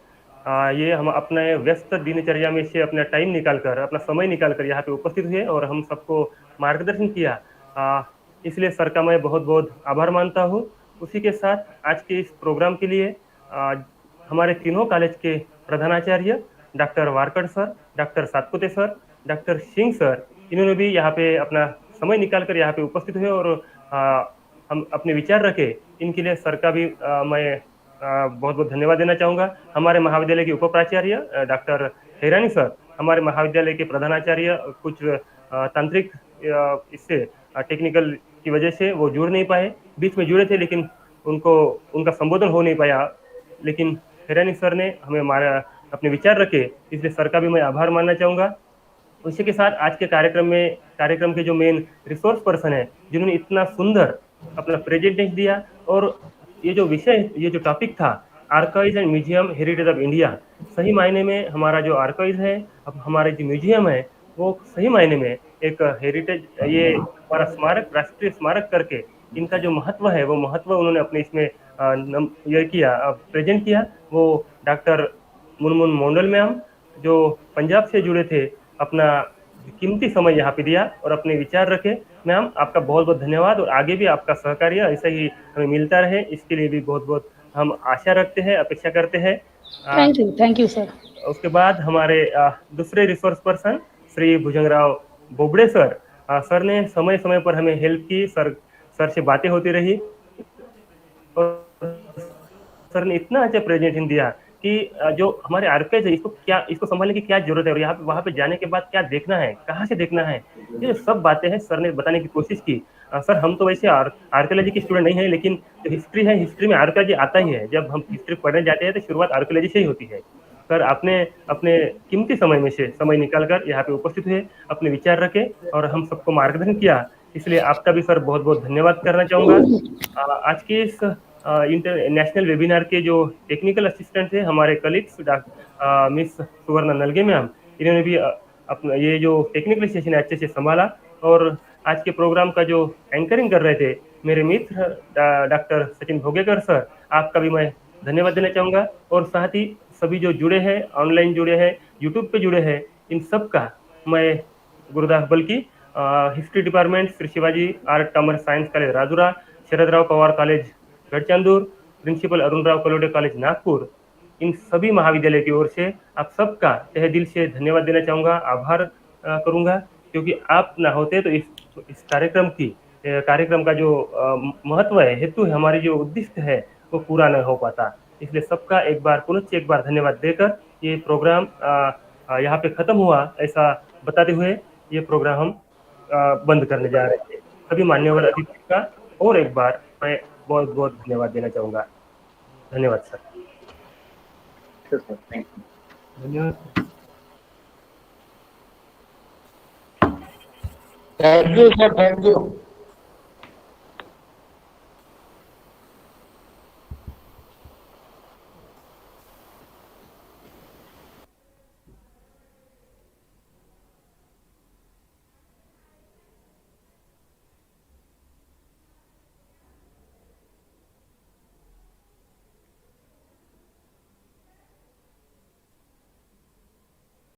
ये हम अपने व्यस्त दिनचर्या में से अपना टाइम निकालकर, अपना समय निकालकर यहाँ पे उपस्थित हुए और हम सबको मार्गदर्शन किया। इसलिए सर का मैं बहुत बहुत आभार मानता हूँ। उसी के साथ आज के इस प्रोग्राम के लिए हमारे तीनों कॉलेज के प्रधानाचार्य doctor Warkad sir, doctor Satpute sir, doctor Singh sir, इन्होंने भी यहाँ पे अपना समय निकालकर यहाँ पे उपस्थित हुए और हम अपने विचार रखे। इनके लिए सर का भी मैं बहुत बहुत धन्यवाद देना चाहूँगा। हमारे महाविद्यालय के उप प्राचार्य डॉक्टर हैरानी सर, हमारे महाविद्यालय के प्रधानाचार्य कुछ तांत्रिक इससे टेक्निकल की वजह से वो जुड़ नहीं पाए, बीच में जुड़े थे लेकिन उनका संबोधन हो नहीं पाया, लेकिन हैरानी सर ने हमें अपने विचार रखे, इसलिए सर का भी मैं आभार मानना चाहूँगा। उसी के साथ आज के कार्यक्रम के जो मेन रिसोर्स पर्सन है, जिन्होंने इतना सुंदर अपना प्रेजेंटेशन दिया और ये जो टॉपिक था archives and museum heritage of India, सही मायने में हमारा जो आर्काइव्स है, अब हमारे जो म्यूजियम है, वो सही मायने में एक हेरिटेज, ये हमारा स्मारक, राष्ट्रीय स्मारक करके इनका जो महत्व है, वो महत्व उन्होंने अपने इसमें ये किया, प्रेजेंट किया। वो डॉक्टर मुनमुन मोंडल मैम जो पंजाब से जुड़े थे, अपना कीमती समय यहाँ पे दिया और अपने विचार रखे। मैम आपका बहुत बहुत धन्यवाद और आगे भी आपका सहकार्य ऐसा ही हमें मिलता रहे, इसके लिए भी बहुत बहुत हम आशा रखते हैं, अपेक्षा करते हैं। Thank you sir. उसके बाद हमारे दूसरे resource person Shri Bhujangrao Bobde sir, sir ने समय समय पर हमें हेल्प की, सर से बातें होती रही और सर ने इतना अच्छा प्रेजेंटेशन दिया कि जो हमारे आर्काइव है, इसको संभालने की क्या जरूरत है और यहाँ पे वहां पे जाने के बाद क्या देखना है, कहाँ से देखना है, ये सब बातें हैं सर ने बताने की कोशिश की। सर हम तो वैसे आर्कियोलॉजी के स्टूडेंट नहीं है, लेकिन जो हिस्ट्री है, हिस्ट्री में आर्कियोलॉजी आता ही है। जब हम हिस्ट्री पढ़ने जाते हैं तो शुरुआत आर्कियोलॉजी से ही होती है। सर आपने अपने कीमती समय में से समय निकालकर यहाँ पे उपस्थित हुए, अपने विचार रखे और हम सबको मार्गदर्शन किया, इसलिए आपका भी सर बहुत बहुत धन्यवाद करना चाहूँगा। आज के इस इंटरनेशनल वेबिनार के जो टेक्निकल असिस्टेंट थे, हमारे कलीग्स मिस सुवर्णा नलगे मैम, इन्होंने भी अपना ये जो टेक्निकल सेशन है अच्छे से संभाला और आज के प्रोग्राम का जो एंकरिंग कर रहे थे मेरे मित्र डॉक्टर सचिन भोगेकर सर, आपका भी मैं धन्यवाद देना चाहूँगा। और साथ ही सभी जो जुड़े हैं, ऑनलाइन जुड़े हैं, यूट्यूब पे जुड़े हैं, इन सब का मैं गुरुदास बल्कि history department Shri Shivaji art commerce science college Rajura, Sharadrao Pawar college Gadchandur, principal Arun Rao Kalode college Nagpur, इन सभी महाविद्यालय की ओर से आप सबका तहे दिल से धन्यवाद देना चाहूँगा, आभार करूँगा, क्योंकि आप ना होते तो इस कार्यक्रम का जो महत्व है, हेतु है, हमारी जो उद्देश्य है वो पूरा न हो पाता। इसलिए सबका एक बार धन्यवाद देकर ये प्रोग्राम यहाँ पे खत्म हुआ ऐसा बताते हुए ये प्रोग्राम हम बंद करने जा रहे थे। सभी मान्यवर अतिथि का और एक बार मैं बहुत बहुत धन्यवाद देना चाहूँगा। धन्यवाद सर। धन्यवाद। Thank you sir, thank you.